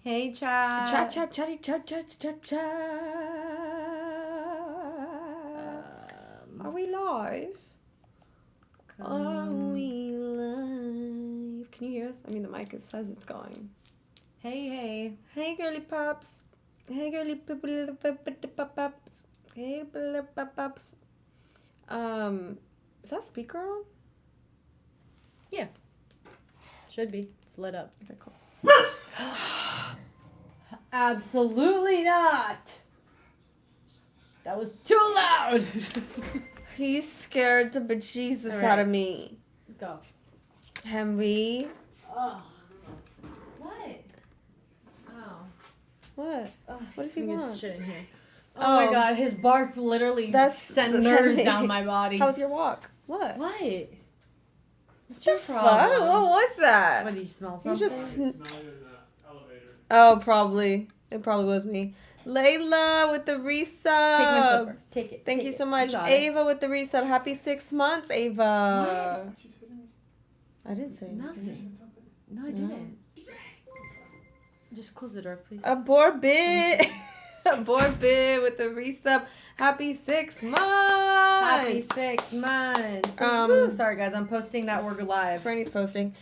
Hey, chat. Chat. Are we live? Are we live? Can you hear us? I mean, the mic says it's going. Hey. Hey, girly pops. Hey, girly pops. Hey, pops. Is that speaker on? Yeah. Should be. It's lit up. Okay, cool. Absolutely not. That was too loud. He's scared the bejesus All right. out of me. Go. Henry. Oh. What? Oh. What? Oh, What does he want? Shit in here. Oh my god, his bark literally sent nerves down my body. How was your walk? What? What? What's What your the problem? fuck? What was that? What, did you smell You something? just Smell it in the elevator. Oh, probably. It probably was me. Layla with the resub. Take my slipper. Take it. Thank Take you it. so much. got it. Ava with the resub. Happy 6 months, Ava. What? She said to me? I didn't say anything. You Nothing. said something? No, I didn't. Just close the door, please. Aborbit. Aborbit with the resub. Happy 6 months. Happy 6 months. Woo. Sorry, guys. I'm posting that we're live. Franny's posting.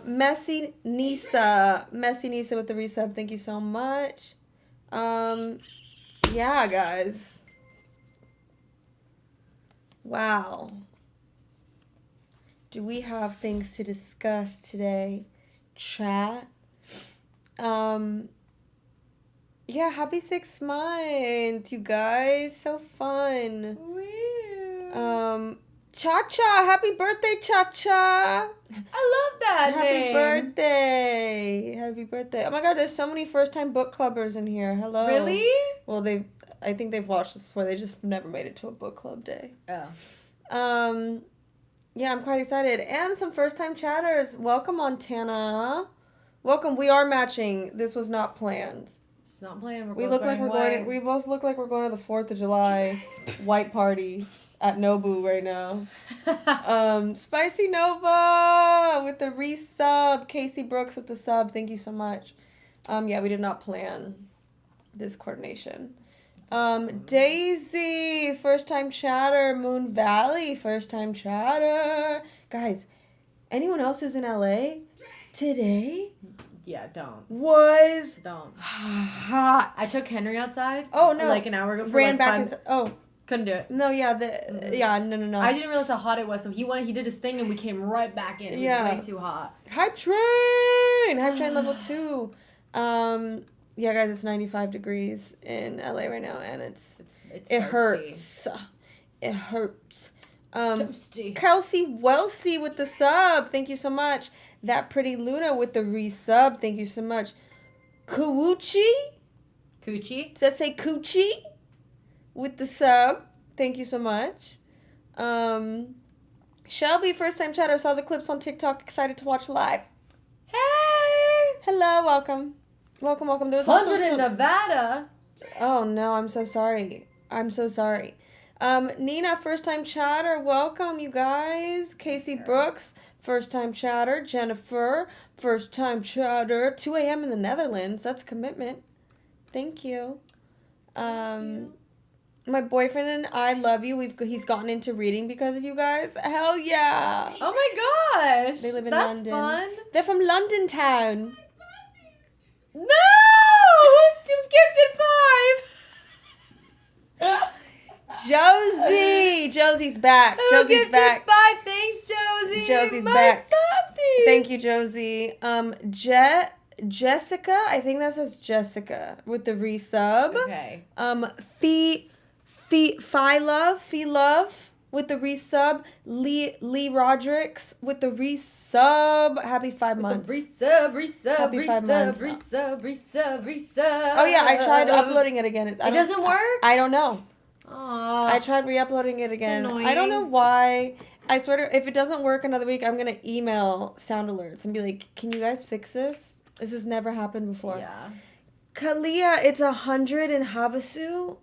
Messy Nisa with the resub. Thank you so much. Yeah, guys. Wow. Do we have things to discuss today? Chat. Yeah, happy 6 months, you guys. So fun. Woo. Cha-Cha, happy birthday, Cha-Cha. I love that Happy name. birthday. Happy birthday. Oh my god, there's so many first-time book clubbers in here. Hello. Really? Well, I think they've watched this before. They just never made it to a book club day. Oh. Yeah, I'm quite excited. And some first-time chatters. Welcome, Montana. Welcome. We are matching. This was not planned. It's not playing. We both look like we're going to the 4th of July white party at Nobu right now. Spicy Nova with the resub. Casey Brooks with the sub. Thank you so much. Yeah, we did not plan this coordination. Daisy, first time chatter. Moon Valley, first time chatter. Guys, anyone else who's in LA today? Yeah, don't. Don't. Hot. I took Henry outside. Oh, no. Like an hour ago. Ran back. Couldn't do it. No, yeah, no. I didn't realize how hot it was, so he did his thing, and we came right back in. It was way too hot. Hype train level 2. Yeah, guys, it's 95 degrees in LA right now, and it toasty. hurts. It hurts. Toasty. Kelsey Welsey with the sub. Thank you so much. That Pretty Luna with the resub. Thank you so much. Coochie? Coochie? Does that say Coochie? With the sub. Thank you so much. Shelby, first time chatter. Saw the clips on TikTok. Excited to watch live. Hey! Hello, welcome. Welcome. There was 100 in Nevada. Oh no, I'm so sorry. Nina, first time chatter. Welcome, you guys. Casey Brooks, first time chatter. Jennifer, first time chatter. 2 a.m. in the Netherlands. That's commitment. Thank you. My boyfriend and I love you. He's gotten into reading because of you guys. Hell yeah. Oh my gosh. They live in That's London. Fun. They're from London town. No! You gifted 5! Josie's back. Josie's back. 5. Thanks, Josie. Josie's my back. Puppies. Thank you, Josie. Jessica, I think that says Jessica with the resub. Okay. Fee Love with the resub. Lee Rodericks with the resub. Happy 5 months. Resub. Happy 5 months. Resub. Oh yeah, I tried uploading it again. It doesn't work? I don't know. Aww. I tried re-uploading it again. Annoying. I don't know why. I swear to, if it doesn't work another week, I'm gonna email Sound Alerts and be like, "Can you guys fix this? This has never happened before." Yeah. Kalia, it's 100 in Havasu.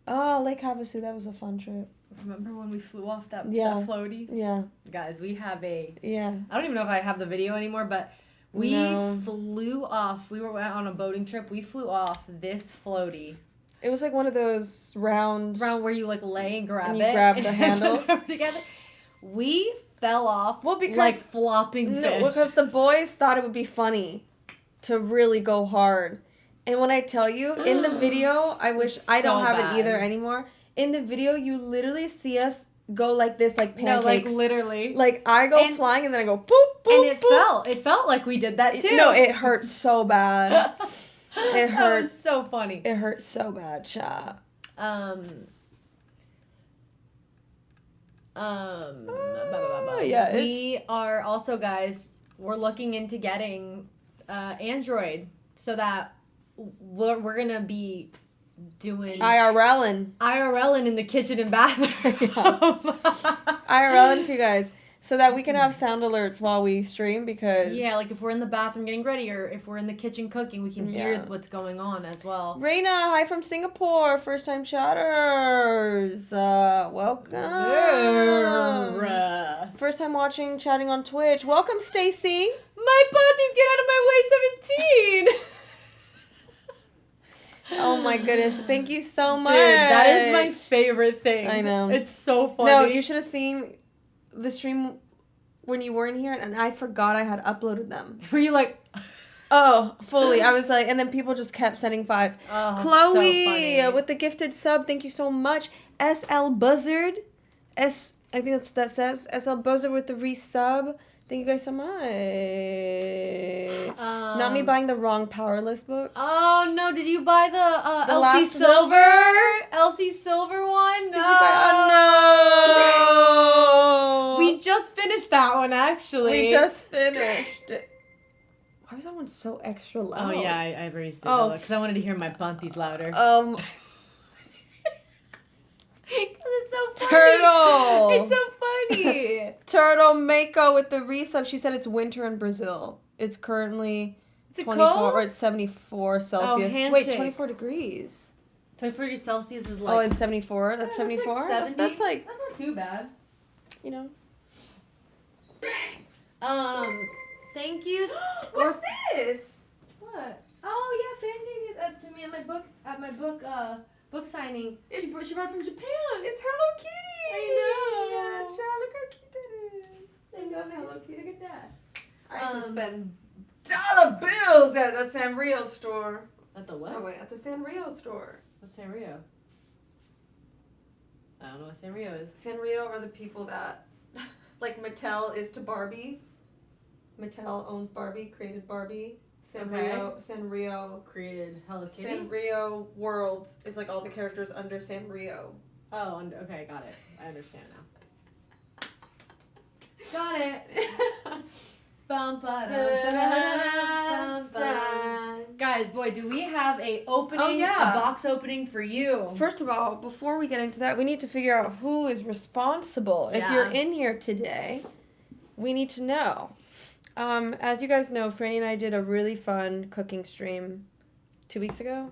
Oh, Lake Havasu, that was a fun trip. Remember when we flew off that Yeah. floaty? Yeah. Guys, we have Yeah. I don't even know if I have the video anymore, but We No. flew off. We went on a boating trip. We flew off this floaty. It was like one of those round Where you like lay and grab and it. you grab and the just handles. over together. We fell off because like flopping fish. No, because the boys thought it would be funny to really go hard. And when I tell you, in the video, I wish I don't So have bad. it either anymore. In the video, you literally see us go like this, like pancakes. No, like literally. Like I go And- flying and then I go boop, boop, And it boop. felt like we did that too. No, it hurt so bad. It That hurt. was so funny. It hurt so bad, cha. Yeah, we are also, guys, we're looking into getting Android so that we're gonna be doing IRLing in the kitchen and bathroom. IRLing for you guys. So that we can have sound alerts while we stream because... Yeah, like if we're in the bathroom getting ready or if we're in the kitchen cooking, we can hear what's going on as well. Raina, hi from Singapore. First time chatters. Welcome. First time watching, chatting on Twitch. Welcome, Stacy. My puppies, get out of my way, 17! Oh my goodness. Thank you so much. Dude, that is my favorite thing. I know. It's so funny. No, you should have seen the stream when you weren't here and I forgot I had uploaded them. Were you like... Oh, fully. I was like, and then people just kept sending 5. Oh, Chloe so with the gifted sub. Thank you so much. SL Buzzard. I think that's what that says. SL Buzzard with the resub. Thank you guys so much. Not me buying the wrong Powerless book. Oh no! Did you buy the Elsie last Silver? Elsie Silver one? Did you buy? Oh no! We just finished that one actually. We just finished it. Why was that one so extra loud? Oh yeah, I raised it because I wanted to hear my bunties louder. Because it's so funny. Turtle. It's so funny. Turtle Mako with the resub. She said it's winter in Brazil. It's currently 24 cold? or it's 74 Celsius. Wait, handshake. 24 degrees. 24 degrees Celsius is like. Oh, and 74. That's 74. Like 70. That's like, That's not too bad. you know. Thank you. What's this? What? Oh yeah, Fan gave it to me at my book book signing. She brought it from Japan. It's Hello Kitty. I know. Yeah, child, look how cute that is. I love Hello Kitty. Look at that. I used to spend dollar bills at the Sanrio store. At the what? Oh wait, at the Sanrio store. What's Sanrio? I don't know what Sanrio is. Sanrio are the people that, like Mattel is to Barbie. Mattel owns Barbie, created Barbie. Sanrio Created Hello Kitty. Sanrio World is like all the characters under Sanrio. Oh, okay, got it. I understand now. Got it. Bum, ba, Guys, boy, do we have a opening? A box opening for you. Franny of all, before we get into that, we need to figure out who is responsible. If you're in here today, we need to know. As you guys know, Franny and I did a really fun cooking stream 2 weeks ago.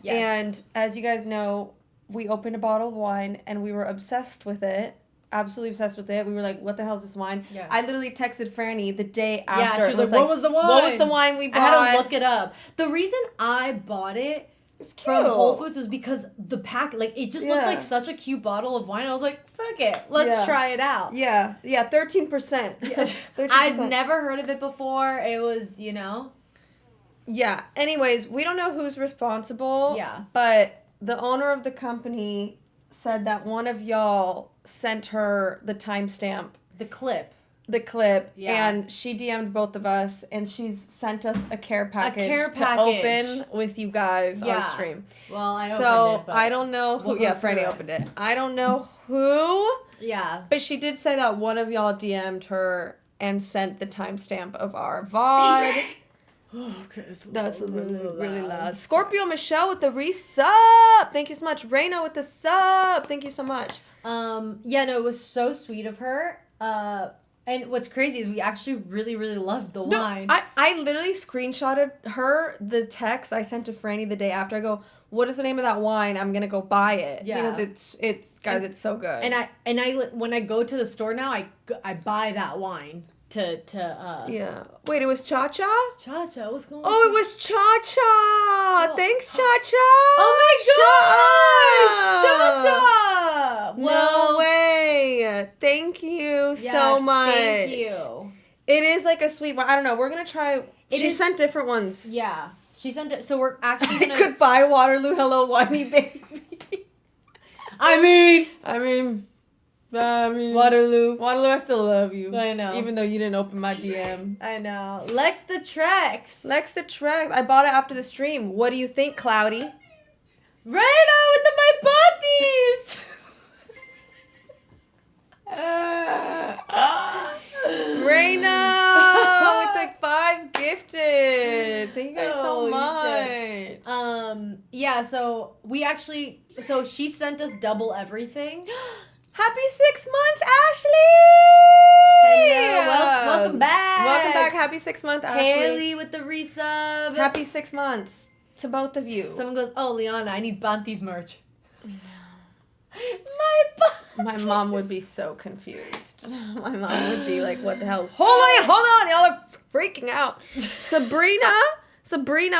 Yes. And as you guys know, we opened a bottle of wine and we were obsessed with it. Absolutely obsessed with it. We were like, what the hell is this wine? Yeah. I literally texted Franny the day after. Yeah, she was like, what was the wine? What was the wine we bought? I had to look it up. The reason I bought it from Whole Foods was because the pack, like, it just looked like such a cute bottle of wine. I was like, fuck it. Let's try it out. Yeah. Yeah, 13%. 13%. I'd never heard of it before. It was, you know. Yeah. Anyways, we don't know who's responsible. Yeah. But the owner of the company said that one of y'all sent her the timestamp. The clip. Yeah. And she DM'd both of us, and she's sent us a care package to open with you guys on stream. Well, I opened it, but I don't know who. Franny opened it. I don't know who. Yeah. But she did say that one of y'all DM'd her and sent the timestamp of our VOD. Okay, that's really loud. Scorpio Michelle with the resub. Thank you so much. Reina with the sub. Thank you so much. Yeah, no, it was so sweet of her. And what's crazy is we actually really, really loved the wine. I literally screenshotted her the text I sent to Franny the day after. I go, what is the name of that wine? I'm gonna go buy it. Yeah. Because it's guys, it's so good. And I when I go to the store now, I buy that wine Yeah. Wait, it was Cha-Cha? Cha-Cha, what's going on? Oh, it was Cha-Cha! Oh. Thanks, Cha-Cha! Oh my gosh! Cha-Cha! Well, no way! Thank you so much. Thank you. It is like a sweet one. I don't know. We're gonna try. She sent different ones. Yeah. She sent it. So we're actually gonna... Goodbye, Waterloo. Hello, Whiny Baby. I mean... Waterloo, I still love you. I know. Even though you didn't open my DM. I know. Lex the Trex. I bought it after the stream. What do you think, Cloudy? Raina with the my butties. Raina with the 5 gifted. Thank you guys so much. Shit. Yeah, so we actually, so she sent us double everything. Happy 6 months, Ashley! Hello, welcome back. Welcome back. Happy 6 months, Ashley. Haley with the resubs. Happy 6 months to both of you. Someone goes, oh, Liana, I need Banti's merch. My mom would be so confused. My mom would be like, what the hell? Hold on, y'all are freaking out. Sabrina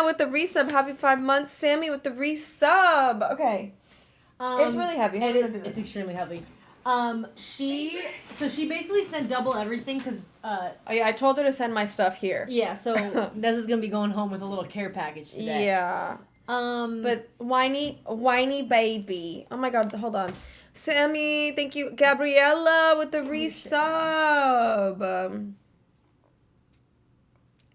with the resub. Happy 5 months. Sammy with the resub. Okay. It's really heavy. It's extremely heavy. She basically sent double everything because I told her to send my stuff here. Yeah, so Nez is gonna be going home with a little care package today. Yeah. But Whiny Baby. Oh my god, hold on. Sammy, thank you. Gabriella with the resub.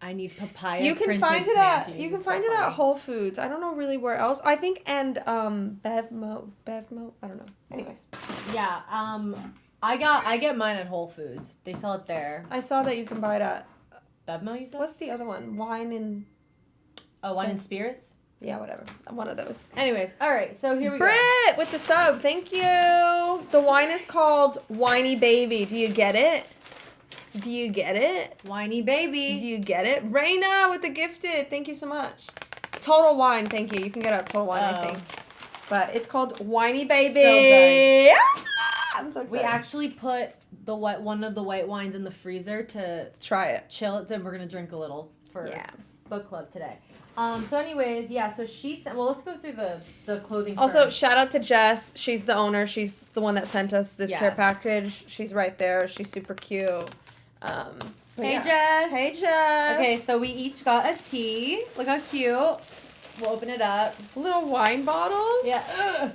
I need papaya. You can find it at Whole Foods. I don't know really where else. I think and Bevmo. I don't know. Anyways. Yeah. I get mine at Whole Foods. They sell it there. I saw that you can buy it at Bevmo. You said. What's the other one? Wine and Spirits. Yeah, whatever. One of those. Anyways, all right. So here we go. Britt with the sub. Thank you. The wine is called Whiny Baby. Do you get it? Whiny Baby. Do you get it? Raina with the gifted. Thank you so much. Total Wine. Thank you. You can get it at Total Wine, I think. But it's called Whiny Baby. So good. I'm so excited. We actually put one of the white wines in the freezer to try it. Chill it. And we're going to drink a little for book club today. So anyways, so she sent, let's go through the clothing Also, first. shout out to Jess. She's the owner. She's the one that sent us this care package. She's right there. She's super cute. Hey, Jess. Hey, Jess. Okay, so we each got a tea. Look how cute. We'll open it up. Little wine bottles? Yeah. Ugh.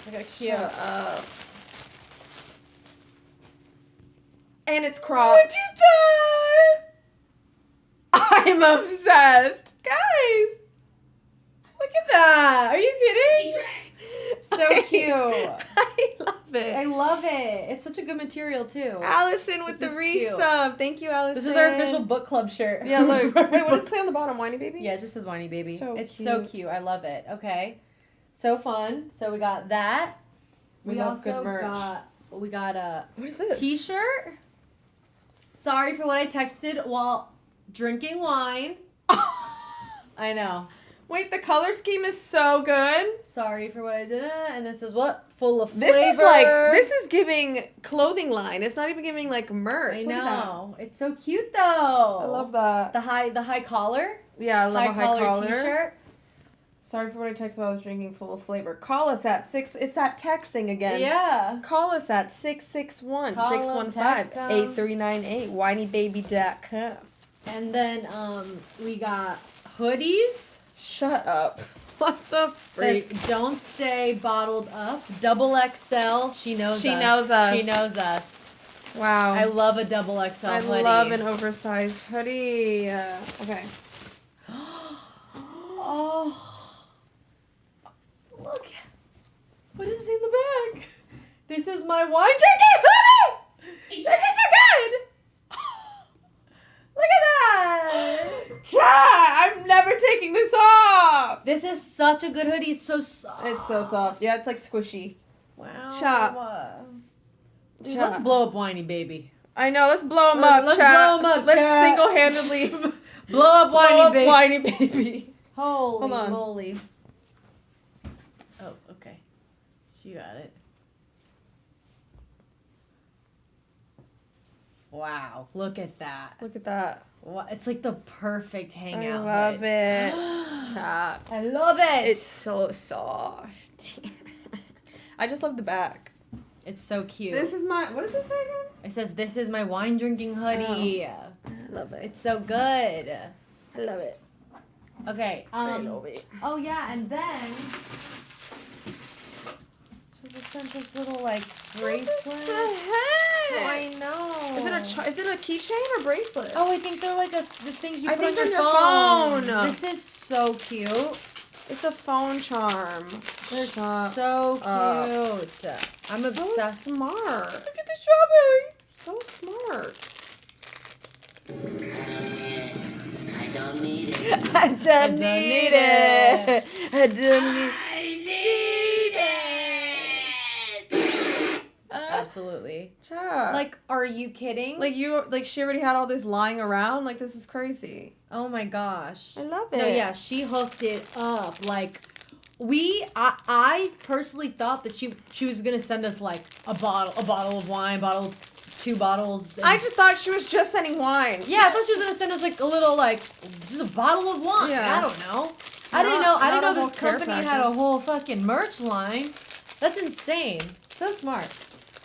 Look how cute. And it's cropped. What'd you do? I'm obsessed. Guys. Look at that. Are you kidding? So cute. I love it. I love it. It's such a good material, too. Allison with the resub. Thank you, Allison. This is our official book club shirt. Yeah, look. Wait, what does it say on the bottom? Whiny Baby? Yeah, it just says Whiny Baby. It's cute. so cute. I love it. Okay. So fun. So we got that. We love good merch. We got a what is this? T-shirt. Sorry for what I texted while drinking wine. I know. Wait, the color scheme is so good. Sorry for what I did. And this is what? Full of flavor. This is giving clothing line. It's not even giving like merch. I know. That. It's so cute though. I love that. The high collar. Yeah, I love a high collar T-shirt. Sorry for what I texted while I was drinking full of flavor. Call us at 6. It's that text thing again. Yeah. Call us at 661-615-8398. WhinyBaby.com. And then we got hoodies. Shut up. What the freak? Says, don't stay bottled up. Double XL. She knows us. She knows us. Wow. I love a double XL hoodie. I love an oversized hoodie. Okay. Oh. Look. What does it say in the back? This is my wine drinking hoodie! This is so good! Look at that! I'm never taking this off! This is such a good hoodie. It's so soft. It's so soft. Yeah, it's like squishy. Wow. Let's blow up Whiny Baby. I know. Let's blow him up, Let's blow him up, Let's single-handedly blow up Whiny Baby. Holy moly. Oh, okay. You got it. Wow, look at that. Look at that. It's like the perfect hangout. I love it. Chopped. I love it. It's so soft. I just love the back. It's so cute. This is my, what does it say again? It says, this is my wine drinking hoodie. I love it. It's so good. I love it. Okay. I love it. Oh yeah, and then she just sent this little like bracelet. What the heck? Oh, I know. Is it a keychain or bracelet? Oh, I think they're like the things you put on think your they're phone. phone. This is so cute. It's a phone charm. They're so cute. I'm obsessed. So smart. Look at the strawberry. So smart. I don't need it. I don't need it. I don't need it. Absolutely. Chuck. Like, are you kidding? Like she already had all this lying around. Like, this is crazy. Oh my gosh. I love it. No, yeah, she hooked it up. Like, I personally thought that she was gonna send us like a bottle of wine, 2 bottles. I just thought she was just sending wine. Yeah, I thought she was gonna send us like a little just a bottle of wine. Yeah. I don't know. I didn't know not a this whole care company had a whole fucking merch line. That's insane. So smart.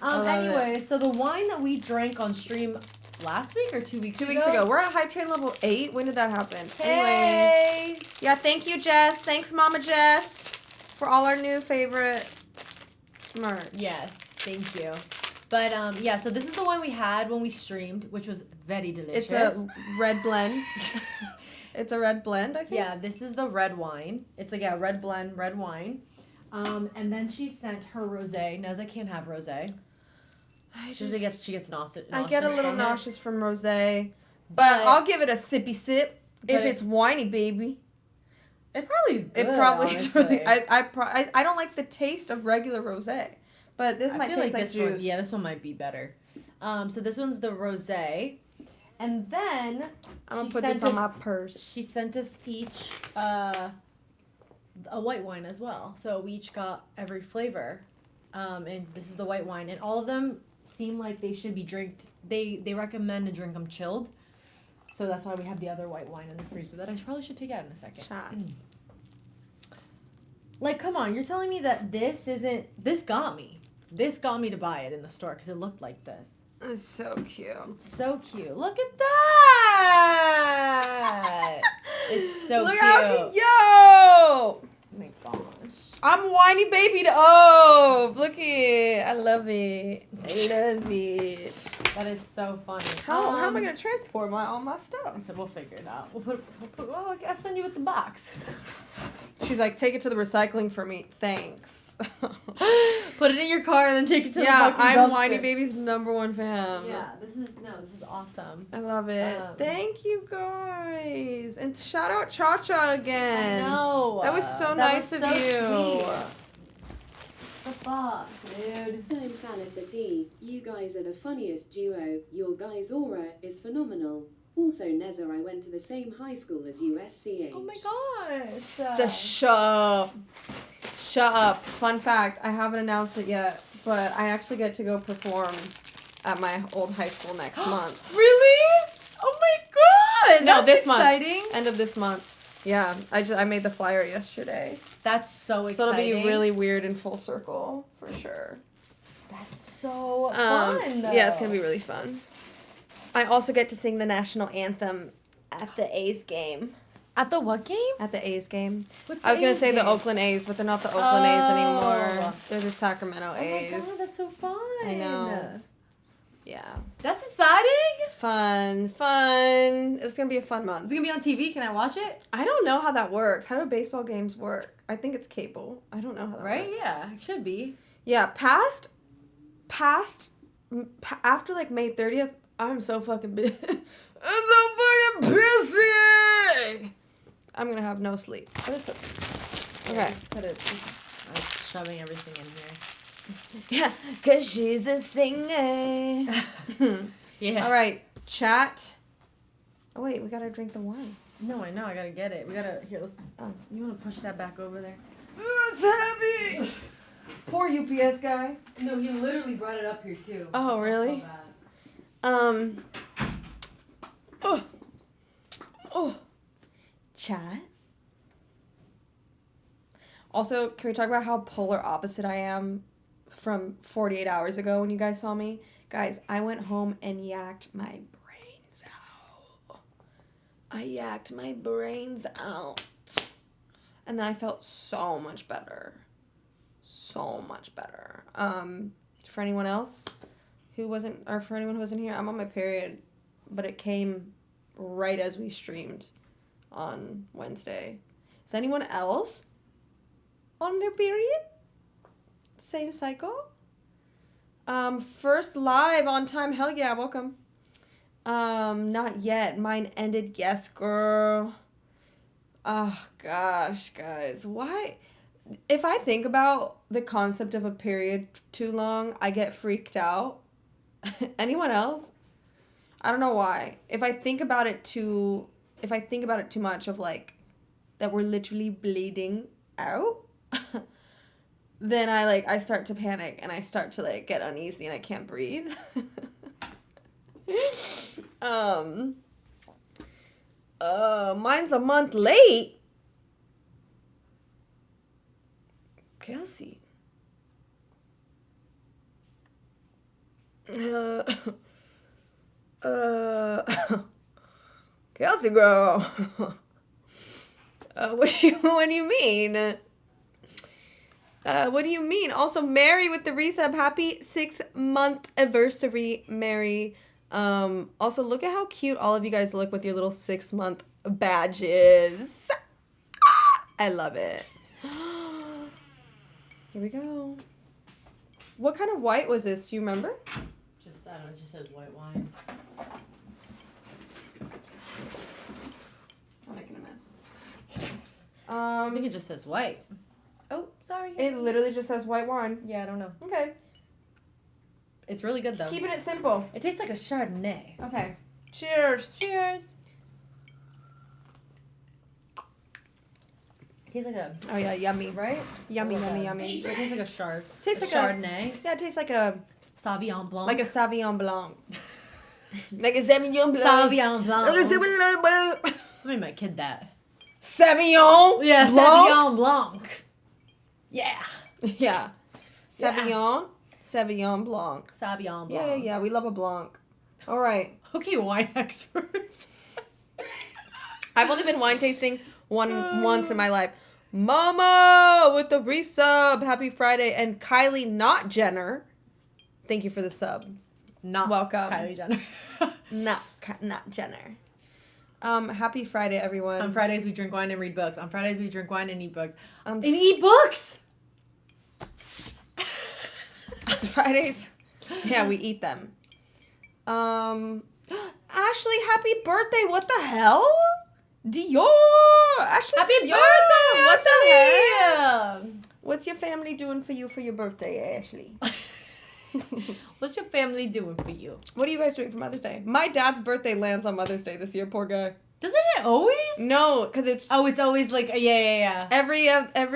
Anyway, so the wine that we drank on stream last week or 2 weeks ago? 2 weeks ago. We're at Hype Train level 8. When did that happen? Hey. Anyway. Yeah, thank you, Jess. Thanks, Mama Jess, for all our new favorite smart. Yes, thank you. But yeah, so this is the one we had when we streamed, which was very delicious. It's a red blend. It's a red blend, I think. Yeah, this is the red wine. It's like red blend, red wine. And then she sent her rosé. Neza can't have rosé. She gets nauseous. I get a little nauseous from rosé, but I'll give it a sippy sip if it's Whiny Baby. It probably is good. It probably is really. honestly. I don't like the taste of regular rosé, but this might taste like this juice. one. Yeah, this one might be better. So this one's the rosé, and then I'm gonna put this on my purse. She sent us each a white wine as well. So we each got every flavor, and this is the white wine, and all of them seem like they should be They recommend to drink them chilled. So that's why we have the other white wine in the freezer that I probably should take out in a second. Shot. Like, come on, you're telling me that this got me. This got me to buy it in the store because it looked like this. It's so cute. It's so cute. Look at that! It's so Look cute. how cute. Yo! Oh my gosh. I'm Whiny Baby to look it. I love it. I love it. That is so funny. How am I gonna transport all my stuff? So we'll figure it out. Well, I'll send you with the box. She's like, take it to the recycling for me. Thanks. Put it in your car and then take it to the yeah, fucking I'm dumpster. Whiny Baby's #1 fan. Yeah, this is awesome. I love it. Thank you guys. And shout out Cha Cha again. I know. That was so nice of you. Sweet. The fuck, dude. Hello, Felicity. You guys are the funniest duo. Your guys' aura is phenomenal. Also, Neza, I went to the same high school as you, SCH. Oh my gosh. Just shut up. Shut up. Fun fact, I haven't announced it yet, but I actually get to go perform at my old high school next month. Really? Oh my god. No, That's this exciting. month. End of this month. Yeah, I made the flyer yesterday. That's so exciting. So it'll be really weird and full circle, for sure. That's so fun, though. Yeah, it's going to be really fun. I also get to sing the national anthem at the A's game. At the what game? At the A's game. What's I was going A's to say game? the Oakland A's, but they're not the Oakland A's anymore. Oh. They're the Sacramento A's. Oh my god, that's so fun. I know. Yeah. That's exciting. Fun. It's going to be a fun month. It's gonna be on TV. Can I watch it? I don't know how that works. How do baseball games work? I think it's cable. I don't know how that Right? works. Yeah, it should be. Yeah, after like May 30th, I'm so fucking busy. I'm so fucking busy. I'm going to have no sleep. What is it? Okay. Just put it. I'm shoving everything in here. Yeah, because she's a singer. Yeah. All right, chat. Oh, wait, we got to drink the wine. No, I know. I gotta get it. We gotta. Here, let's. Oh. You wanna push that back over there? It's heavy. Poor UPS guy. No, he literally brought it up here too. Oh, really? Chat. Also, can we talk about how polar opposite I am from 48 hours ago when you guys saw me? Guys, I went home and yacked my brains out. I yacked my brains out. And then I felt so much better. So much better. For anyone else who wasn't, or for anyone who wasn't here, I'm on my period, but it came right as we streamed on Wednesday. Is anyone else on their period? Same cycle? First live on time. Hell yeah, welcome. Not yet. Mine ended. Yes, girl. Oh, gosh, guys. Why? If I think about the concept of a period too long, I get freaked out. Anyone else? I don't know why. If I think about it too much of like that we're literally bleeding out, then I start to panic and I start to like get uneasy and I can't breathe. Mine's a month late. Kelsey. Kelsey girl. What do you mean? What do you mean? Also, Mary with the resub. Happy 6-month anniversary, Mary. Also, look at how cute all of you guys look with your little 6-month badges. I love it. Here we go. What kind of white was this? Do you remember? I don't know, it just says white wine. I'm making a mess. I think it just says white. Oh, sorry. It literally just says white wine. Yeah, I don't know. Okay. It's really good though. Keeping it simple. It tastes like a Chardonnay. Okay. Cheers. Cheers. It tastes like a... Oh yeah, yummy. Right? Yummy, Like yummy, a- yummy. It tastes like a Chard. Tastes like Chardonnay. Yeah, it tastes like a Sauvignon Blanc. like a Sauvignon Blanc. Like a Sauvignon Blanc. Sauvignon Blanc. Like a Sauvignon Blanc. Let me my kid that. Sauvignon. Yeah, Blanc? Sauvignon Blanc. Yeah. Yeah. Sauvignon. Sauvignon Blanc. Sauvignon Blanc. Yeah. We love a Blanc. All right. Okay, wine experts. I've only been wine tasting once in my life. Mama with the resub. Happy Friday. And Kylie, not Jenner. Thank you for the sub. Not welcome. Kylie Jenner. Not Jenner. Happy Friday, everyone. On Fridays we drink wine and read books. On Fridays we drink wine and eat books. And eat books. On Fridays, yeah, we eat them. Ashley, happy birthday! What the hell? Dior. Ashley, Happy Dior. birthday, What the hell? Ashley! What's your family doing for you for your birthday, Ashley? What's your family doing for you? What are you guys doing for Mother's Day? My dad's birthday lands on Mother's Day this year, poor guy. Doesn't it always? No, because it's... Oh, it's always like, yeah. Every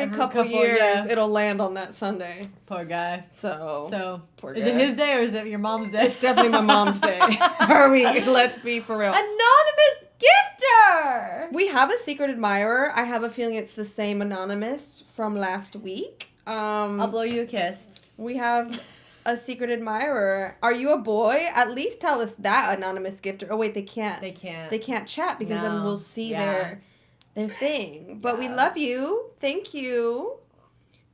couple years, yeah. it'll land on that Sunday. Poor guy. So Poor guy. Is it his day or is it your mom's day? It's definitely my mom's day. Let's be for real. Anonymous gifter! We have a secret admirer. I have a feeling it's the same anonymous from last week. I'll blow you a kiss. We have a secret admirer. Are you a boy? At least tell us that, anonymous gifter. Oh wait, they can't. They can't. They can't chat because then we'll see Yeah. their thing. But we Yeah. love you. Thank you.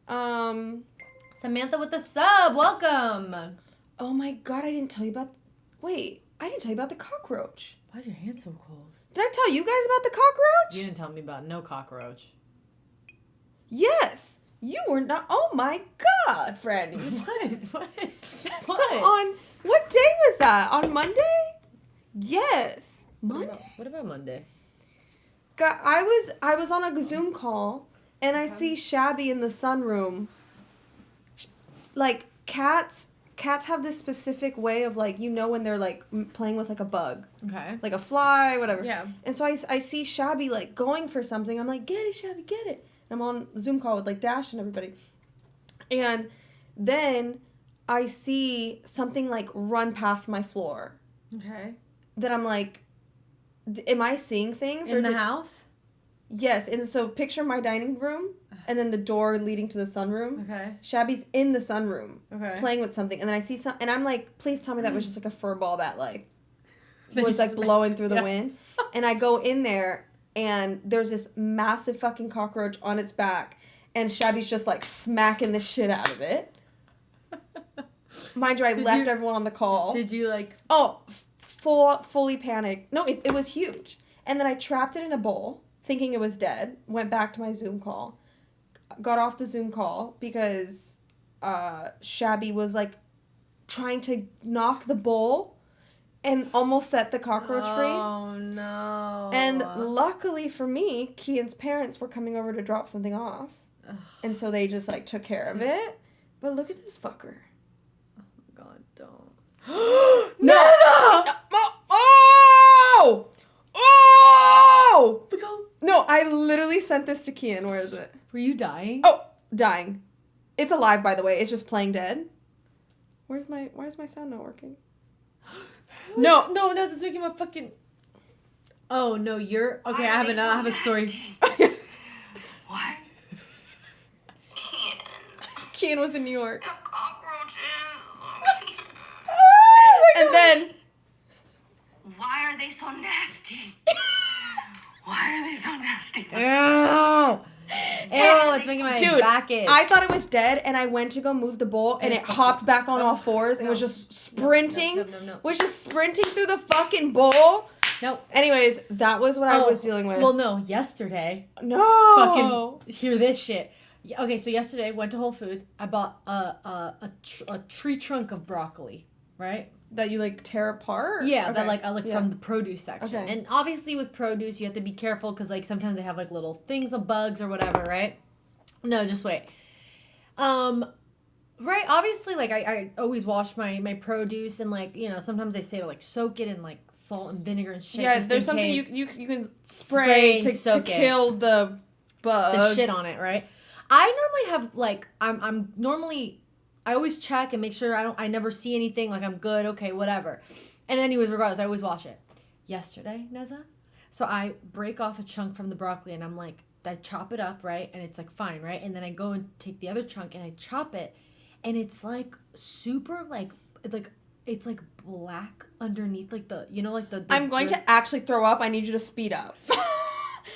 Samantha with the sub. Welcome. Oh my god, I didn't tell you about... Wait, I didn't tell you about the cockroach. Why's your hand so cold? Did I tell you guys about the cockroach? You didn't tell me about no cockroach. Yes. You were not... Oh my god, Franny. What? So on... What day was that? On Monday? Yes. Monday? What about Monday? God, I was on a Zoom call, and I see Shabby in the sunroom. Like, cats have this specific way of, like, you know when they're, like, playing with, like, a bug. Okay. Like a fly, whatever. Yeah. And so I see Shabby, like, going for something. I'm like, get it, Shabby, get it. And I'm on a Zoom call with, like, Dash and everybody. And then I see something, like, run past my floor. Okay. That I'm like, am I seeing things? In the house? Yes, and so picture my dining room, and then the door leading to the sunroom. Okay. Shabby's in the sunroom, playing with something, and then I see and I'm like, please tell me that was just like a fur ball that like was like blowing through the wind, and I go in there, and there's this massive fucking cockroach on its back, and Shabby's just like smacking the shit out of it. Mind you, I left everyone on the call. Did you like? Oh, fully panicked. No, it was huge, and then I trapped it in a bowl, thinking it was dead. Went back to my Zoom call. Got off the Zoom call because Shabby was like trying to knock the bowl and almost set the cockroach free. Oh no. And luckily for me, Kian's parents were coming over to drop something off. Ugh. And so they just like took care of it. But look at this fucker. Oh my god, don't. No! Oh! Oh! No, I literally sent this to Kian. Where is it? Were you dying? Oh, dying. It's alive, by the way. It's just playing dead. Why is my sound not working? No, it's making my fucking. Oh no, you're okay. I have a story. What? Kian was in New York. The cockroaches. And then. Why are they so nasty? Why are they so nasty? Ew, it's making my back itch. I thought it was dead, and I went to go move the bowl, and it hopped back on all fours and was just sprinting. No. Was just sprinting through the fucking bowl. Nope. Anyways, that was what I was dealing with. Well, no, yesterday. No. Fucking hear this shit. Okay, so yesterday went to Whole Foods. I bought a tree trunk of broccoli, right? That you like tear apart? Yeah, okay. that like I from the produce section. Okay. And obviously with produce you have to be careful because like sometimes they have like little things of bugs or whatever, right? No, just wait. Right, obviously like I always wash my produce and like, you know, sometimes they say to like soak it in like salt and vinegar and shit. Yeah, there's something you can spray to kill the bugs. The shit on it, right? I normally have like I'm normally I always check and make sure I never see anything, like I'm good, okay, whatever. And anyways, regardless, I always wash it. Yesterday, Neza, so I break off a chunk from the broccoli and I'm like, I chop it up, right? And it's like fine, right? And then I go and take the other chunk and I chop it and it's like super like it's like black underneath like the, you know, like the I'm going to actually throw up. I need you to speed up.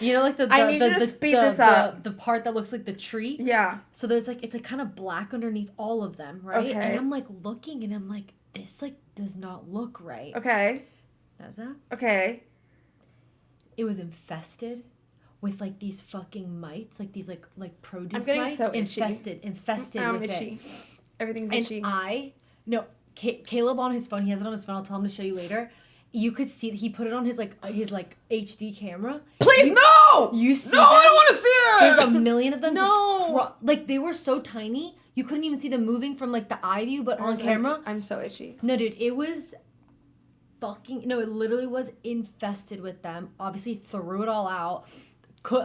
You know, like I need you to speed this up. The part that looks like the tree. Yeah. So there's like it's like kind of black underneath all of them, right? Okay. And I'm like looking, and I'm like, this like does not look right. Okay. Neza? Okay. It was infested with like these fucking mites, like these like produce I'm getting mites. so itchy. Infested I'm with itchy. it. Everything's and itchy. Caleb on his phone. He has it on his phone. I'll tell him to show you later. You could see he put it on his HD camera. Please no! You see? No, I don't want to see it. There's a million of them. No, just like they were so tiny, you couldn't even see them moving from like the eye view, but on camera. I'm so itchy. No, dude, it was fucking. No, it literally was infested with them. Obviously, threw it all out.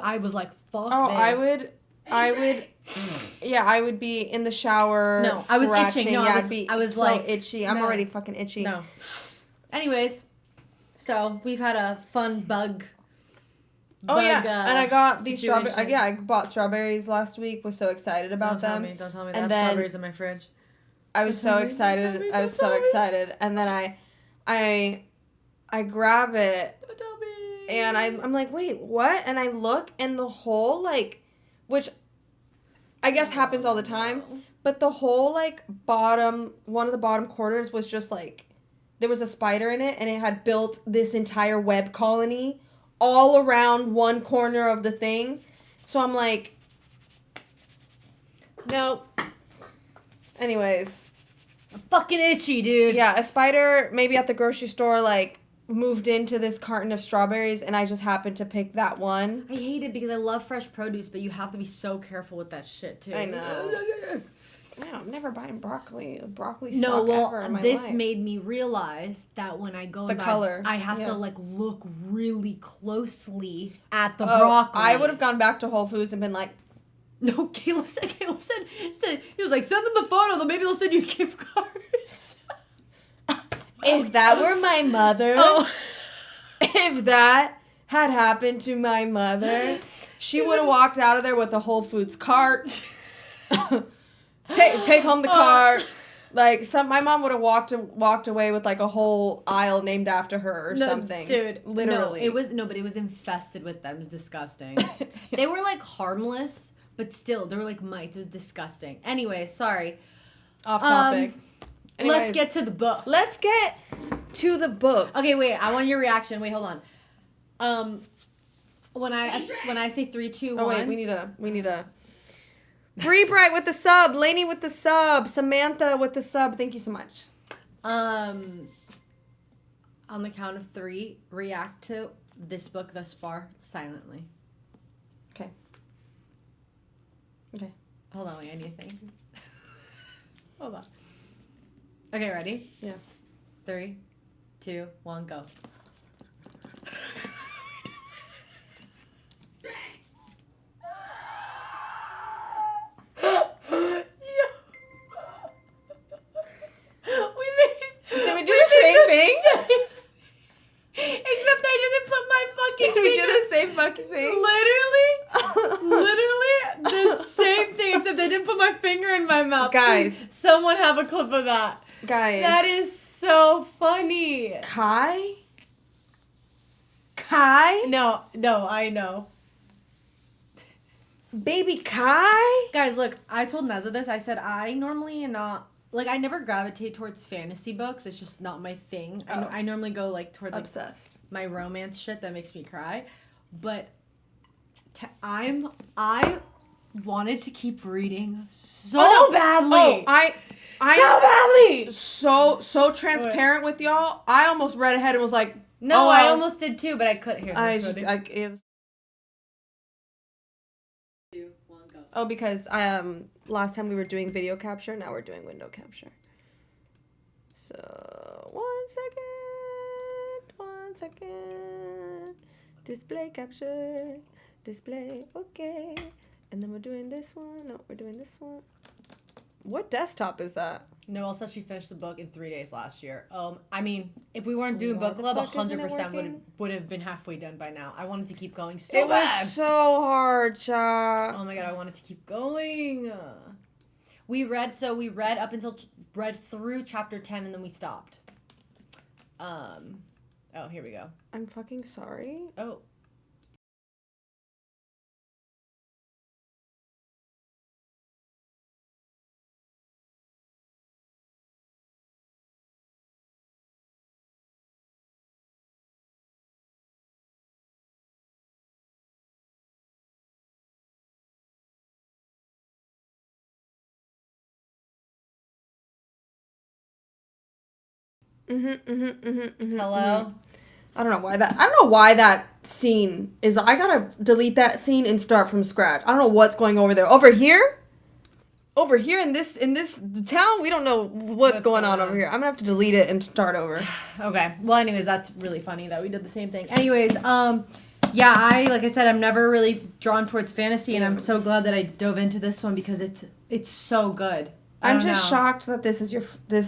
I was like, fuck. Oh, this. I would. Yeah, I would be in the shower. No, I was itching. No, yeah, I was so like itchy. I'm already fucking itchy. No. Anyways, so we've had a fun bug. Oh yeah, and I got these situation. strawberries. I bought strawberries last week. Was so excited about them. Don't tell me. And I have strawberries in my fridge. I was so excited. I was so excited, and then I grab it. Don't tell me. And I'm like, wait, what? And I look, and the whole like, which I guess happens all the time, but the whole like one of the bottom quarters was just like, there was a spider in it, and it had built this entire web colony all around one corner of the thing. So I'm like, nope. Anyways. I'm fucking itchy, dude. Yeah, a spider maybe at the grocery store like moved into this carton of strawberries, and I just happened to pick that one. I hate it because I love fresh produce, but you have to be so careful with that shit too. I know. No, I'm never buying broccoli. Broccoli suck no, well, ever in my this life. made me realize that when I go the and buy, color. I have Yeah. to like look really closely at the broccoli. I would have gone back to Whole Foods and been like, no, Caleb said he was like, send them the photo, then maybe they'll send you gift cards. If that were my mother, if that had happened to my mother, she would have walked out of there with a Whole Foods cart. take home the cart. Like, my mom would have walked away with, like, a whole aisle named after her or something. Dude, literally. But it was infested with them. It was disgusting. They were, like, harmless, but still, they were, like, mites. It was disgusting. Anyway, sorry. Off topic. Let's get to the book. Let's get to the book. Okay, wait. I want your reaction. Wait, hold on. When I say 3, 2, 1. Oh, wait. We need a... Bree Bright with the sub, Lainey with the sub, Samantha with the sub. Thank you so much. On the count of 3, react to this book thus far silently. Okay. Hold on, wait, I need to think. Hold on. Okay, ready? Yeah. 3, 2, 1, go. Did we do the same thing? Except I didn't put my fucking Did we do the same fucking thing? Literally the same thing, except I didn't put my finger in my mouth. Guys. Please, someone have a clip of that. Guys. That is so funny. Kai? No, I know. Baby Kai? Guys, look, I told Neza this. I said I normally am not... Like, I never gravitate towards fantasy books. It's just not my thing. Oh. I normally go, like, towards... Like, obsessed. My romance shit that makes me cry. But I wanted to keep reading so badly. I so badly. So transparent with y'all. I almost read ahead and was like, no, I almost did too, but I couldn't hear. It was... 2, 1, go. Oh, because last time we were doing video capture, now we're doing window capture. So 1 second. Display capture. Display, okay. And then we're doing this one. No, we're doing this one. What desktop is that? Noelle said she finished the book in 3 days last year. I mean, if we weren't doing book club, 100% would have been halfway done by now. I wanted to keep going so bad. It was so hard, cha. Oh my god, I wanted to keep going. We read through chapter 10 and then we stopped. Oh, here we go. I'm fucking sorry. Oh. Hello? I don't know why that scene is. I gotta delete that scene and start from scratch. I don't know what's going over there. Over here in this town, we don't know what's going on over here. I'm gonna have to delete it and start over. Okay. Well, anyways, that's really funny that we did the same thing. Anyways, yeah, like I said, I'm never really drawn towards fantasy, and I'm so glad that I dove into this one because it's so good. I'm just shocked that this is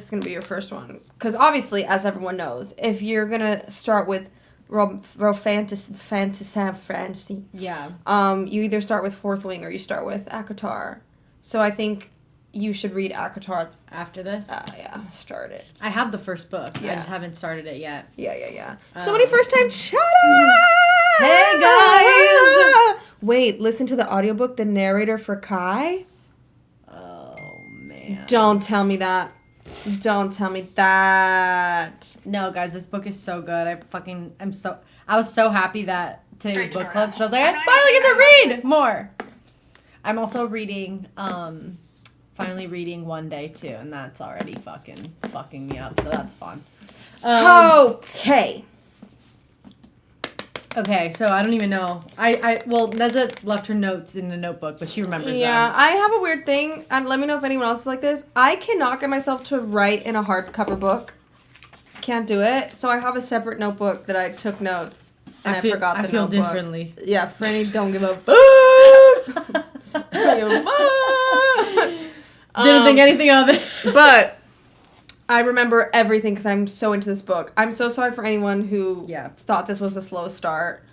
gonna be your first one, because obviously, as everyone knows, if you're gonna start with fantasy, yeah, you either start with Fourth Wing or you start with ACOTAR. So I think you should read ACOTAR after this. Yeah, start it. I have the first book. Yeah. I just haven't started it yet. Yeah. So many first time shout-outs! Hey guys! Wait, listen to the audiobook, the narrator for Kai. Oh man. Don't tell me that. No, guys, this book is so good. I was so happy that today was book club, so I was like, I finally get to read more. I'm also reading, finally reading One Day too, and that's already fucking me up, so that's fun. Okay, so I don't even know. Well, Neza left her notes in the notebook, but she remembers them. Yeah, I have a weird thing, and let me know if anyone else is like this. I cannot get myself to write in a hardcover book. Can't do it. So I have a separate notebook that I took notes, and I forgot the notebook. I feel differently. Yeah, Franny, don't give a fuck. Didn't think anything of it. But I remember everything because I'm so into this book. I'm so sorry for anyone who thought this was a slow start.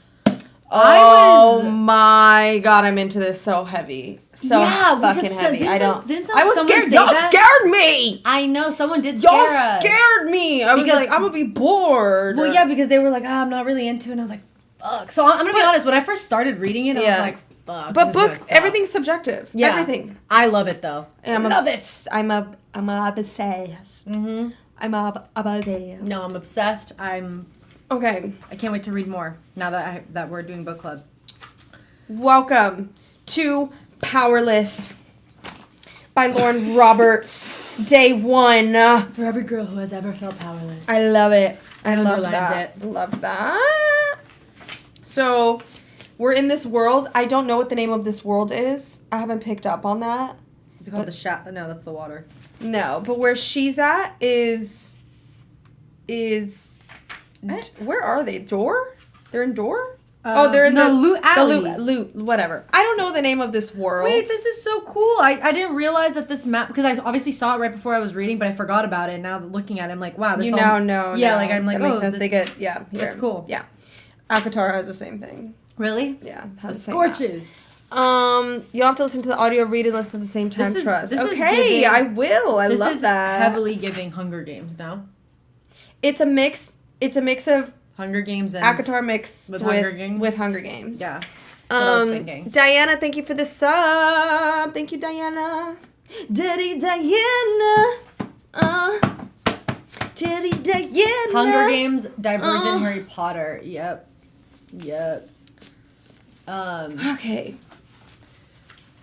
Oh my god, I'm into this so heavy. So fucking heavy. I was scared. Y'all scared me! I know, someone did scare us. Y'all scared me! I was like, I'm gonna be bored. Well, yeah, because they were like, I'm not really into it. And I was like, fuck. So I'm gonna be honest, when I first started reading it, I was like, fuck. But books, everything's subjective. Yeah. Everything. I love it, though. And I love it. I'm obsessed. Mm-hmm. I'm obsessed. No, I'm obsessed. Okay. I can't wait to read more now that we're doing book club. Welcome to Powerless by Lauren Roberts. Day 1. For every girl who has ever felt powerless. I love it. I love that. Love that. So, we're in this world. I don't know what the name of this world is. I haven't picked up on that. Is it called the No, that's the water. No, but where she's at is where are they? Door? They're in Door? They're in the loot alley. The loot, whatever. I don't know the name of this world. Wait, this is so cool. I didn't realize that this map, because I obviously saw it right before I was reading, but I forgot about it. Now looking at it, I'm like, wow, this now know. Yeah, like I'm like, that makes sense. They get that's cool. Yeah, Akatar has the same thing. Really? Yeah, has the same scorches. Map. You have to listen to the audio, read, and listen at the same time. Trust. Okay, I will. I love that. This is heavily giving Hunger Games now. It's a mix. It's a mix of Hunger Games and Akatar mixed with Hunger Games. Yeah. That's what I was thinking. Diana, thank you for the sub. Thank you, Diana. Daddy Diana. Daddy Diana. Hunger Games, Divergent, Harry Potter. Yep.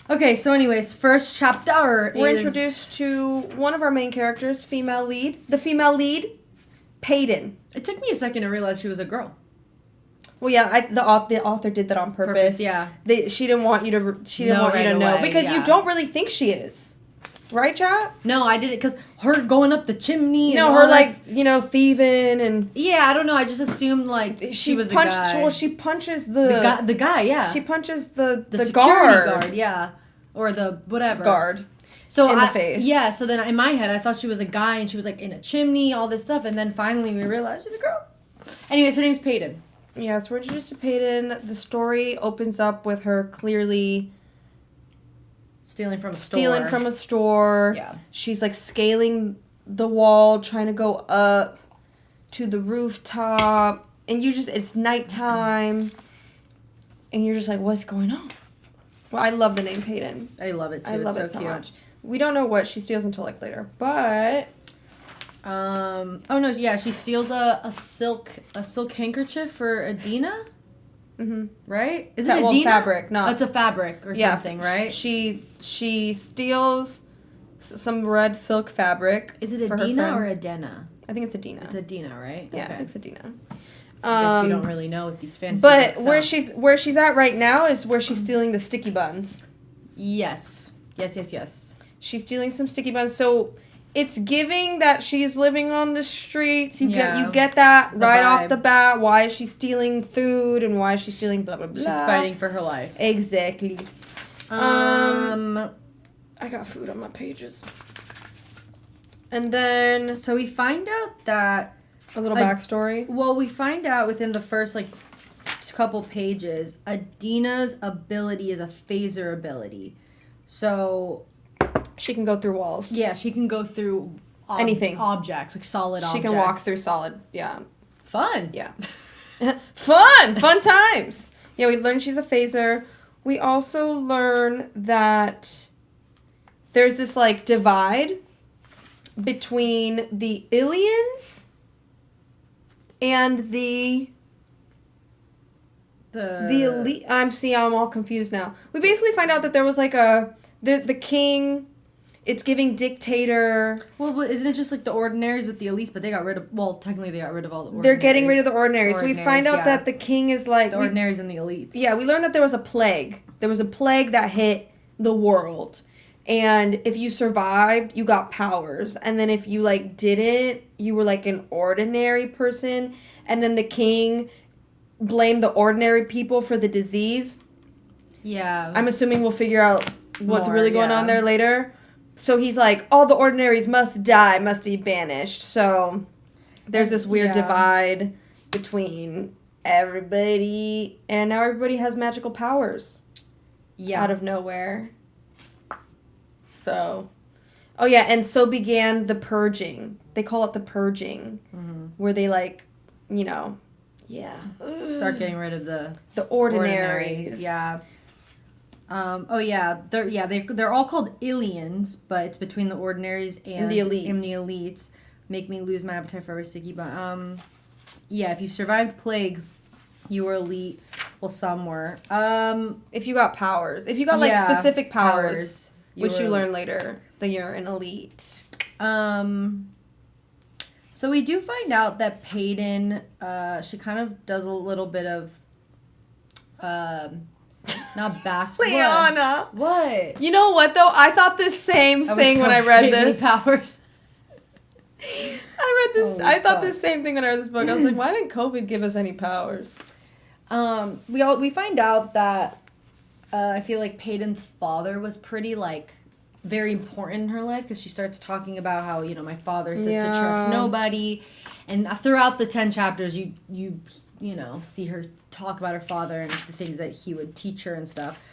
Okay, so anyways, first chapter we're introduced to one of our main characters, the female lead, Peyton. It took me a second to realize she was a girl. Well, yeah, the author did that on purpose. Yeah. She didn't want you to know because you don't really think she is, right, chat? No, I didn't, because her going up the chimney. No, her thieving and. Yeah, I don't know. I just assumed she was a guy. Well, she punches the guy. Yeah. She punches the security guard. Yeah, or the whatever guard. So in the face. Yeah, so then in my head, I thought she was a guy and she was in a chimney, all this stuff, and then finally we realized she's a girl. Anyways, her name's Peyton. Yeah, so we're introduced to Peyton. The story opens up with her clearly stealing from a store. Yeah. She's scaling the wall, trying to go up to the rooftop, and it's nighttime, and you're just like, what's going on? Well, I love the name Peyton. I love it too. I love it's it so cute. much. We don't know what she steals until later, but oh no, yeah, she steals a silk handkerchief for Adina. Mm-hmm. Right? Is it Adina? Fabric? No, it's a fabric or something, right? She steals some red silk fabric. Is it Adina or Adena? I think it's Adina. It's Adina, right? Yeah, okay. I think it's Adina. I guess you don't really know what these fantasy But books where she's at right now is where she's stealing the sticky buns. Yes. She's stealing some sticky buns. So it's giving that she's living on the streets. You get that right off the bat. Why is she stealing food and why is she stealing blah blah blah? She's fighting for her life. Exactly. I got food on my pages. And then so we find out that a little backstory. Well, we find out within the first couple pages, Adina's ability is a phaser ability. So she can go through walls. Yeah, she can go through anything. Objects, solid objects. She can walk through solid. Yeah. Fun. Yeah. Fun times. Yeah, we learn she's a phaser. We also learn that there's this divide between the aliens and the elite. I'm all confused now. We basically find out that there was the king. It's giving dictator. Well, isn't it just the ordinaries with the elites? But they got rid of. Well, technically they got rid of all the ordinaries. They're getting rid of the ordinaries. So we find out that the king is the ordinaries and the elites. Yeah, we learned that there was a plague. There was a plague that hit the world. And if you survived, you got powers. And then if you didn't, you were an ordinary person. And then the king blamed the ordinary people for the disease. Yeah. I'm assuming we'll figure out what's really going on there later. So he's like, all the ordinaries must die, must be banished. So there's this weird divide between everybody, and now everybody has magical powers. Yeah. Out of nowhere. So, oh yeah, and so began the purging. They call it the purging, where they like, you know, start getting rid of the ordinaries. Yeah. They're all called aliens, but it's between the ordinaries and the elites. Make me lose my appetite for every sticky bun. If you survived plague, you were elite. Well, some were. If you got powers, if you got like specific powers which you learn later, then you're an elite. So we do find out that Peyton, she kind of does a little bit of, not back. Liana. What? You know what though? I thought this same thing when I read this. Powers. I read this. I thought this same thing when I read this book. I was like, why didn't COVID give us any powers? We find out that I feel like Peyton's father was pretty like very important in her life because she starts talking about how, you know, my father says to trust nobody, and throughout the 10 chapters you know, see her talk about her father and the things that he would teach her and stuff.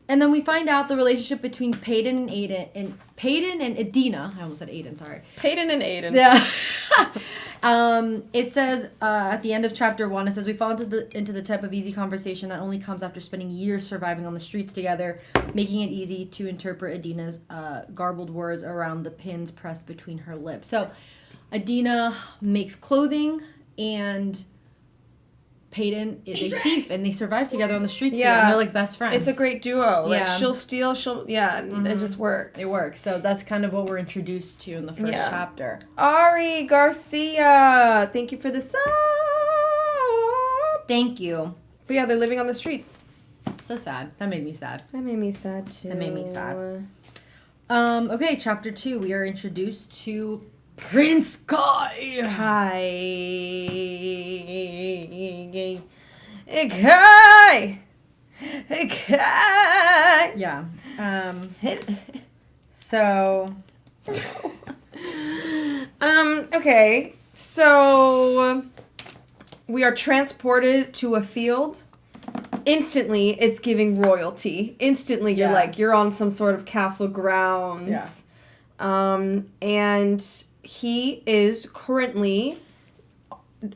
And then we find out the relationship between Peyton and Adina. I almost said Aiden, sorry. Peyton and Aiden. Yeah. It says at the end of chapter 1, it says we fall into the type of easy conversation that only comes after spending years surviving on the streets together, making it easy to interpret Adina's garbled words around the pins pressed between her lips. So Adina makes clothing, and Peyton is a thief, and they survive together on the streets together, and they're like best friends. It's a great duo. Like, she'll steal, it just works. It works. So that's kind of what we're introduced to in the first chapter. Ari Garcia, thank you for the sub. Thank you. But yeah, they're living on the streets. So sad. That made me sad. That made me sad, too. That made me sad. Okay, chapter 2, we are introduced to Prince Kai. Kai. Yeah. So. Okay. So we are transported to a field. Instantly, it's giving royalty. Instantly, you're like, you're on some sort of castle grounds. Yeah. And he is currently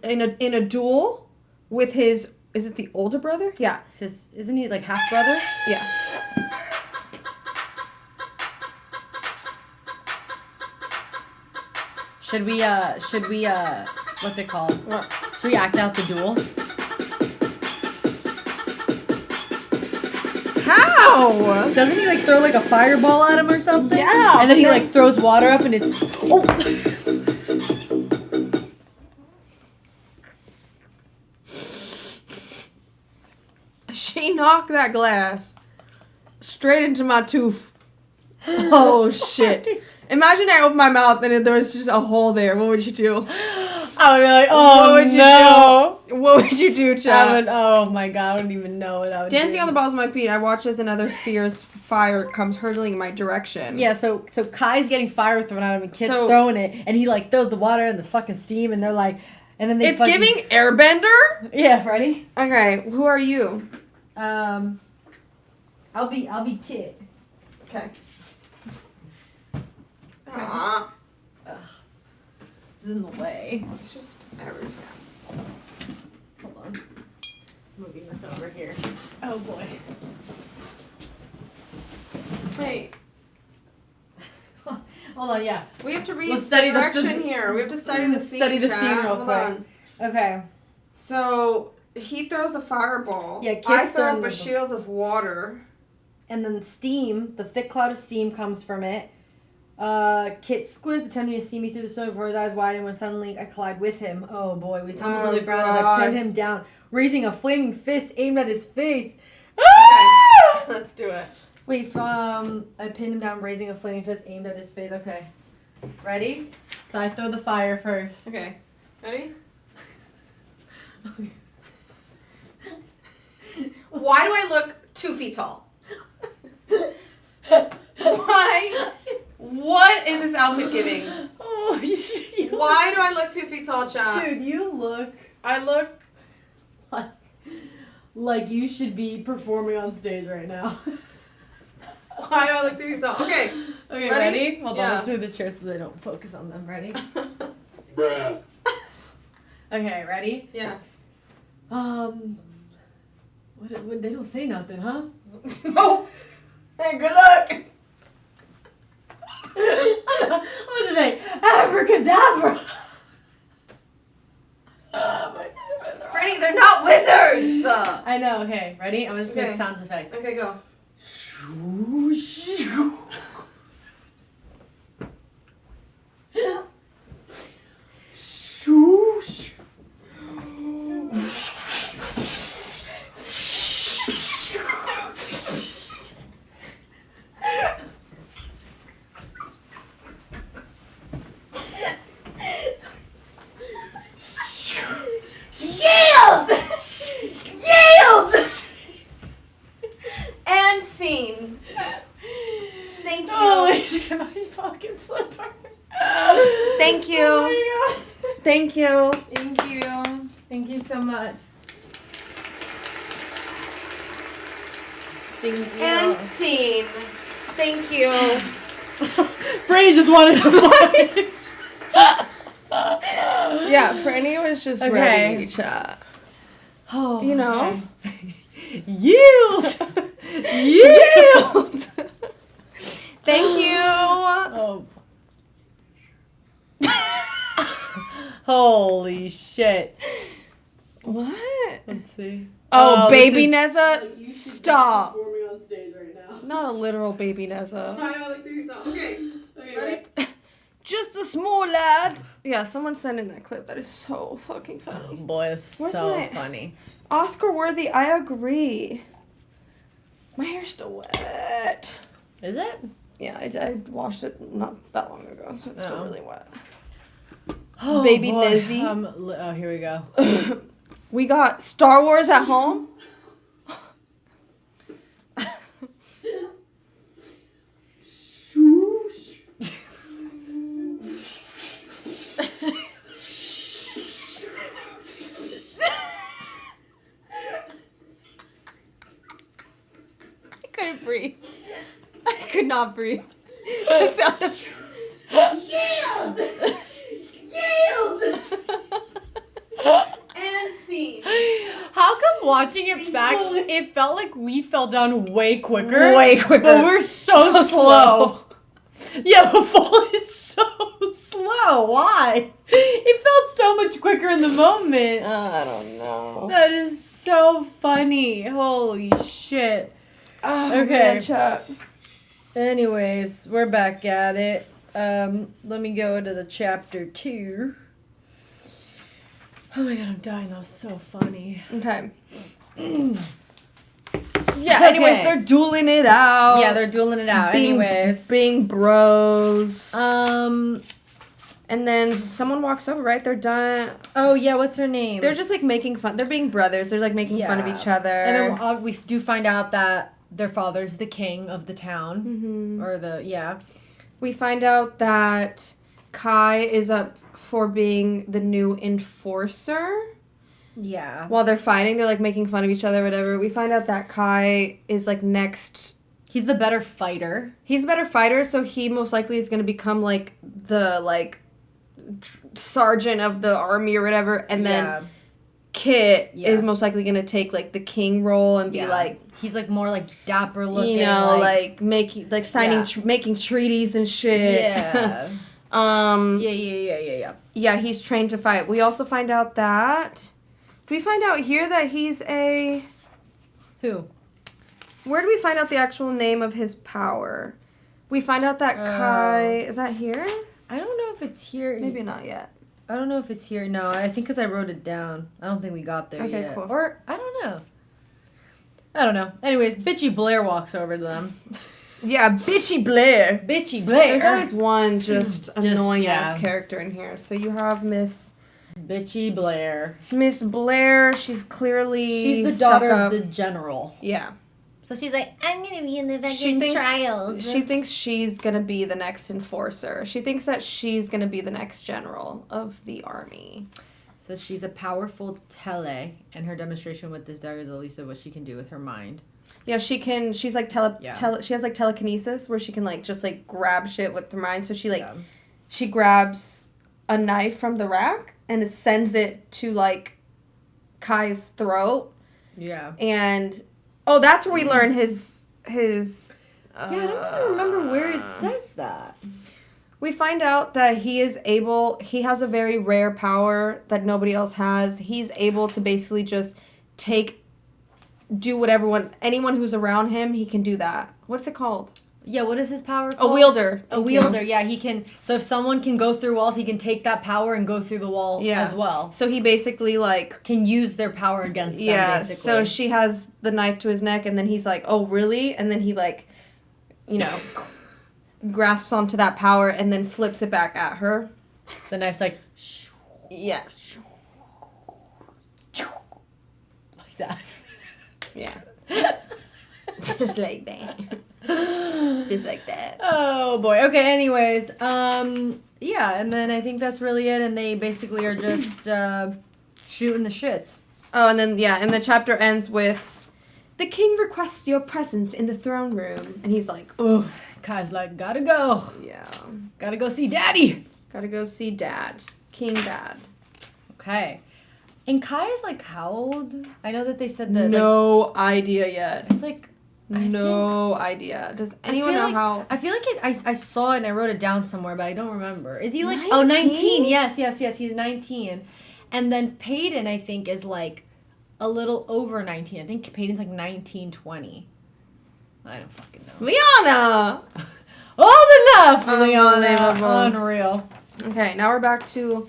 in a duel with his, is it the older brother? Yeah. Isn't he like half brother? Yeah. Should we what's it called? What? Should we act out the duel? How? Doesn't he like throw like a fireball at him or something? Yeah. And then he like throws water up and it's She knocked that glass straight into my tooth. Oh shit. Imagine I opened my mouth and there was just a hole there. What would you do? I would be like, oh, what would you do? What would you do, Chad? Oh my god, I don't even know what I would Dancing do. on the balls of my feet, I watch as another sphere's fire comes hurtling in my direction. Yeah, so Kai's getting fire thrown at him and Kit's throwing it, and he like throws the water and the fucking steam, and they're like, and then they It's giving Airbender? Yeah, ready? Okay, who are you? I'll be Kit. Okay. This is in the way. It's just everything. Hold on. Moving this over here. Oh boy. Wait. Hold on, yeah. We have to read Let's study the direction here. We have to study the scene. Study the scene real Hold quick. on. Okay. So he throws a fireball. Yeah, Kit's I throw up throwing a shield of water. And then steam, the thick cloud of steam comes from it. Kit squints, attempting to see me through the snow before his eyes widen when suddenly I collide with him. Oh boy, we tumbled to the ground as I pinned him down, raising a flaming fist aimed at his face. Okay, let's do it. Wait, I pinned him down, raising a flaming fist aimed at his face. Okay. Ready? So I throw the fire first. Okay. Ready? Why do I look 2 feet tall? Why? What is this outfit giving? Holy shit. Why do I look 2 feet tall, chat? Dude, you look I look... like you should be performing on stage right now. Why do I look 2 feet tall? Okay. Okay, ready? Hold on, Yeah. let's move the chairs so they don't focus on them. Ready? Bruh. Okay, ready? Yeah. What, they don't say nothing, huh? No. Hey, good luck. What did they say? Abracadabra! Oh my God. Freddie, they're not wizards. I know, okay, ready? I'm just gonna Okay. sound effects. Okay, go. Yield! Yield! And scene. Thank you. Holy shit, my fucking slipper. Thank you. Oh my God. Thank you. Thank you. Thank you so much. Thank you. And scene. Thank you. Brady just wanted to fight. Yeah, Franny was just Okay. ready, chat. Oh, You know? okay. Yield! Yield! Thank you. Oh. Holy shit. What? Let's see. Oh, this baby is- Neza? Stop. Performing on stage right now. Not a literal baby Neza. Okay, ready? Just a small lad. Yeah, someone sent in that clip. That is so fucking Oh funny. boy, it's Where's so my- funny. Oscar worthy, I agree. My hair's still wet. Is it? Yeah, I washed it not that long ago, so it's still Oh. really wet. Oh, Baby boy. Nizzy. Oh, here we go. We got Star Wars at home. I couldn't breathe. I could not breathe. The sound of yield! Yield! And scene. How come watching it back, it felt like we fell down way quicker? Way quicker. But we're so slow. Yeah, the fall is so slow. Why? It felt so much quicker in the moment. I don't know. That is so funny. Holy shit. Oh, Okay. man, chat. Anyways, we're back at it. Let me go to the chapter 2. Oh my god, I'm dying. That was so funny. Okay. Yeah, anyways, Okay. they're dueling it out. Yeah, they're dueling it out. Anyways. Being bros. And then someone walks over, right? They're done. oh yeah, what's her name? They're just like making fun. They're being brothers. They're like making fun of each other. And then we do find out that their father's the king of the town. Mm-hmm. Or We find out that Kai is up for being the new enforcer. Yeah. While they're fighting, they're like making fun of each other, whatever. We find out that Kai is like next. He's the better fighter. He's a better fighter, so he most likely is going to become like the like sergeant of the army or whatever, and then Kit is most likely going to take like the king role and be like. He's like more like dapper looking. You know, like making like signing making treaties and shit. Yeah. Yeah. Yeah, he's trained to fight. We also find out that. Do we find out here that he's a. Who? Where do we find out the actual name of his power? We find out that Kai. Is that here? I don't know if it's here. Maybe not yet. I don't know if it's here. No, I think because I wrote it down. I don't think we got there yet. Okay, cool. Or, I don't know. Anyways, Bitchy Blair walks over to them. Yeah, Bitchy Blair. Bitchy Blair. There's always one just annoying ass character in here. So you have Miss Bitchy Blair. Blair. She's clearly She's the stuck daughter up. of the general. Yeah. So she's like, I'm gonna be in the fucking trials. She thinks she's gonna be the next enforcer. She thinks that she's gonna be the next general of the army. So she's a powerful tele, and her demonstration with this dagger is at least of what she can do with her mind. Yeah, she can. She's like she has like telekinesis where she can like just like grab shit with her mind. So she she grabs a knife from the rack and sends it to like Kai's throat. Yeah. And that's where we learn his. I don't even remember where it says that. We find out that he has a very rare power that nobody else has. He's able to basically just do whatever anyone who's around him, he can do that. What's it called? Yeah, what is his power called? A wielder. A wielder, yeah. He can, so if someone can go through walls, he can take that power and go through the wall as well. So he basically can use their power against them, basically. So she has the knife to his neck and then he's like, oh, really? And then he grasps onto that power and then flips it back at her. The knife's like, yeah. Like that. Yeah. Just like that. Just like that. Oh boy. Okay, anyways. Yeah, and then I think that's really it, and they basically are just shooting the shits. Oh, and then and the chapter ends with the king requests your presence in the throne room. And he's like, ugh. Kai's like, gotta go. Yeah. Gotta go see daddy. Gotta go see dad. King dad. Okay. And Kai is like, how old? I know that they said that. No idea yet. It's like. No idea. Does anyone know how? I feel like I saw it and I wrote it down somewhere, but I don't remember. Is he like 19? Oh, 19. Yes, he's 19. And then Peyton, I think, is like a little over 19. I think Peyton's like 19, 20. I don't fucking know. Liana! Old enough! Liana. Unreal. Okay, now we're back to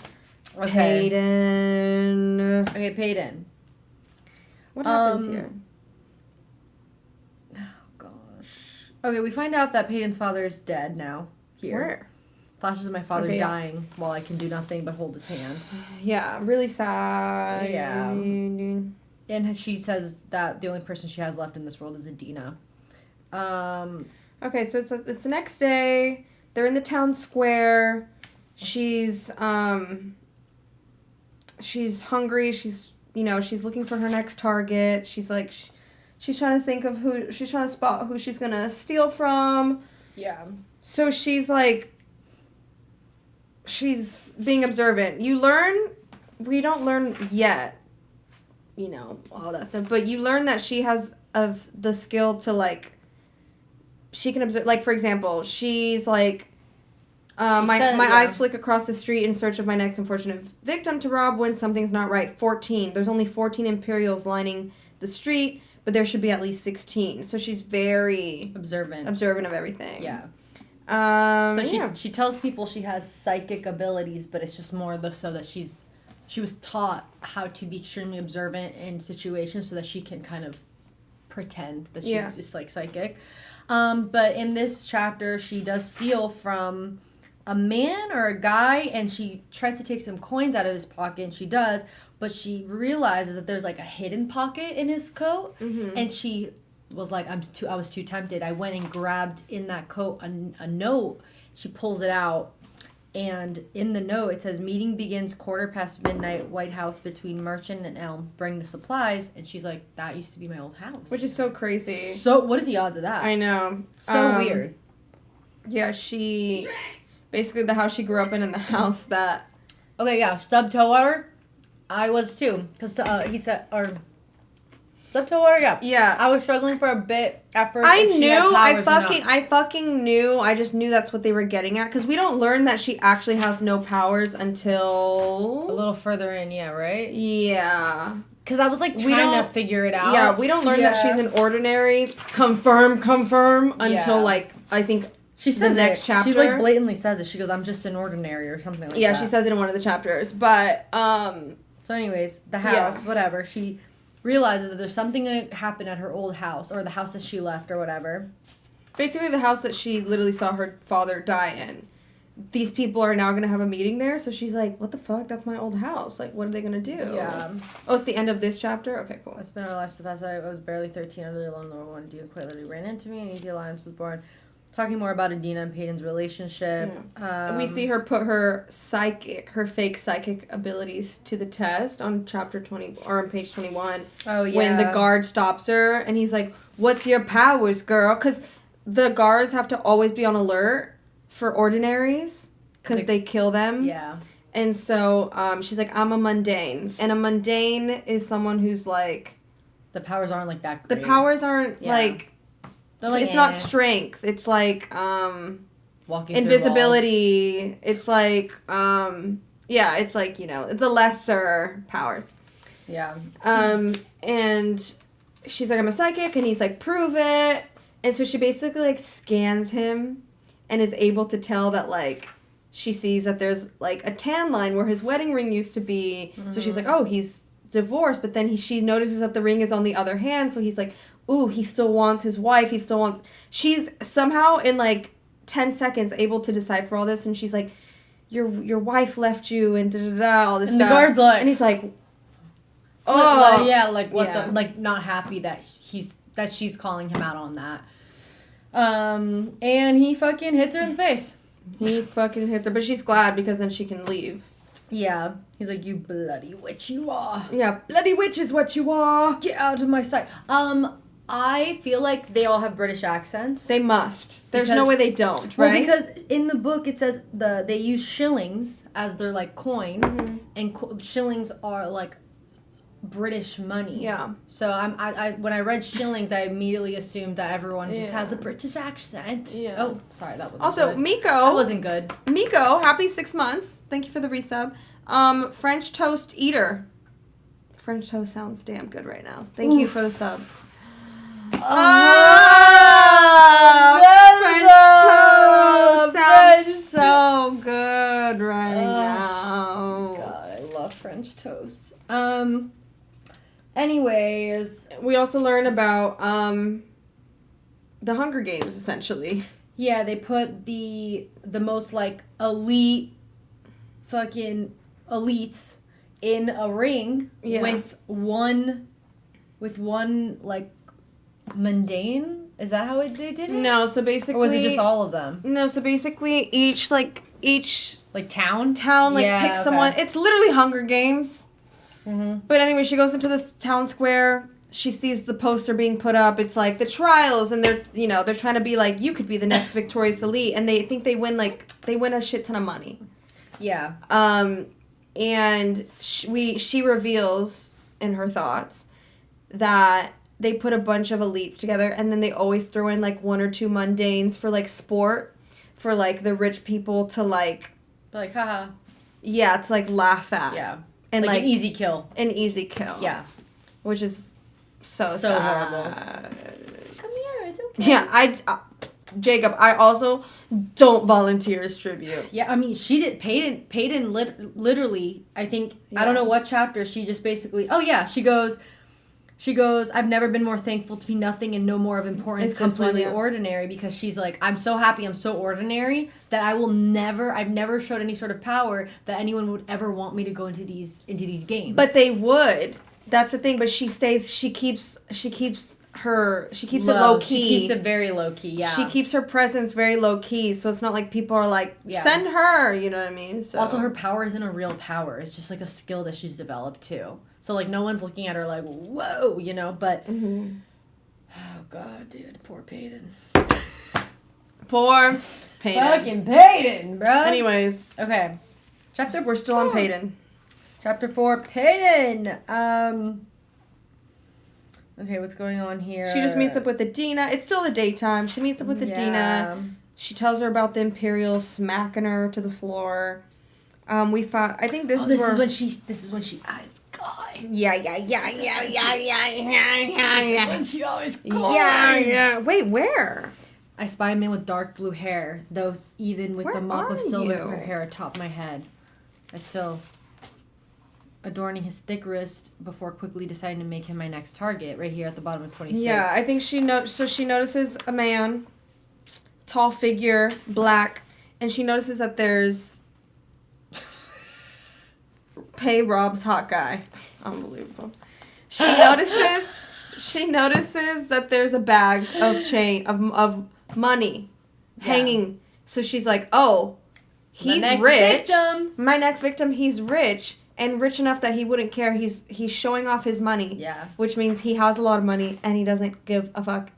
Peyton. Okay, Peyton. What happens here? Okay, we find out that Peyton's father is dead now. Here. Where? Flashes of my father dying while I can do nothing but hold his hand. Yeah, really sad. Yeah. And she says that the only person she has left in this world is Adina. Okay, so it's the next day. They're in the town square. She's hungry. She's looking for her next target. She's like... She's trying to think of she's trying to spot who she's going to steal from. Yeah. So she's being observant. We don't learn yet, all that stuff. But you learn that she has the skill to, she can observe, for example, she's like, my eyes flick across the street in search of my next unfortunate victim to rob when something's not right. 14. There's only 14 Imperials lining the street. But there should be at least 16. So she's very... Observant of everything. Yeah. She tells people she has psychic abilities, but it's just more so that she was taught how to be extremely observant in situations so that she can kind of pretend that she's just, psychic. But in this chapter, she does steal from a man or a guy, and she tries to take some coins out of his pocket, and she does... But she realizes that there's, a hidden pocket in his coat. Mm-hmm. And she was like, I was too tempted. I went and grabbed in that coat a note. She pulls it out. And in the note, it says, meeting begins midnight, White House between Merchant and Elm. Bring the supplies. And she's like, that used to be my old house. Which is so crazy. So, what are the odds of that? I know. So weird. Yeah, basically the house she grew up in the house that... Okay, yeah, stub toe water. I was too, because he said, stub toe water, yeah. Yeah. I was struggling for a bit at first. I fucking knew. I just knew that's what they were getting at, because we don't learn that she actually has no powers until... A little further in, yeah, right? Yeah. Because I was, trying to figure it out. Yeah, we don't learn that she's an ordinary, confirm, until, I think... She says the next chapter. She blatantly says it. She goes, "I'm just an ordinary" or something like that. Yeah, she says it in one of the chapters. But So, anyways, the house, whatever. She realizes that there's something going to happen at her old house or the house that she left or whatever. Basically, the house that she literally saw her father die in, these people are now going to have a meeting there. So she's like, what the fuck? That's my old house. Like, what are they going to do? Yeah. Oh, it's the end of this chapter? Okay, cool. I spent our lives to pass. I was barely 13, utterly alone. No one to quite literally ran into me. An easy alliance was born. Talking more about Adina and Peyton's relationship. Yeah. We see her put her fake psychic abilities to the test on chapter 20, or on page 21. Oh, yeah. When the guard stops her, and he's like, what's your powers, girl? Because the guards have to always be on alert for ordinaries, because they kill them. Yeah. And so she's like, I'm a mundane. And a mundane is someone who's like... The powers aren't like that great. The powers aren't like... Like, it's not strength. It's like walking invisibility. It's like it's like, you know, the lesser powers. Yeah. And she's like, I'm a psychic, and he's like, prove it. And so she basically like scans him and is able to tell that like she sees that there's like a tan line where his wedding ring used to be. Mm-hmm. So she's like, oh, he's divorced, but then she notices that the ring is on the other hand, so he's like, ooh, he still wants his wife, she's somehow in like 10 seconds able to decipher all this, and she's like, your wife left you, and all this and stuff. The guard's like, and he's like, oh. Like not happy that she's calling him out on that. And he fucking hits her in the face. He fucking hits her, but she's glad because then she can leave. Yeah. He's like, you bloody witch you are. Yeah, bloody witch is what you are. Get out of my sight. I feel like they all have British accents. They must. There's no way they don't, right? Well, because in the book it says they use shillings as their like coin, mm-hmm. and shillings are like British money. Yeah. So I when I read shillings, I immediately assumed that everyone just has a British accent. Yeah. Oh, sorry, that wasn't also good. Miko. That wasn't good. Miko, happy 6 months. Thank you for the resub. French toast eater. French toast sounds damn good right now. Thank you for the sub. French toast sounds so good right now. God, I love French toast. Anyways, we also learn about the Hunger Games essentially. Yeah, they put the most like elite fucking elites in a ring with one like mundane. Is that how they did it? No, so basically, or was it just all of them? No, so basically each town pick someone. It's literally Hunger Games. Mm-hmm. But anyway, she goes into this town square. She sees the poster being put up. It's like the trials, and they're trying to be like, you could be the next victorious elite, and they think they win a shit ton of money. Yeah. And she reveals in her thoughts that they put a bunch of elites together, and then they always throw in like one or two mundanes for like sport, for like the rich people to like haha. Yeah, to like laugh at. Yeah. And like an easy kill. Yeah. Which is so horrible. Come here, it's okay. Yeah, Jacob, I also don't volunteer as tribute. Yeah, I mean, she did. Peyton literally, I think, I don't know what chapter, she just basically, she goes, I've never been more thankful to be nothing and no more of importance, completely ordinary, because she's like, I'm so happy, I'm so ordinary, that I've never showed any sort of power that anyone would ever want me to go into these games. But they would. That's the thing, but she keeps it low key. She keeps it very low key, yeah. She keeps her presence very low key, so it's not like people are like, send her, you know what I mean? So. Also, her power isn't a real power. It's just like a skill that she's developed too. So like no one's looking at her like, whoa, but mm-hmm. Oh god, dude, poor Peyton. Poor Peyton. Fucking Peyton, bro. Anyways. Okay. We're still on Peyton. Chapter 4, Peyton. Okay, what's going on here? She just meets up with Adina. It's still the daytime. She meets up with Adina. She tells her about the Imperials smacking her to the floor. We found. I think this is when she eyes the guy. Yeah. This is when she always calls. Yeah. Wait, where? I spy a man with dark blue hair, though even with the mop of silver in her hair atop my head. I still adorning his thick wrist before quickly deciding to make him my next target, right here at the bottom of 26. Yeah, I think she notices a man, tall figure, black, and she notices that there's Pay Rob's hot guy. Unbelievable. She notices that there's a bag of money hanging. So she's like, "Oh, he's rich. My next victim, he's rich." And rich enough that he wouldn't care. He's showing off his money. Yeah. Which means he has a lot of money and he doesn't give a fuck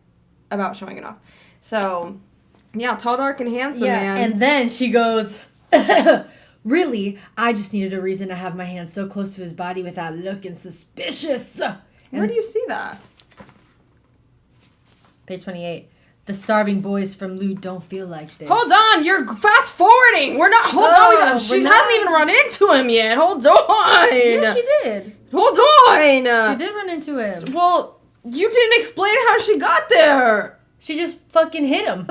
about showing it off. So, yeah, tall, dark, and handsome, man. And then she goes, really, I just needed a reason to have my hand so close to his body without looking suspicious. Where do you see that? Page 28. The starving boys from Loot don't feel like this. Hold on, you're fast forwarding. We're not. Hold on, she hasn't even run into him yet. Hold on. Yeah, she did. Hold on. She did run into him. Well, you didn't explain how she got there. She just fucking hit him.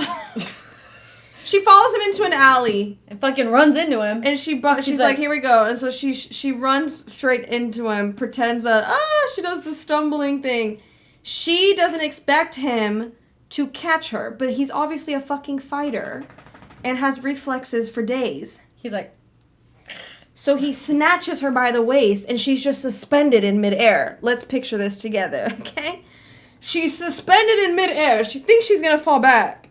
She follows him into an alley and fucking runs into him. And she's like, here we go. And so she runs straight into him, pretends that she does the stumbling thing. She doesn't expect him to catch her, but he's obviously a fucking fighter and has reflexes for days. He's like... So he snatches her by the waist and she's just suspended in midair. Let's picture this together, okay? She's suspended in midair. She thinks she's gonna fall back.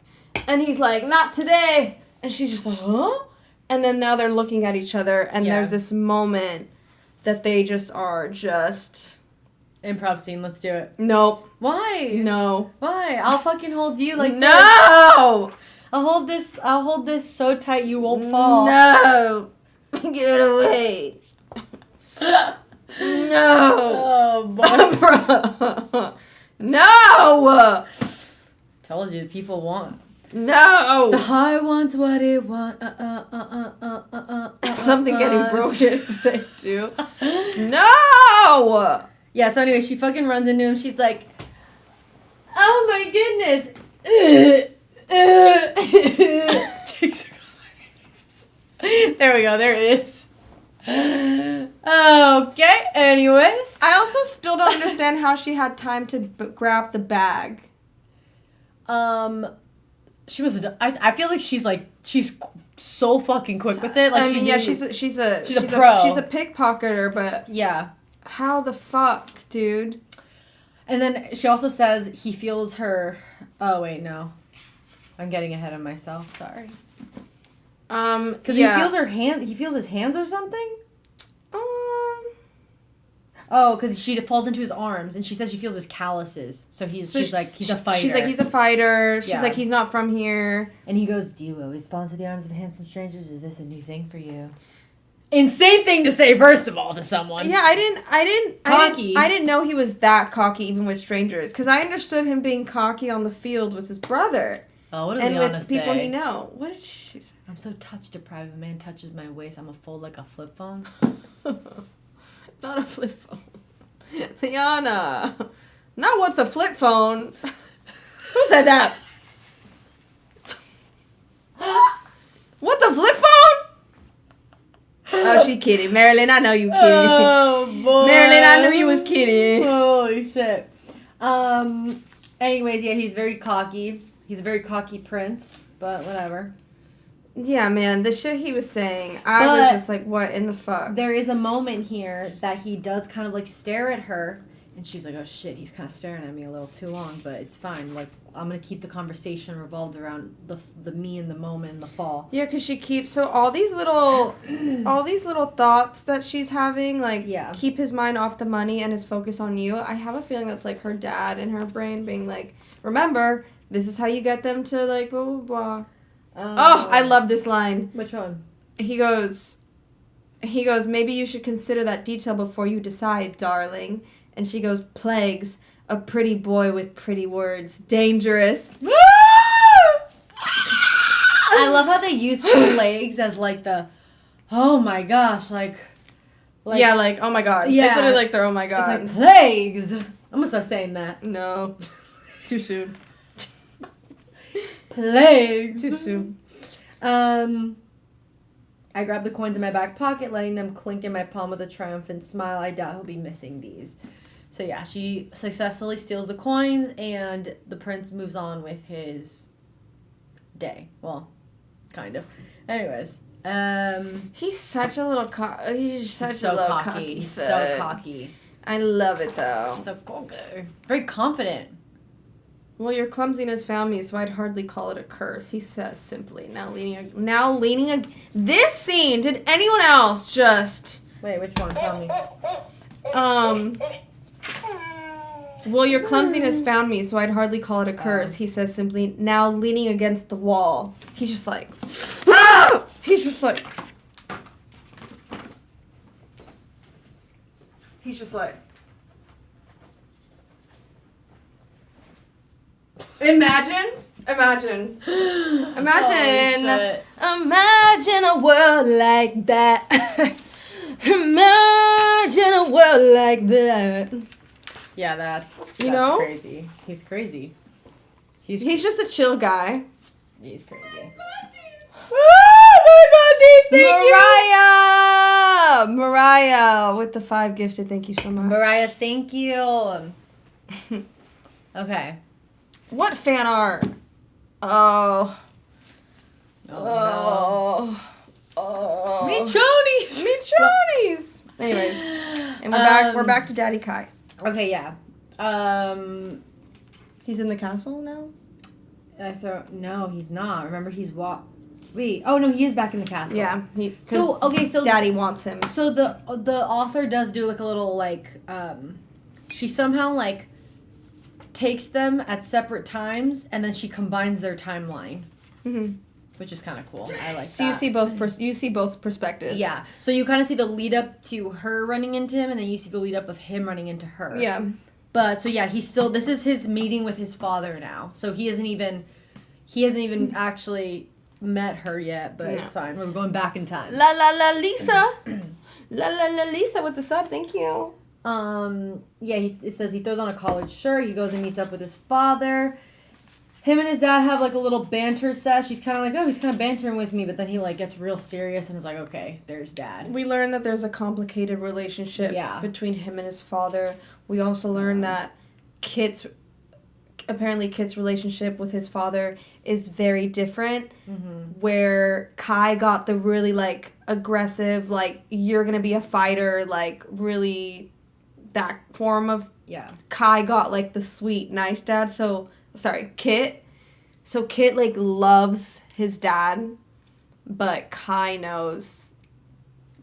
And he's like, not today. And she's just like, huh? And then now they're looking at each other and there's this moment that they just are just... Improv scene, let's do it. Nope. Why? No. Why? I'll fucking hold you like this. I'll hold this so tight you won't fall. No. Get away. No. Oh, boy. No. Told you, people want. No. The heart wants what it wants. Something getting broken. They do. No. Yeah, so anyway, she fucking runs into him. She's like, oh my goodness. There we go. There it is. Okay, anyways. I also still don't understand how she had time to grab the bag. She was I feel like she's so fucking quick with it. Like, I mean, she's a pro. She's a pickpocketer, but yeah. How the fuck, dude? And then she also says he feels her. Oh wait, no, I'm getting ahead of myself. Sorry. Because he feels her hand. He feels his hands or something. Oh, because she falls into his arms, and she says she feels his calluses. So she's like, he's a fighter. She's like, he's a fighter. She's like, he's not from here. And he goes, do you always fall into the arms of handsome strangers? Is this a new thing for you? Insane thing to say, first of all, to someone. Yeah, I didn't know he was that cocky even with strangers. Because I understood him being cocky on the field with his brother. Oh, what did and Liana with people say? he know. What did she say? I'm so touch deprived. If a man touches my waist, I'm a fold like a flip phone. Not a flip phone. Liana. Not what's a flip phone. Who said that? What's a flip phone? Oh, she kidding. Marilyn, I know you kidding. Oh, boy. Marilyn, I knew you was kidding. Holy shit. Anyways, yeah, he's very cocky. He's a very cocky prince, but whatever. Yeah, man, the shit he was saying, I was just like, what in the fuck? There is a moment here that he does kind of like stare at her, and she's like, oh shit, he's kind of staring at me a little too long, but it's fine. Like, I'm going to keep the conversation revolved around the me in the moment and the fall. Yeah, because she keeps, so all these little thoughts that she's having, like, keep his mind off the money and his focus on you. I have a feeling that's like her dad in her brain being like, remember, this is how you get them to like blah, blah, blah. I love this line. Which one? He goes, maybe you should consider that detail before you decide, darling. And she goes, plagues, a pretty boy with pretty words, dangerous. I love how they use plagues as like the, oh my gosh, like yeah, like, oh my god. Yeah. It's literally like they're, oh my god. It's like, plagues. I'm gonna start saying that. No. Too soon. Plagues. Too soon. I grab the coins in my back pocket, letting them clink in my palm with a triumphant smile. I doubt he'll be missing these. So yeah, she successfully steals the coins, and the prince moves on with his day. Well, kind of. Anyways. He's such a little he's so cocky. He's so cocky. I love it though. So cocky. Very confident. Well, your clumsiness found me, so I'd hardly call it a curse. He says simply. Now leaning. This scene. Did anyone else just? Wait, which one? Tell me. Well, your clumsiness found me, so I'd hardly call it a curse. He says simply. Now leaning against the wall. He's just like. Ah! He's just like. He's just like. Imagine Oh, imagine a world like that. Imagine a world like that. Yeah, that's you know crazy. He's crazy. He's just a chill guy. He's crazy. Mariah! Mariah with the 5 gifted. Thank you so much. Mariah, thank you. Okay. What fan art? Oh. Oh. Oh. Michonies. Michonies. Anyways, and we're back to Daddy Kai. Okay, yeah. He's in the castle now? No, he's not. Remember, he's Wait. Oh no, he is back in the castle. Yeah. So Daddy wants him. So the author does do like a little she somehow takes them at separate times and then she combines their timeline. Mm-hmm. Which is kind of cool. I like that. So you see both perspectives. Yeah. So you kind of see the lead up to her running into him and then you see the lead up of him running into her. Yeah. But so yeah, this is his meeting with his father now. So he hasn't even actually met her yet, but it's fine. We're going back in time. La Lisa. La Lisa with the sub. Thank you. Yeah, it says he throws on a collared shirt. He goes and meets up with his father. Him and his dad have a little banter sesh. He's kind of he's kind of bantering with me, but then he gets real serious and is like, okay, there's dad. We learn that there's a complicated relationship between him and his father. We also learn that Kit's relationship with his father is very different. Mm-hmm. Where Kai got the really aggressive, you're gonna be a fighter, really that form of. Yeah. Kai got the sweet, nice dad. Kit. So Kit loves his dad, but Kai knows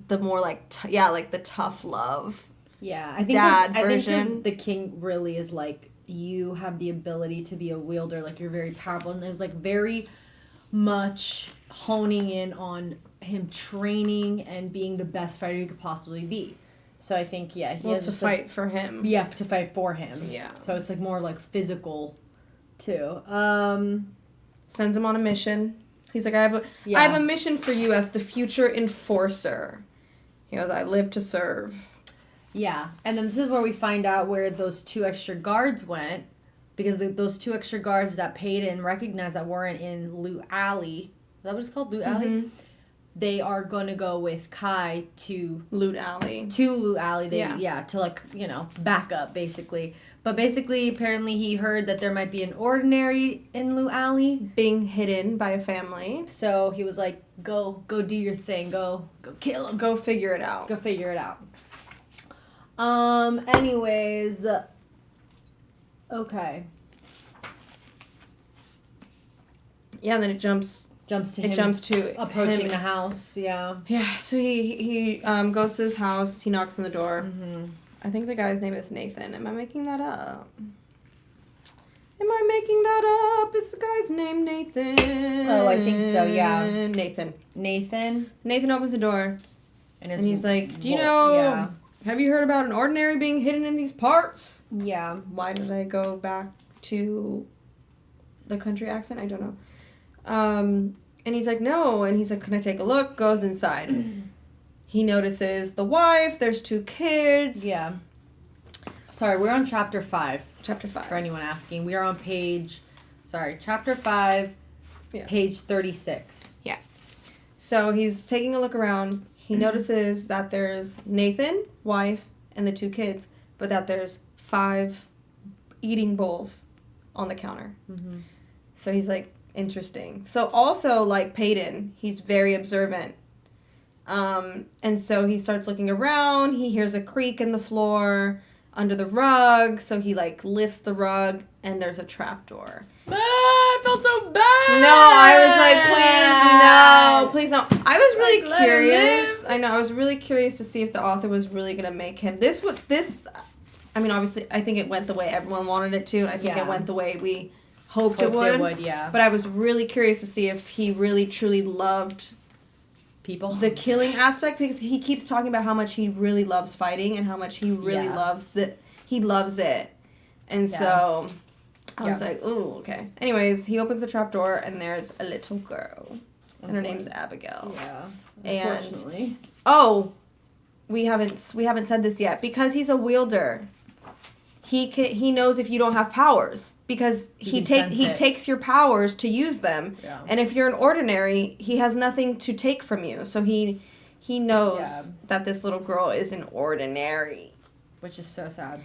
the more the tough love. Yeah, I think dad version. I think 'cause the king really is you have the ability to be a wielder, you're very powerful, and it was very much honing in on him training and being the best fighter he could possibly be. So I think he has to fight for him. Yeah, to fight for him. Yeah. So it's more physical, too. Sends him on a mission. He's like, I have a mission for you as the future enforcer. He goes, I live to serve. Yeah, and then this is where we find out where those 2 extra guards went, because those 2 extra guards that Peyton recognized that weren't in Loot Alley. Is that what it's called? Loot Alley? Mm-hmm. They are going to go with Kai to Loot Alley. To back up, basically. But basically, apparently he heard that there might be an ordinary in Loot Alley. Being hidden by a family. So he was like, go do your thing. Go kill him. Go figure it out. Anyways. Okay. Yeah, and then it jumps to approaching him. the house. Yeah. Yeah. So he goes to his house. He knocks on the door. Mm-hmm. I think the guy's name is Nathan. Am I making that up? It's the guy's name, Nathan. Oh, I think so. Yeah. Nathan opens the door, and he's like, "Do you know? Yeah. Have you heard about an ordinary being hidden in these parts?" Yeah. Why did I go back to the country accent? I don't know. And he's like, no. And he's like, can I take a look? Goes inside. He notices the wife. There's 2 kids. Yeah. Sorry, we're on chapter 5. Chapter 5. For anyone asking. We are on chapter 5, page 36. Yeah. So he's taking a look around. He notices that there's Nathan, wife, and the 2 kids, but that there's 5 eating bowls on the counter. Mm-hmm. So he's like, interesting. So also, like Peyton, he's very observant. And so he starts looking around. He hears a creak in the floor under the rug. So he, like, lifts the rug, and there's a trapdoor. I felt so bad. No, I was like, please no. I was really curious. I know, I was really curious to see if the author was really going to make him. I mean, obviously, I think it went the way everyone wanted it to, and I think it went the way we hoped it would. Yeah. But I was really curious to see if he really, truly loved people. The killing aspect, because he keeps talking about how much he really loves fighting and how much he really loves he loves it. And so I was like, ooh, okay. Anyways, he opens the trapdoor, and there's a little girl. And her name's Abigail. Yeah. Unfortunately. And, we haven't said this yet. Because he's a wielder, he knows if you don't have powers. Because he takes your powers to use them. Yeah. And if you're an ordinary, he has nothing to take from you. So he knows that this little girl is an ordinary. Which is so sad.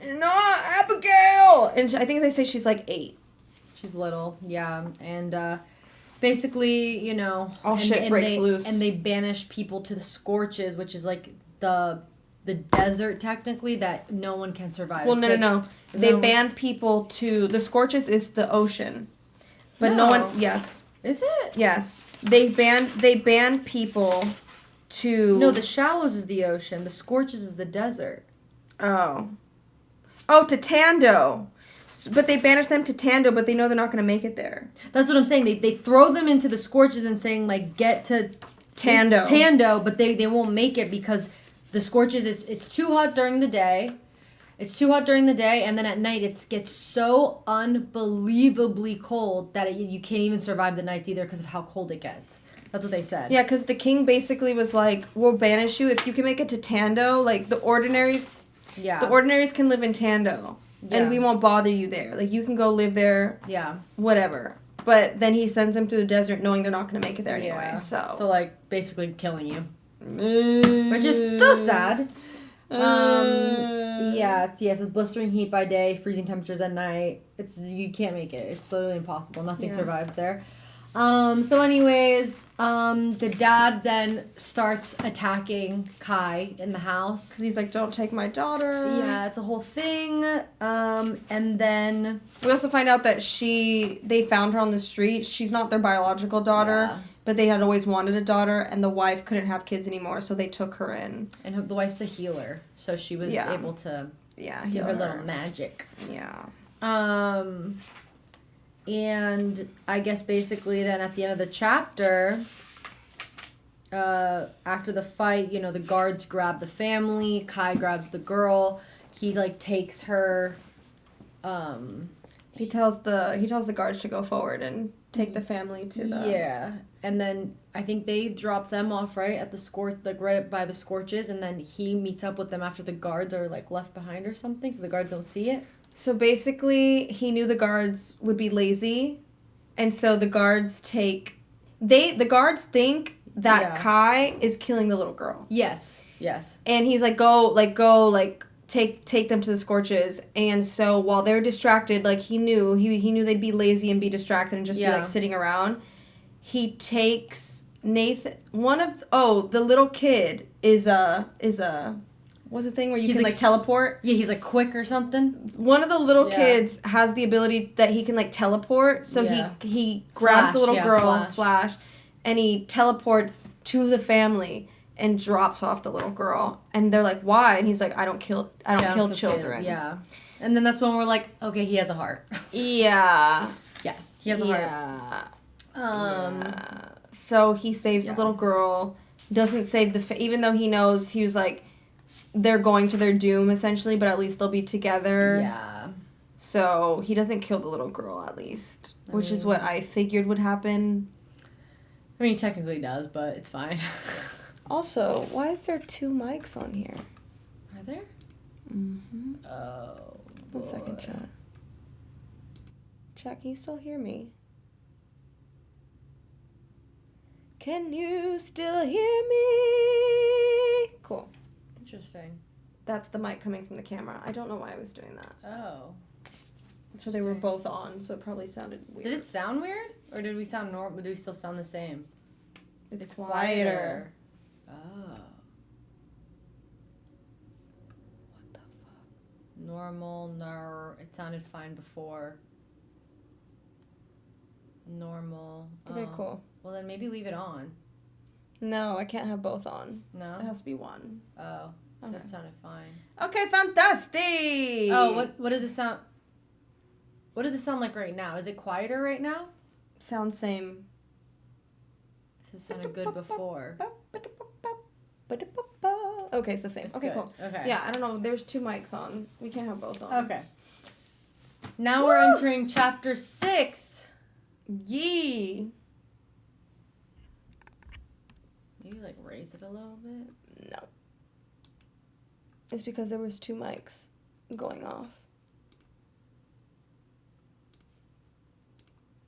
Not Abigail! And I think they say she's like 8. She's little, yeah. And basically, you know... All shit breaks loose. And they banish people to the Scorches, which is like the desert, technically, that no one can survive. Well, no. They banned people to... The Scorches is the ocean. But no one... Yes. Is it? Yes. They banned people to... No, the Shallows is the ocean. The Scorches is the desert. Oh, to Tando. But they banish them to Tando, but they know they're not going to make it there. That's what I'm saying. They throw them into the Scorches and saying, like, get to Tando, but they won't make it because the Scorches, it's too hot during the day. It's too hot during the day, and then at night it gets so unbelievably cold that you can't even survive the nights either because of how cold it gets. That's what they said. Yeah, because the king basically was like, we'll banish you if you can make it to Tando. Like, the ordinaries... Yeah. The ordinaries can live in Tando. Yeah. And we won't bother you there. Like, you can go live there. Yeah. Whatever. But then he sends them through the desert knowing they're not going to make it there anyway. So, like, basically killing you. Which is so sad. Yes, it's blistering heat by day, freezing temperatures at night. You can't make it. It's literally impossible. Nothing survives there. So anyways, the dad then starts attacking Kai in the house. 'Cause he's like, don't take my daughter. Yeah, it's a whole thing. And then... We also find out that they found her on the street. She's not their biological daughter, but they had always wanted a daughter, and the wife couldn't have kids anymore, so they took her in. And the wife's a healer, so she was able to do her little magic. Yeah. And I guess basically then at the end of the chapter, after the fight, you know, the guards grab the family. Kai grabs the girl. He, like, takes her. He tells the guards to go forward and take the family to the... Yeah. And then I think they drop them off, right, at the right by the Scorches, and then he meets up with them after the guards are, like, left behind or something, so the guards don't see it. So basically, he knew the guards would be lazy, and so the guards think that Kai is killing the little girl. Yes. And he's like, take them to the Scorches. And so while they're distracted, like, he knew they'd be lazy and be distracted and just be, like, sitting around. He takes Nathan, the little kid is a what's the thing where you can, like, teleport? Yeah, he's, like, quick or something. One of the little kids has the ability that he can, like, teleport. So he grabs the little girl, Flash, and he teleports to the family and drops off the little girl. And they're like, why? And he's like, I don't kill children. Yeah. And then that's when we're like, okay, he has a heart. Yeah. Yeah, he has a heart. So he saves the little girl, doesn't save even though he knows, he was like, they're going to their doom, essentially, but at least they'll be together. Yeah. So he doesn't kill the little girl, at least, which is what I figured would happen. I mean, he technically does, but it's fine. Also, why is there 2 mics on here? Are there? Mm-hmm. Oh, 1 second, chat. Chat, can you still hear me? Can you still hear me? Cool. Interesting. That's the mic coming from the camera. I don't know why I was doing that. Oh. So they were both on, so it probably sounded weird. Did it sound weird? Or did we sound normal? Do we still sound the same? It's quieter. Oh. What the fuck? Normal, it sounded fine before. Normal. Okay, cool. Well, then maybe leave it on. No, I can't have both on. No? It has to be one. Oh. So Okay. it sounded fine. Okay, fantastic! Oh, what does it sound... What does it sound like right now? Is it quieter right now? Sounds same. It sounded good before. Okay, it's the same. It's okay, good. cool. Okay. Yeah, I don't know. There's 2 mics on. We can't have both on. Okay. Now we're entering chapter 6. Yee! Maybe like raise it a little bit. No. It's because there was 2 mics going off.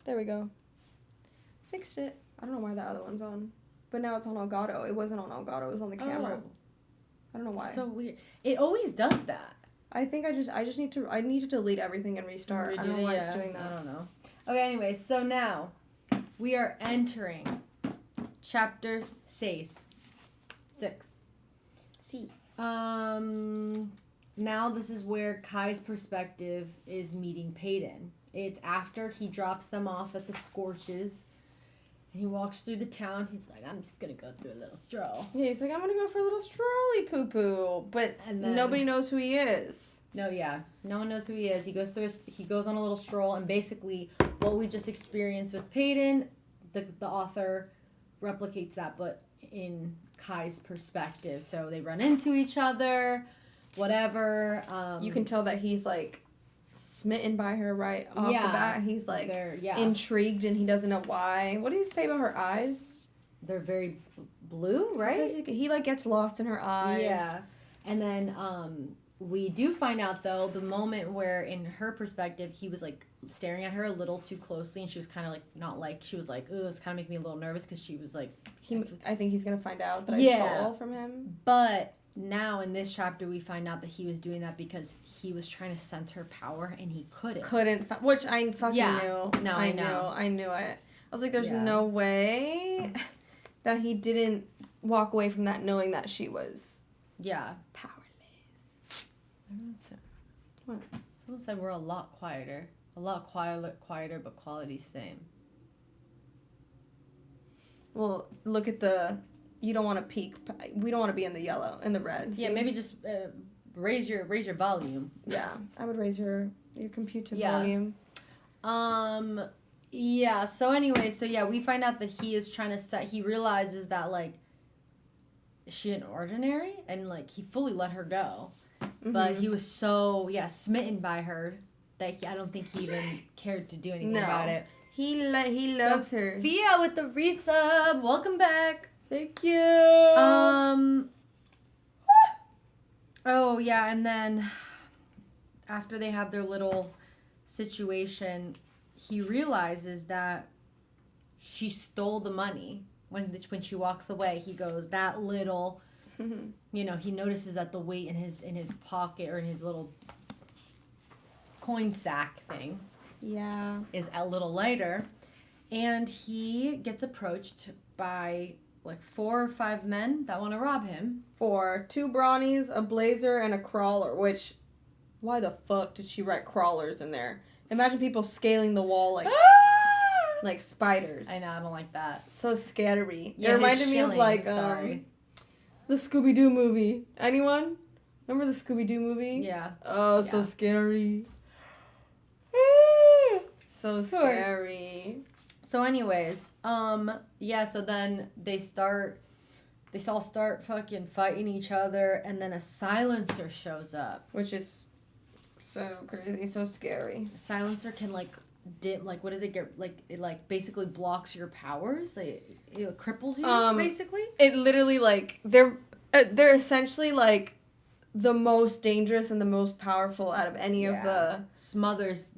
There we go. Fixed it. I don't know why that other one's on. But now it's on Elgato. It wasn't on Elgato. It was on the camera. Oh. I don't know why. So weird. It always does that. I think I just need to delete everything and restart. I don't know why it's doing that. I don't know. Okay, anyway, so now we are entering chapter 6. See. Now this is where Kai's perspective is meeting Peyton. It's after he drops them off at the Scorches. And he walks through the town. He's like, I'm just going to go through a little stroll. Yeah, he's like, I'm going to go for a little strolly poo-poo. But nobody knows who he is. No, yeah. No one knows who he is. He goes on a little stroll. And basically, what we just experienced with Peyton, the author replicates that, but in Kai's perspective. So they run into each other, whatever. You can tell that he's, like, smitten by her right off the bat. He's, like, intrigued, and he doesn't know why. What did he say about her eyes? They're very blue, right? He, like, gets lost in her eyes. Yeah. And then we do find out, though, the moment where, in her perspective, he was, like, staring at her a little too closely, and she was kind of, like, not like, she was like, ugh, it's kind of making me a little nervous, because she was, like... I think he's going to find out that I stole from him. But now, in this chapter, we find out that he was doing that because he was trying to sense her power, and he couldn't. Which I fucking knew. No, I know. I knew it. I was like, there's no way that he didn't walk away from that knowing that she was... Yeah. Powerless. What? Someone said we're a lot quieter. A lot quieter, but quality's same. Well, look at you don't want to peak. We don't want to be in the yellow, in the red. See? Yeah, maybe just raise your volume. Yeah, I would raise your computer volume. Yeah, so anyway, we find out that he is trying to he realizes that, like, is she an ordinary? And, like, he fully let her go. Mm-hmm. But he was so, smitten by her that I don't think he even cared to do anything about it. He loves her. Sophia with the resub. Welcome back. Thank you. Oh, yeah, and then after they have their little situation, he realizes that she stole the money. When she walks away, he goes, that little, he notices that the weight in his pocket or in his little coin sack thing is a little lighter. And he gets approached by like 4 or 5 men that want to rob him. 2 brawnies, a blazer, and a crawler, which, why the fuck did she write crawlers in there? Imagine people scaling the wall like spiders. I know, I don't like that. So scary. Yeah, it reminded me of like the Scooby-Doo movie. Anyone? Remember the Scooby-Doo movie? Yeah. Oh, so scary. So scary. So anyways, so then they all start fucking fighting each other, and then a silencer shows up. Which is so crazy, so scary. A silencer can what does it get, it basically blocks your powers, it cripples you, basically. It literally they're essentially like the most dangerous and the most powerful out of any of the...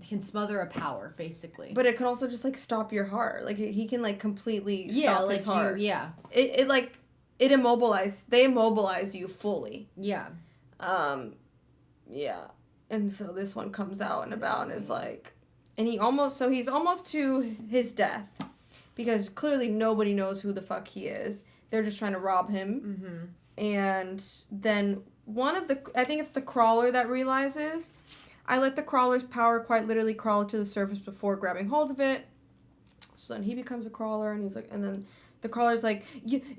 can smother a power, basically. But it can also just stop your heart. He can completely stop his heart. They immobilize you fully. Yeah. Yeah. And so this one comes out and about and is like, and he's almost to his death because clearly nobody knows who the fuck he is. They're just trying to rob him. Mm-hmm. And then I think it's the crawler that realizes, I let the crawler's power quite literally crawl to the surface before grabbing hold of it. So then he becomes a crawler and he's like, and then the crawler's like,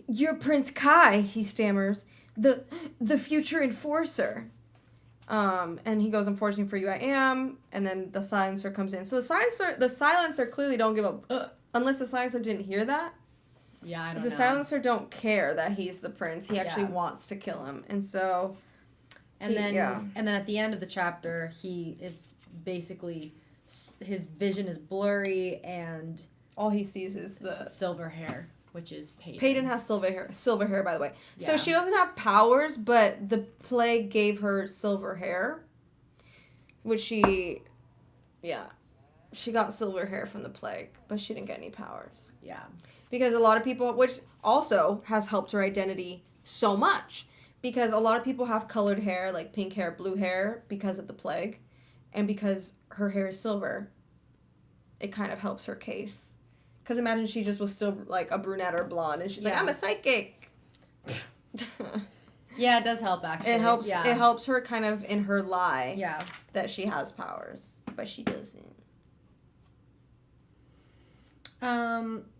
you're Prince Kai, he stammers, the future enforcer. And he goes, unfortunately for you, I am. And then the silencer comes in. So the silencer clearly don't give a, unless the silencer didn't hear that. Yeah, I don't know. The silencer don't care that he's the prince. He actually wants to kill him. And so... And then at the end of the chapter, he is basically... His vision is blurry and... All he sees is the... Silver hair, which is Peyton. Peyton has silver hair, by the way. Yeah. So she doesn't have powers, but the plague gave her silver hair. Which she... Yeah. She got silver hair from the plague, but she didn't get any powers. Yeah. Because a lot of people, which also has helped her identity so much. Because a lot of people have colored hair, like pink hair, blue hair, because of the plague. And because her hair is silver, it kind of helps her case. Because imagine she just was still like a brunette or blonde, and she's like, I'm a psychic. Yeah, it does help, actually. It helps her kind of in her lie that she has powers, but she doesn't.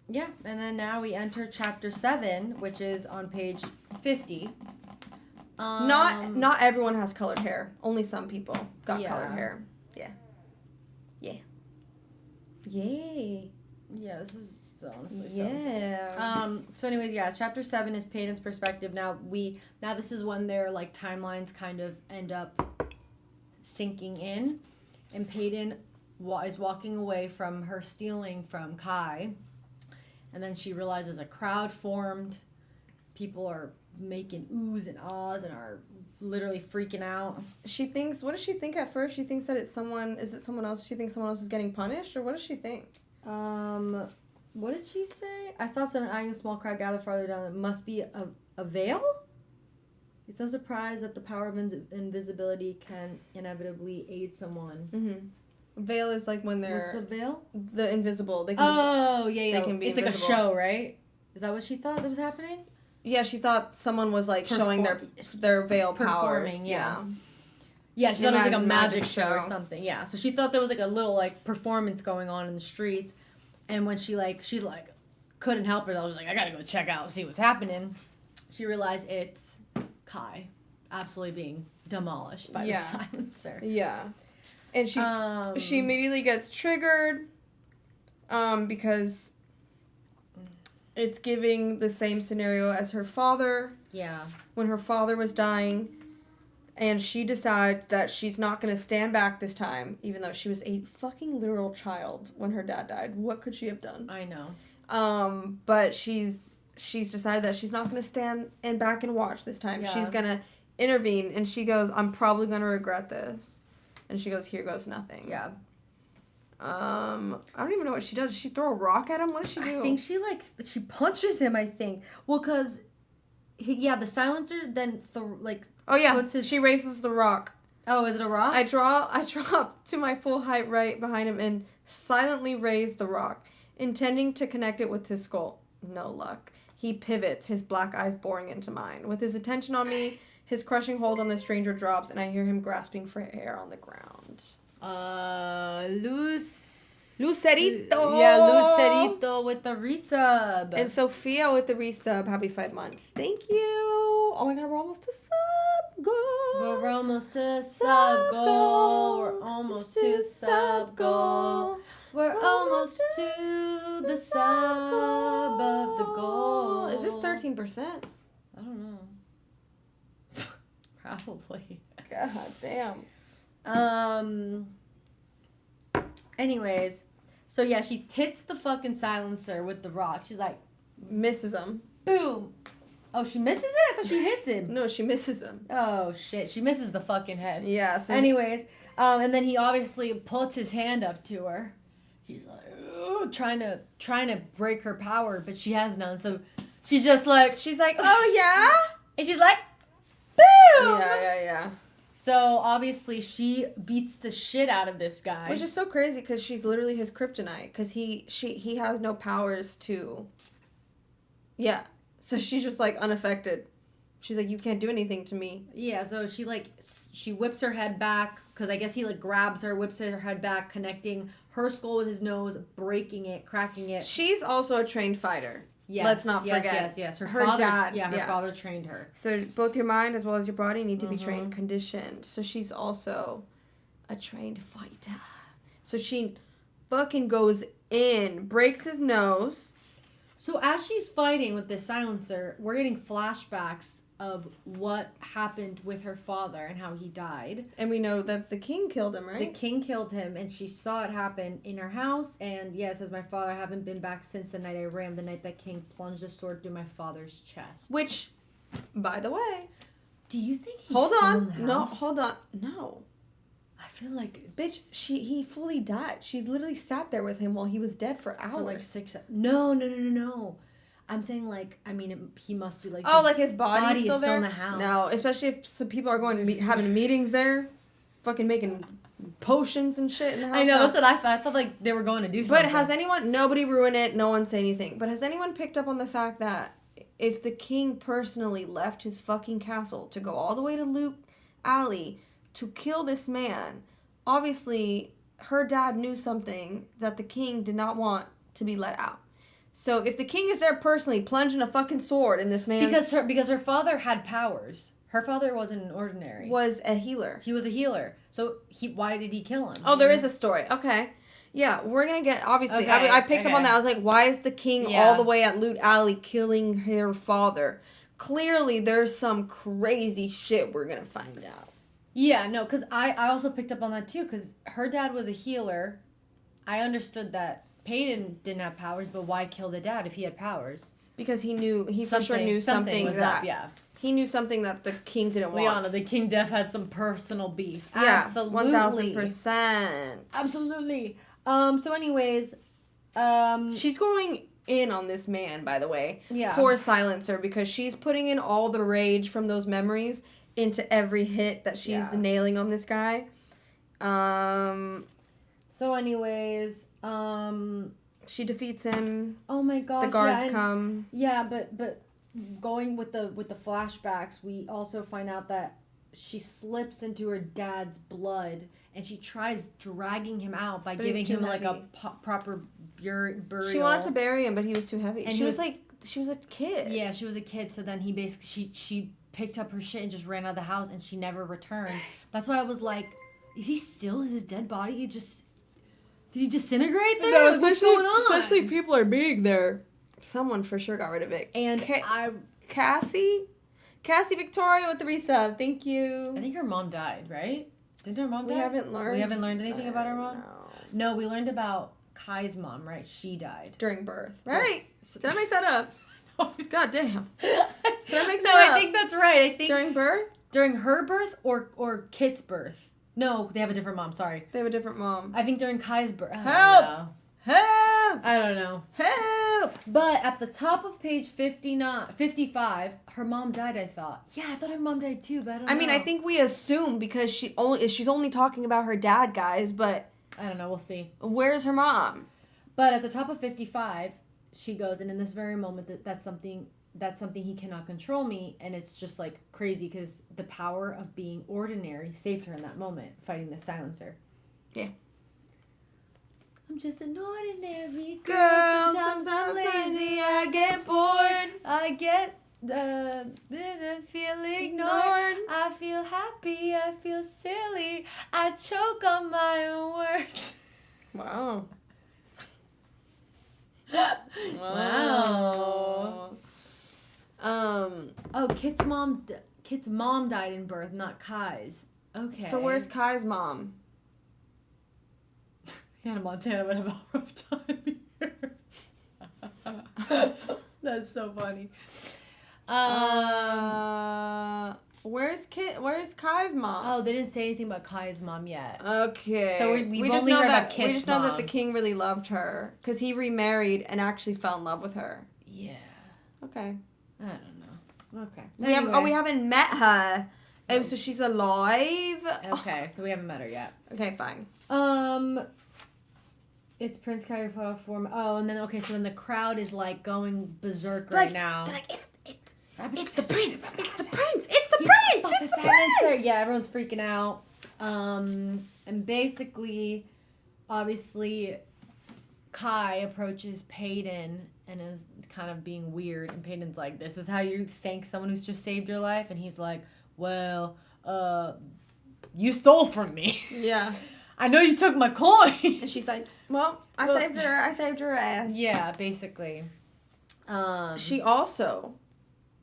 Yeah, and then now we enter chapter 7, which is on page 50. Not everyone has colored hair. Only some people got colored hair. Yeah. Yeah. Yay. Yeah, this is honestly so. So anyways, chapter 7 is Peyton's perspective. Now this is when their like timelines kind of end up sinking in, and Peyton is walking away from her stealing from Kai, and then she realizes a crowd formed. People are making oohs and ahs and are literally freaking out. She thinks, what does she think at first? She thinks that is it someone else? She thinks someone else is getting punished, or what does she think? What did she say? I stopped and eyeing a small crowd gather farther down. It must be a veil? It's no surprise that the power of invisibility can inevitably aid someone. Mm-hmm. Veil is like when they're... What's the veil? The invisible. They can They can be it's invisible. Like a show, right? Is that what she thought that was happening? Yeah, she thought someone was like showing their veil powers. Yeah, she thought it was like a magic show or something. Yeah, so she thought there was like a little like performance going on in the streets, and when she's like couldn't help it. I was like, I gotta go check out, see what's happening. She realized it's Kai, absolutely being demolished by the silencer. Yeah, and she immediately gets triggered, because it's giving the same scenario as her father. Yeah. When her father was dying, and she decides that she's not going to stand back this time, even though she was a fucking literal child when her dad died. What could she have done? I know. But she's decided that she's not going to stand back and watch this time. Yeah. She's going to intervene, and she goes, I'm probably going to regret this. And she goes, here goes nothing. Yeah. I don't even know what she does. Does she throw a rock at him? What does she do? I think she punches him, I think. Well, because, the silencer then, she raises the rock. Oh, is it a rock? I draw up to my full height right behind him and silently raise the rock, intending to connect it with his skull. No luck. He pivots, his black eyes boring into mine. With his attention on me, his crushing hold on the stranger drops, and I hear him grasping for air on the ground. Lucerito. Yeah, Lucerito with the resub. And Sophia with the resub. Happy 5 months. Thank you. Oh my god, we're almost to sub goal. We're almost to sub goal. We're almost to sub goal. We're almost to the sub of the goal. Is this 13%? I don't know. Probably. God damn. Anyways, so yeah, she hits the fucking silencer with the rock. She's like, misses him. Boom. Oh, she misses it? I thought she hits him. No, she misses him. Oh shit, she misses the fucking head. Yeah. So anyways, and then he obviously puts his hand up to her. He's like, trying to break her power, but she has none. So she's like, oh yeah, and she's like, boom. Yeah. So obviously she beats the shit out of this guy. Which is so crazy because she's literally his kryptonite because he has no powers to. Yeah. So she's just like unaffected. She's like, you can't do anything to me. Yeah, so she whips her head back because I guess he like grabs her, whips her head back, connecting her skull with his nose, breaking it, cracking it. She's also a trained fighter. Yes, let's not forget. Yes. Her father, dad. Yeah, her father trained her. So both your mind as well as your body need to be trained, conditioned. So she's also a trained fighter. So she fucking goes in, breaks his nose. So as she's fighting with this silencer, we're getting flashbacks of what happened with her father and how he died. And we know that the king killed him, right? The king killed him, and she saw it happen in her house. And yeah, it says, my father haven't been back since the night I ran, the night that king plunged a sword through my father's chest. Which, by the way... Do you think he's Hold still on. in the house? No, hold on. No. I feel like... Bitch, he fully died. She literally sat there with him while he was dead for hours. For like 6... No. I'm saying, like, I mean, he must be, like... Oh, like his body is still in the house. No, especially if some people are going to be having meetings there. Fucking making potions and shit in the house. I know, that's what I thought. I thought, like, they were going to do something. But has anyone... Nobody ruined it. No one say anything. But has anyone picked up on the fact that if the king personally left his fucking castle to go all the way to Luke Alley to kill this man, obviously her dad knew something that the king did not want to be let out. So if the king is there personally plunging a fucking sword in this man's... Because her father had powers. Her father wasn't an ordinary. Was a healer. He was a healer. So why did he kill him? Oh, there is a story. Okay. Yeah, we're going to get... Obviously, okay, I picked up on that. I was like, why is the king all the way at Loot Alley killing her father? Clearly, there's some crazy shit we're going to find out. Yeah, no, because I also picked up on that too, because her dad was a healer. I understood that Peyton didn't have powers, but why kill the dad if he had powers? Because he for sure knew something was that... Up, yeah. He knew something that the king didn't want. Liana, the king def had some personal beef. Yeah, absolutely. 1000%. Absolutely. So anyways... she's going in on this man, by the way. Yeah. Poor Silencer, because she's putting in all the rage from those memories into every hit that she's nailing on this guy. So anyways, she defeats him. Oh my gosh. The guards come. Yeah, but going with the flashbacks, we also find out that she slips into her dad's blood and she tries dragging him out by giving him like a proper burial. She wanted to bury him, but he was too heavy. And she was a kid. Yeah, she was a kid. So then he basically she picked up her shit and just ran out of the house, and she never returned. That's why I was like, is his dead body did he disintegrate there? No, what's going on? Especially if people are beating there. Someone for sure got rid of it. And Cassie Victoria with the resub. Thank you. I think her mom died, right? Didn't her mom die? We haven't learned anything about her mom? No, we learned about Kai's mom, right? She died. During birth. Right. Did I make that up? God damn. Did I make that up? No, I think that's right. I think during birth? During her birth or Kit's birth? No, they have a different mom. Sorry. They have a different mom. I think during Kai's birth. Help! I don't know. Help! But at the top of page 55, her mom died, I thought. Yeah, I thought her mom died too, but I don't know. I mean, I think we assume because she's only talking about her dad, guys, but... I don't know, we'll see. Where's her mom? But at the top of 55, she goes, and in this very moment, that's something he cannot control me, and it's just like crazy because the power of being ordinary saved her in that moment, fighting the silencer. Yeah. I'm just an ordinary girl. Sometimes I'm lazy. I get bored. I get feel ignored. I feel happy. I feel silly. I choke on my own words. Wow. Wow. Oh, Kit's mom died in birth, not Kai's. Okay. So where's Kai's mom? Hannah Montana would have a rough time here. That's so funny. Where's Kai's mom? Oh, they didn't say anything about Kai's mom yet. Okay. So we just only heard about Kit's mom. We just know that the king really loved her because he remarried and actually fell in love with her. Yeah. Okay. I don't know. Okay. We haven't met her Oh, so she's alive? Okay, so we haven't met her yet. Okay, fine. It's Prince Kai photo form. Oh, and then, okay, so then the crowd is, like, going berserk right now. They're like, it's the prince! It's the prince! It's the prince! It's the prince! Yeah, everyone's freaking out. And basically, obviously, Kai approaches Peyton and is kind of being weird. And Peyton's like, this is how you thank someone who's just saved your life? And he's like, well, you stole from me. Yeah. I know you took my coin. And she's like, well, I saved her ass. Yeah, basically. She also,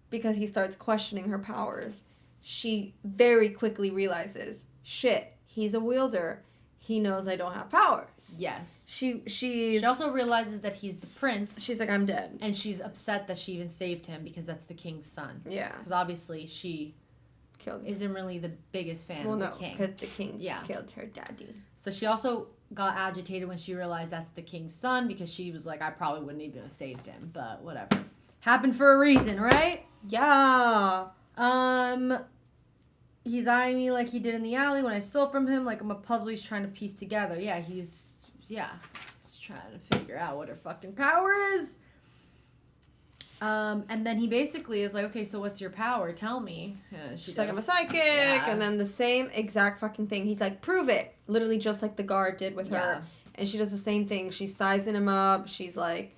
because he starts questioning her powers, she very quickly realizes, shit, he's a wielder. He knows I don't have powers. Yes. She also realizes that he's the prince. She's like, I'm dead. And she's upset that she even saved him because that's the king's son. Yeah. Because obviously she killed him. Isn't really the biggest fan of the king. Because the king killed her daddy. So she also got agitated when she realized that's the king's son because she was like, I probably wouldn't even have saved him, but whatever. Happened for a reason, right? Yeah. He's eyeing me like he did in the alley when I stole from him, like I'm a puzzle he's trying to piece together. Yeah, he's trying to figure out what her fucking power is. And then he basically is like, okay, so what's your power? Tell me. She's like, I'm a psychic. Yeah. And then the same exact fucking thing. He's like, prove it. Literally just like the guard did with her. And she does the same thing. She's sizing him up. She's like,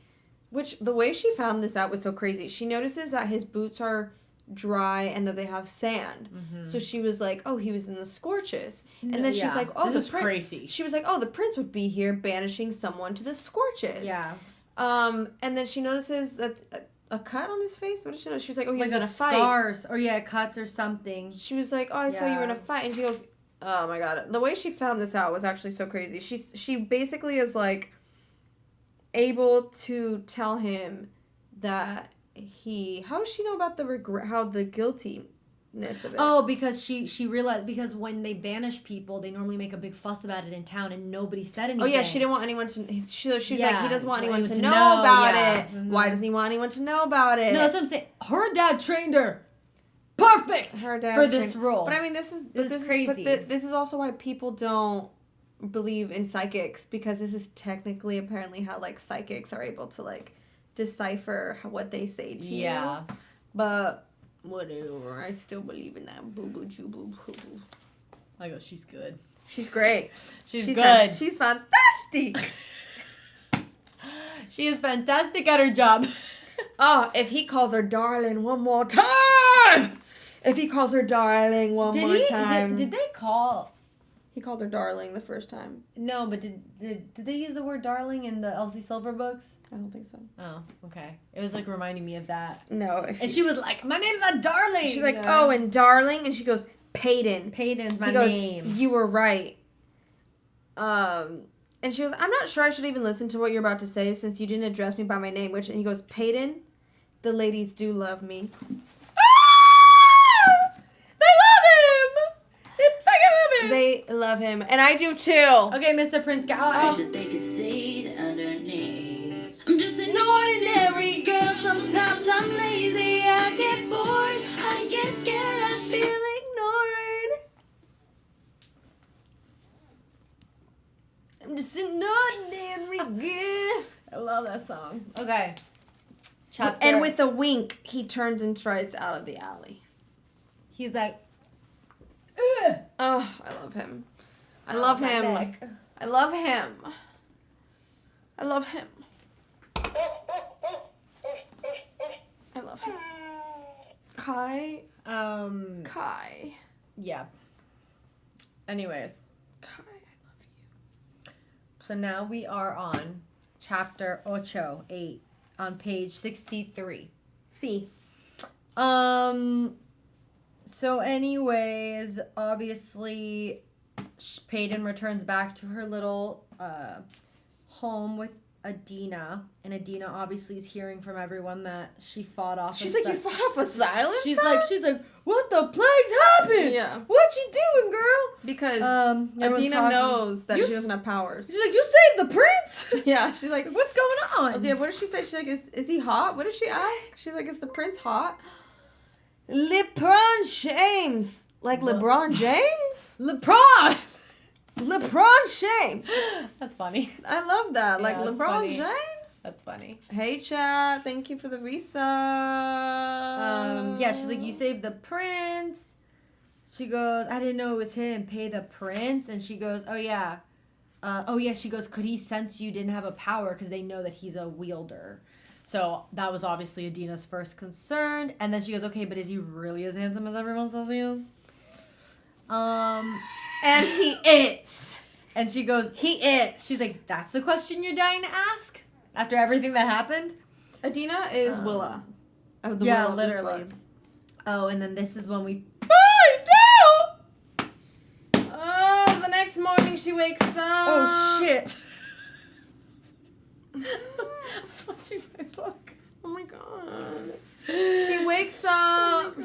which the way she found this out was so crazy. She notices that his boots are dry and that they have sand. Mm-hmm. So she was like, oh, he was in the scorches. And then she's like, oh, this is crazy. She was like, oh, the prince would be here banishing someone to the scorches. Yeah. And then she notices that a cut on his face? What did she know? She was like, oh, he was in a fight. Scars. Or cuts or something. She was like, oh, I saw you were in a fight. And she goes, oh my god. The way she found this out was actually so crazy. She basically is like able to tell him that how does she know about the regret, how the guiltiness of it? Oh, because she realized, because when they banish people, they normally make a big fuss about it in town and nobody said anything. Oh yeah, she didn't want anyone to, she was like, he doesn't want anyone to know about it. Mm-hmm. Why doesn't he want anyone to know about it? No, that's what I'm saying. Her dad trained her. Perfect! Her dad for this role. But I mean, this is crazy. This is also why people don't believe in psychics, because this is technically apparently how like psychics are able to like decipher what they say to you. Yeah. But whatever, I still believe in that. Boo boo choo boo boo boo. I go, she's good. She's great. She's good. She's fantastic. She is fantastic at her job. Oh, if he calls her darling one more time. If he calls her darling one more time. Did they call? He called her darling the first time. No, but did they use the word darling in the Elsie Silver books? I don't think so. Oh, okay. It was like reminding me of that. No. She was like, my name's not Darling. She's like, oh, and darling, and she goes, Peyton. Peyton's my name. You were right. And she goes, I'm not sure I should even listen to what you're about to say since you didn't address me by my name. And he goes, Peyton, the ladies do love me. They love him, and I do too. Okay, Mr. Prince Guy. Wish that they could see the underneath. I'm just an ordinary girl. Sometimes I'm lazy. I get bored. I get scared. I feel ignored. I'm just an ordinary girl. I love that song. Okay. Chapter. And with a wink, he turns and strides out of the alley. He's like, ugh. Oh, I love him. I love him. I love him. I love him. I love him. Kai. Kai. Yeah. Anyways. Kai, I love you. So now we are on chapter 8 on page 63. See. So anyways, obviously, Peyton returns back to her little home with Adina. And Adina obviously is hearing from everyone that she fought off. She's like, you fought off a silent She's like, what the plague's happened? Yeah. What you doing, girl? Because Adina knows that she doesn't have powers. She's like, you saved the prince? Yeah. She's like, what's going on? Yeah, what did she say? She's like, is he hot? What did she ask? She's like, is the prince hot? Le prince James. Like LeBron James? LeBron James. That's funny. I love that. Yeah, like that's LeBron funny. James? That's funny. Hey, chat. Thank you for the resub. Yeah, she's like, you saved the prince. She goes, I didn't know it was him. Pay the prince. And she goes, oh, yeah. She goes, could he sense you didn't have a power? Because they know that he's a wielder. So that was obviously Adina's first concern. And then she goes, okay, but is he really as handsome as everyone says he is? And he is. And she goes, he is. She's like, that's the question you're dying to ask? After everything that happened? Adina is Willa. Yeah, literally. Oh, and then this is when we... Oh, the next morning she wakes up. Oh, shit. I was watching my book. Oh, my God. She wakes up.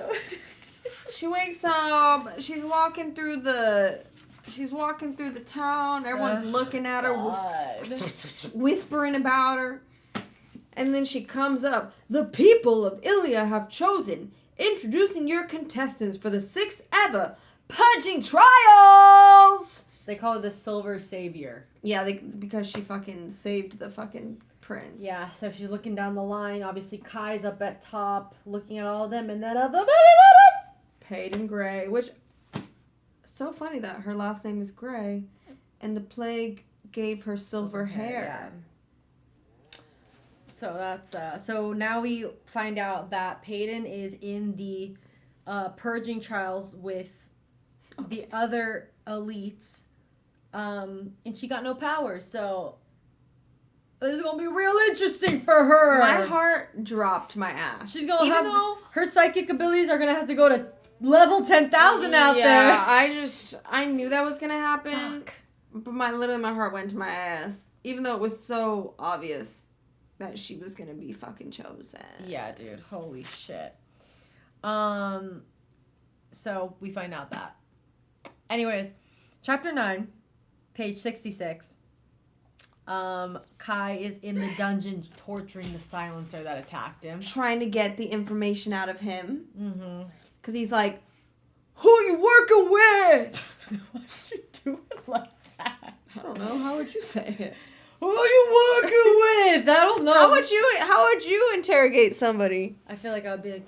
She wakes up. She's walking through the town. Everyone's looking at her, whispering about her. And then she comes up. The people of Ilya have chosen. Introducing your contestants for the 6th ever Purging Trials. They call it the Silver Savior. Yeah, because she fucking saved the fucking prince. Yeah, so she's looking down the line. Obviously, Kai's up at top, looking at all of them, and then at the Peyton Gray, which so funny that her last name is Gray, and the plague gave her silver hair. Yeah. So that's so now we find out that Peyton is in the purging trials with the other elites, and she got no power. So this is gonna be real interesting for her. My heart dropped my ass. She's gonna her psychic abilities are gonna have to go to level 10,000 out there. Yeah, I knew that was gonna happen. Fuck. But my heart went to my ass, even though it was so obvious that she was gonna be fucking chosen. Yeah, dude. Holy shit. So we find out that. Anyways, chapter 9, page 66. Kai is in the dungeon torturing the silencer that attacked him. Trying to get the information out of him. Mm-hmm. Because he's like, who are you working with? Why did you do it like that? I don't know. How would you say it? Who are you working with? I don't know. How would you interrogate somebody? I feel like I would be like,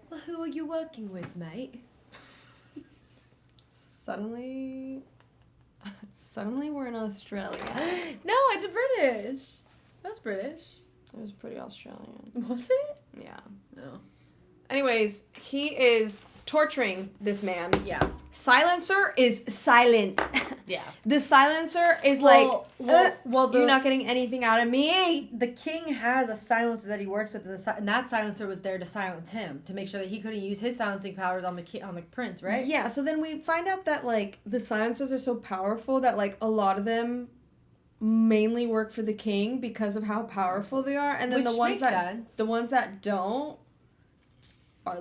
well, who are you working with, mate? Suddenly we're in Australia. No, I did British. That's British. It was pretty Australian. Was it? Yeah. No. Anyways, he is torturing this man. Yeah. Silencer is silent. Yeah. The silencer is you're not getting anything out of me. The king has a silencer that he works with, and that silencer was there to silence him, to make sure that he couldn't use his silencing powers on the prince, right? Yeah, so then we find out that, the silencers are so powerful that, a lot of them mainly work for the king because of how powerful they are. And then the ones that don't are,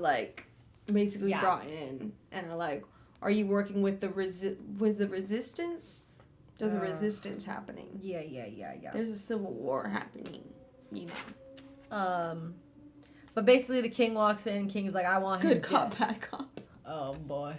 basically brought in and are like, are you working with the resistance? There's a resistance happening. Yeah. There's a civil war happening, you know. But basically the king walks in, King's like, I want him Good cop, bad cop. Oh, boy.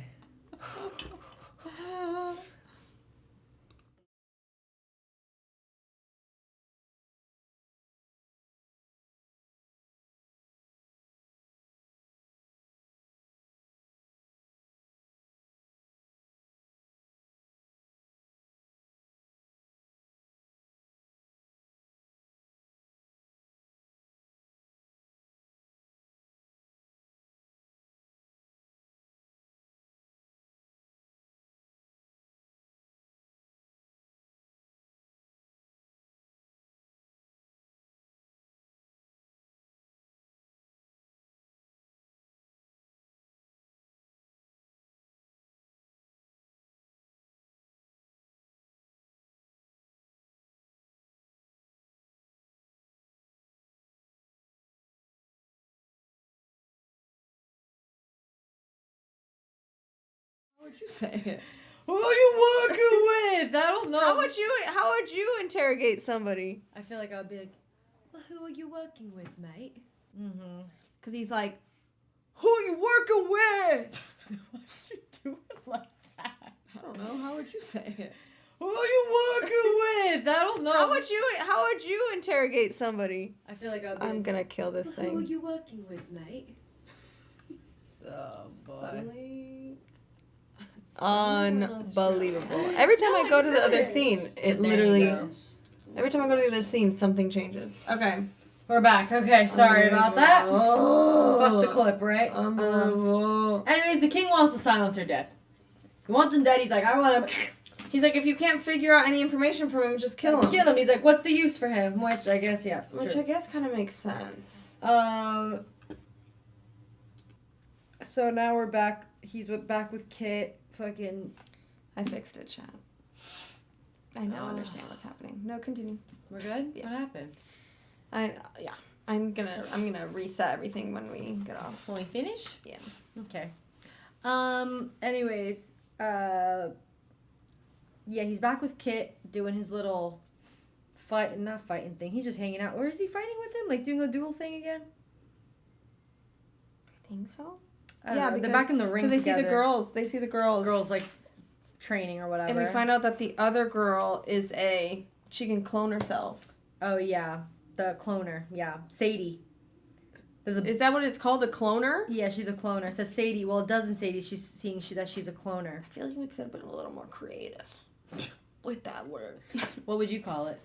How would you say it? Who are you working with? I don't know. How would you interrogate somebody? I feel like I would be like, well, who are you working with, mate? Mm-hmm. Because he's like, Who you working with? Why did you do it like that? I don't know. How would you say it? Who are you working with? I don't know. How would you interrogate somebody? I feel like I'm gonna kill this thing. Who are you working with, mate? Oh boy. Suddenly, unbelievable. Every time I go to the other scene, it literally. Every time I go to the other scene, something changes. Okay. We're back. Okay, sorry about that. Fuck the clip, right? Anyways, the king wants the silencer dead. He wants him dead. He's like, I want him. He's like, if you can't figure out any information from him, just kill him. Kill him. He's like, what's the use for him? Which I guess, yeah. Which I guess kind of makes sense. So now we're back. He's back with Kit. Fucking. I fixed it, chat. I now understand what's happening. No, continue. We're good? Yeah. What happened? I'm gonna reset everything when we get off. When we finish? Yeah. Okay. Anyways, yeah, he's back with Kit doing his little not fighting thing. He's just hanging out. Or is he fighting with him? Like doing a duel thing again? I think so. Yeah, they're back in the ring together. They see the girls. Girls like training or whatever. And we find out that the other girl is she can clone herself. Oh yeah, the cloner. Yeah, Sadie. Is that what it's called, a cloner? Yeah, she's a cloner. It says Sadie. Well, it doesn't Sadie. She's seeing that she's a cloner. I feel like we could have been a little more creative with that word. What would you call it?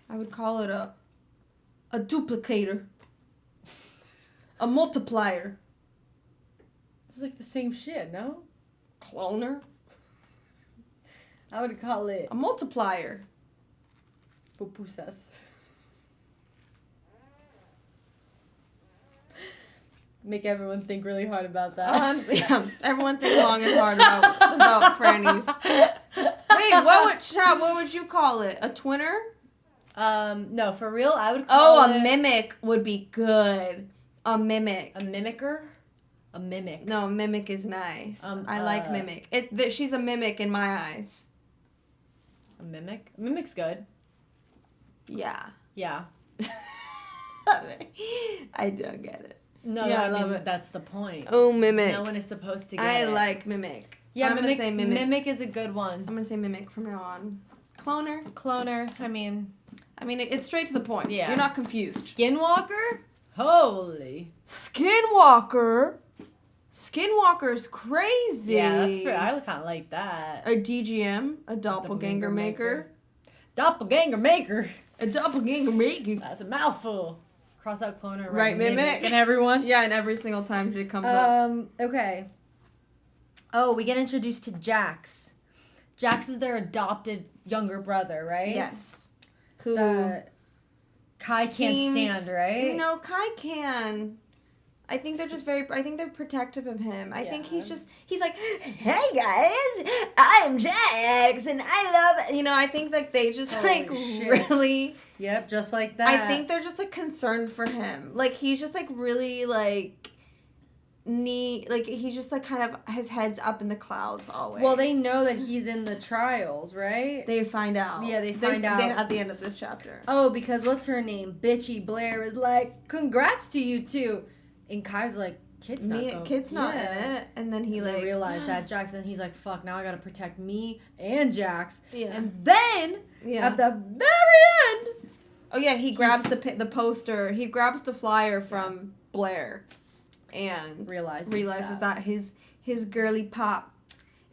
I would call it a duplicator. A multiplier. It's like the same shit, no? Cloner? I would call it a multiplier. Pupusas. Make everyone think really hard about that. Yeah, everyone think long and hard about Franny's. Wait, what would you call it? A twinner? No, for real, I would call it... a mimic would be good. A mimic. A mimicker? A mimic. No, mimic is nice. I like mimic. She's a mimic in my eyes. A mimic? A mimic's good. Yeah. Yeah. I don't get it. No, yeah, I love it. That's the point. Oh, mimic. No one is supposed to get I it. like mimic. Yeah, I'm gonna say mimic. Mimic is a good one. I'm gonna say mimic from now on. Cloner. I mean, it's straight to the point. Yeah. You're not confused. Skinwalker? Holy. Skinwalker? Skinwalker's crazy. Yeah, that's pretty. I kind of like that. A DGM, a doppelganger maker. Doppelganger maker. A doppelganger maker. That's a mouthful. Cross out cloner. Right, mimic. And everyone. Yeah, and every single time she comes up. Okay. Oh, we get introduced to Jax. Jax is their adopted younger brother, right? Yes. Who Kai can't stand, right? No, Kai can. I think they're just they're protective of him. I think he's like, hey guys, I'm Jax and I love, I think like they just really. Yep, just like that. I think they're just like concerned for him. Like he's just like really like neat, like he's just like kind of his head's up in the clouds always. Well, they know that he's in the trials, right? They find out. Yeah, they find out at the end of this chapter. Oh, because what's her name? Bitchy Blair is like, congrats to you two. And Kai's like, Kid's not in it. And then he like realized that Jackson, he's like, fuck, now I gotta protect me and Jax. Yeah. And then at the very end, oh yeah, he grabs the poster. He grabs the flyer from Blair, and realizes that his girly pop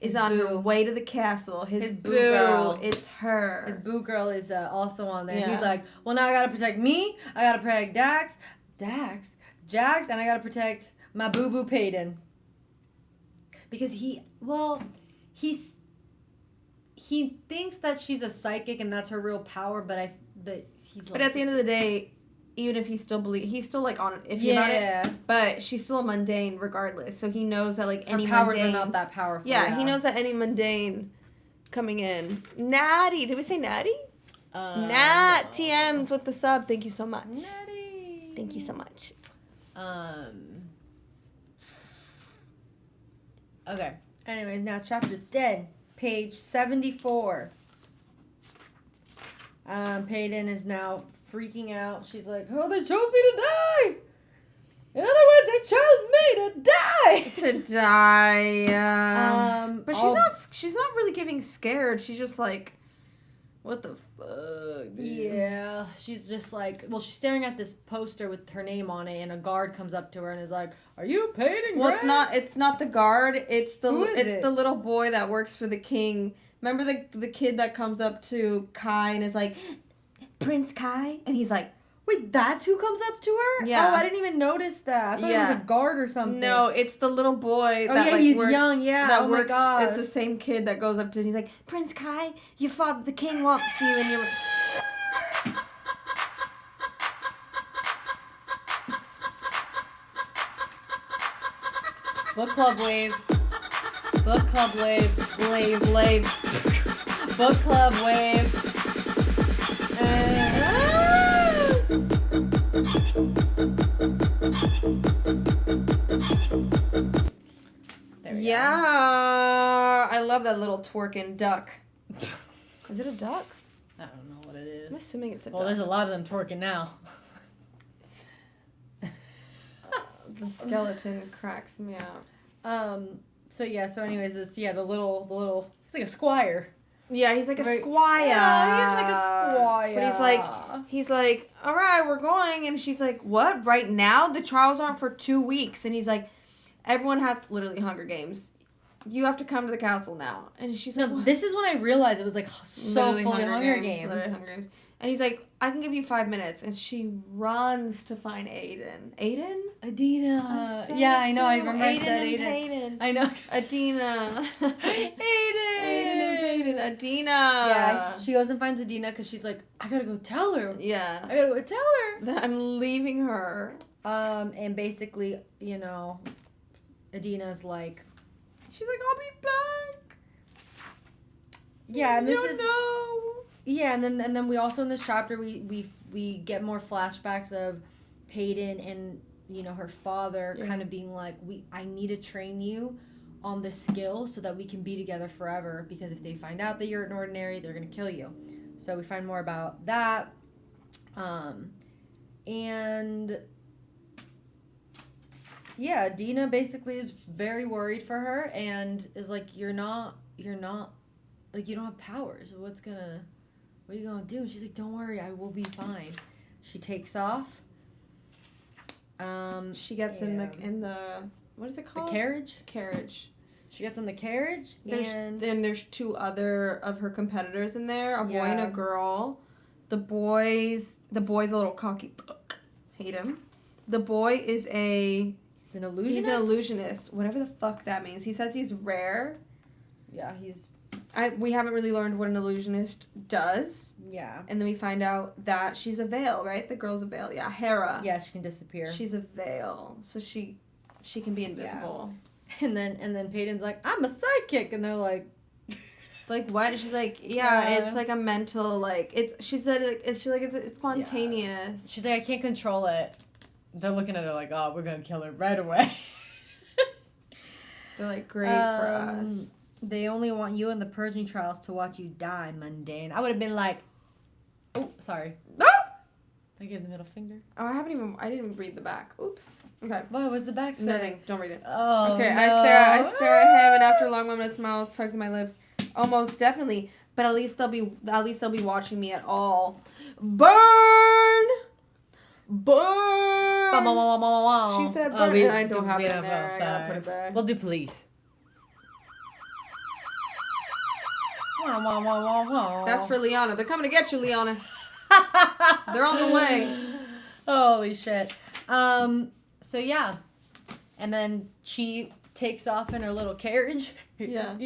is on her way to the castle. His boo girl, it's her. His boo girl is also on there. Yeah. He's like, well, now I gotta protect me. I gotta protect Jax, and I gotta protect my boo boo Peyton. Because he thinks that she's a psychic and that's her real power, but at the end of the day, even if he's still like on iffy about it, but she's still a mundane regardless. So he knows that like any powers mundane are not that powerful. Yeah, he knows that any mundane coming in. Natty, did we say Natty? Nat no. TMs with the sub. Thank you so much. Natty. Thank you so much. Okay. Anyways, now chapter 10, page 74. Peyton is now freaking out. She's like, oh, they chose me to die! In other words, they chose me to die. But she's not really giving scared. She's just like, what the fuck, dude? Yeah, she's just like, well, she's staring at this poster with her name on it, and a guard comes up to her and is like, "Are you Peyton and Kai?" It's not the guard. It's the the little boy that works for the king. Remember the kid that comes up to Kai and is like, "Prince Kai," and he's like, "Wait, that's who comes up to her?" Yeah. Oh, I didn't even notice that. I thought it was a guard or something. No, it's the little boy. He's works, young. Yeah. That oh works. My God. It's the same kid that goes up to. And he's like, "Prince Kai, your father, the king, wants you," and you're. Book club wave. Book club wave. Wave. Book club wave. Yeah, I love that little twerking duck. Is it a duck? I don't know what it is. I'm assuming it's a duck. Well, there's a lot of them twerking now. The skeleton cracks me out. So anyways, the little he's like a squire. Yeah, he's like a squire. Yeah, he's like a squire. But he's like, all right, we're going. And she's like, what? Right now? The trials aren't for 2 weeks. And he's like, everyone has literally Hunger Games. You have to come to the castle now. And she's like, no, this is when I realized it was like so full of Hunger Games. Literally Hunger Games. And he's like, I can give you 5 minutes. And she runs to find Aiden. Aiden? Adina. Yeah, I know. I remember Aiden I said and Aiden. Peyton. I know. Adina. Aiden and Peyton. Adina. Yeah, she goes and finds Adina because she's like, I gotta go tell her. Yeah. I gotta go tell her that I'm leaving her. And basically, Adina's like, she's like, I'll be back. Yeah, and this is yeah, and then we also in this chapter we get more flashbacks of Peyton and her father kind of being like, I need to train you on this skill so that we can be together forever, because if they find out that you're an ordinary, they're gonna kill you. So we find more about that, and yeah, Dina basically is very worried for her and is like, you're not like, you don't have powers. What are you gonna do? And she's like, don't worry, I will be fine. She takes off. She gets in the what is it called? The carriage. Carriage. She gets in the carriage, and then there's 2 other of her competitors in there, a boy and a girl. The boy's a little cocky. Hate him. The boy is he's an illusionist. He's an illusionist. Whatever the fuck that means. He says he's rare. Yeah, we haven't really learned what an illusionist does. Yeah. And then we find out that she's a veil, right? The girl's a veil. Yeah, Hera. Yeah, she can disappear. She's a veil. So she can be invisible. Yeah. And then Peyton's like, I'm a psychic, and they're like what? She's like, yeah, it's like a mental, like, it's spontaneous. Yeah. She's like, I can't control it. They're looking at her like, oh, we're gonna kill her right away. They're like, great for us. They only want you in the purging trials to watch you die, mundane. I would have been like, oh, sorry. No! I gave the middle finger. Oh, I didn't even read the back. Oops. Okay. What was the back say? Nothing. Don't read it. Oh, okay, no. I stare at him, and after a long moment, its mouth tugs at my lips. Almost definitely, but at least they'll be watching me at all. Burn! She said burn. And I don't have it in there. I gotta put it back. We'll do police. That's for Liana. They're coming to get you, Liana. They're on the way. Holy shit. So yeah. And then she takes off in her little carriage. Yeah.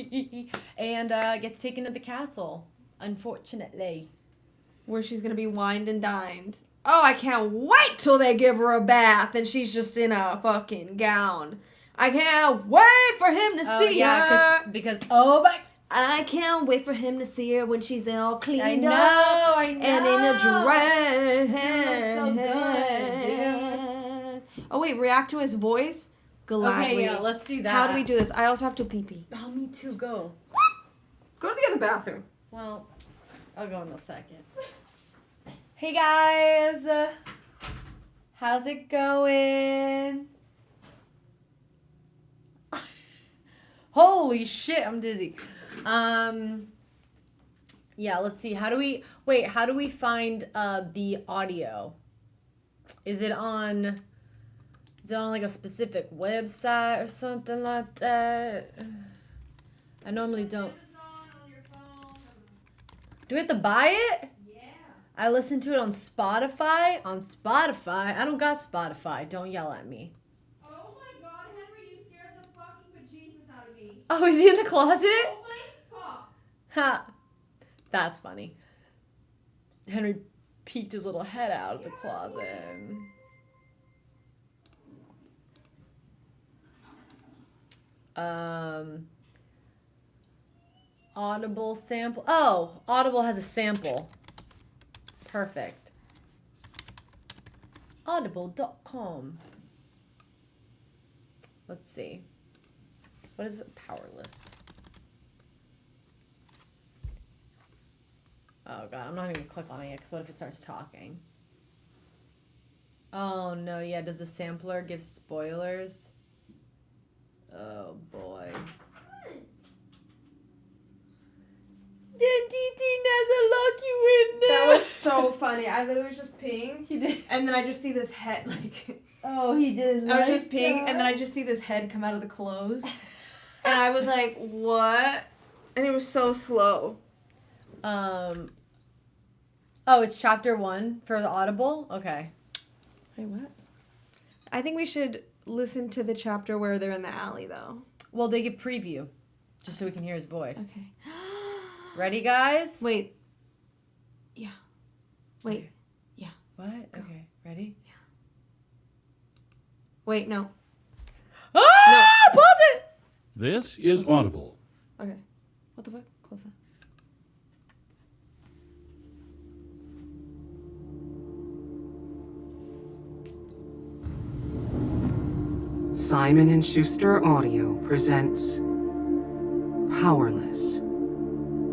And gets taken to the castle, unfortunately. Where she's gonna be wined and dined. Oh, I can't wait till they give her a bath and she's just in a fucking gown. I can't wait for him to see her. Because oh my. I can't wait for him to see her when she's all cleaned up. I know. And in a dress. So good. Oh, wait, react to his voice? Gladly. Okay, yeah, let's do that. How do we do this? I also have to pee-pee. Oh, me too. Go. Go to the other bathroom. Well, I'll go in a second. Hey, guys. How's it going? Holy shit, I'm dizzy. Yeah, let's see. How do we find the audio? Is it on like a specific website or something like that? I normally don't. Do we have to buy it? Yeah. I listen to it on Spotify. On Spotify? I don't got Spotify. Don't yell at me. Oh my God, Henry, you scared the fucking bejesus out of me. Oh, is he in the closet? Oh my God. Ha. That's funny. Henry peeked his little head out of the closet. Audible sample. Oh, Audible has a sample. Perfect. Audible.com. Let's see. What is it? Powerless. Oh god, I'm not even gonna click on it yet, because what if it starts talking? Oh no, yeah, does the sampler give spoilers? Oh boy. Then DT doesn't lock you in there. That was so funny. I literally was just peeing. He did. And then I just see this head, like... Oh, he did. I was just peeing, and then I just see this head come out of the clothes. And I was like, what? And it was so slow. Oh, it's chapter 1 for the Audible? Okay. Wait, what? I think we should listen to the chapter where they're in the alley, though. Well, they give preview, just so we can hear his voice. Okay. Ready, guys? Wait. Yeah. Wait. Yeah. What? Go. Okay. Ready? Yeah. Wait, no. Ah! No. Pause it! This is Audible. Okay. What the fuck? Close that. Simon & Schuster Audio presents Powerless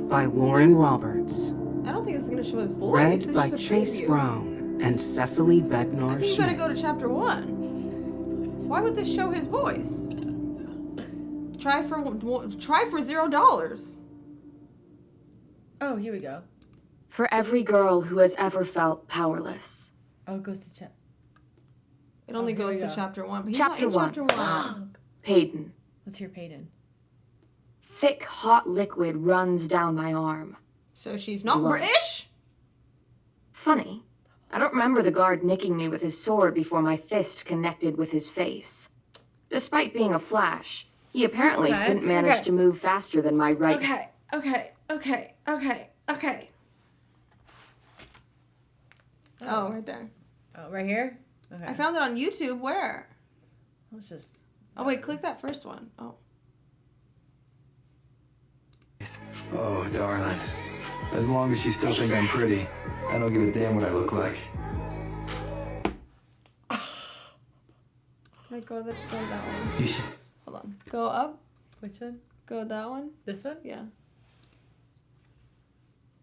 by Lauren Roberts. I don't think this is going to show his voice. Read It's by just a Chase preview. Brown and Cecily I Bednar think you gotta Schmidt. go to chapter 1. Why would this show his voice? Try for $0. Oh, here we go. For every girl who has ever felt powerless. Oh, it goes to chat. It only here we goes to go. chapter 1. But he's Chapter not in one. chapter 1. Peyton. Let's hear Peyton. Thick, hot liquid runs down my arm. So she's not Blood. British? Funny. I don't remember the guard nicking me with his sword before my fist connected with his face. Despite being a flash, he apparently Okay, couldn't manage okay. to move faster than my right. Okay. Oh, right there. Oh, right here? Okay. I found it on YouTube. Where? Let's just... Oh, wait, click that first one. Oh. Oh, darling. As long as you still think I'm pretty, I don't give a damn what I look like. Wait, go that one. You should... Hold on. Go up. Which one? Go that one. This one? Yeah.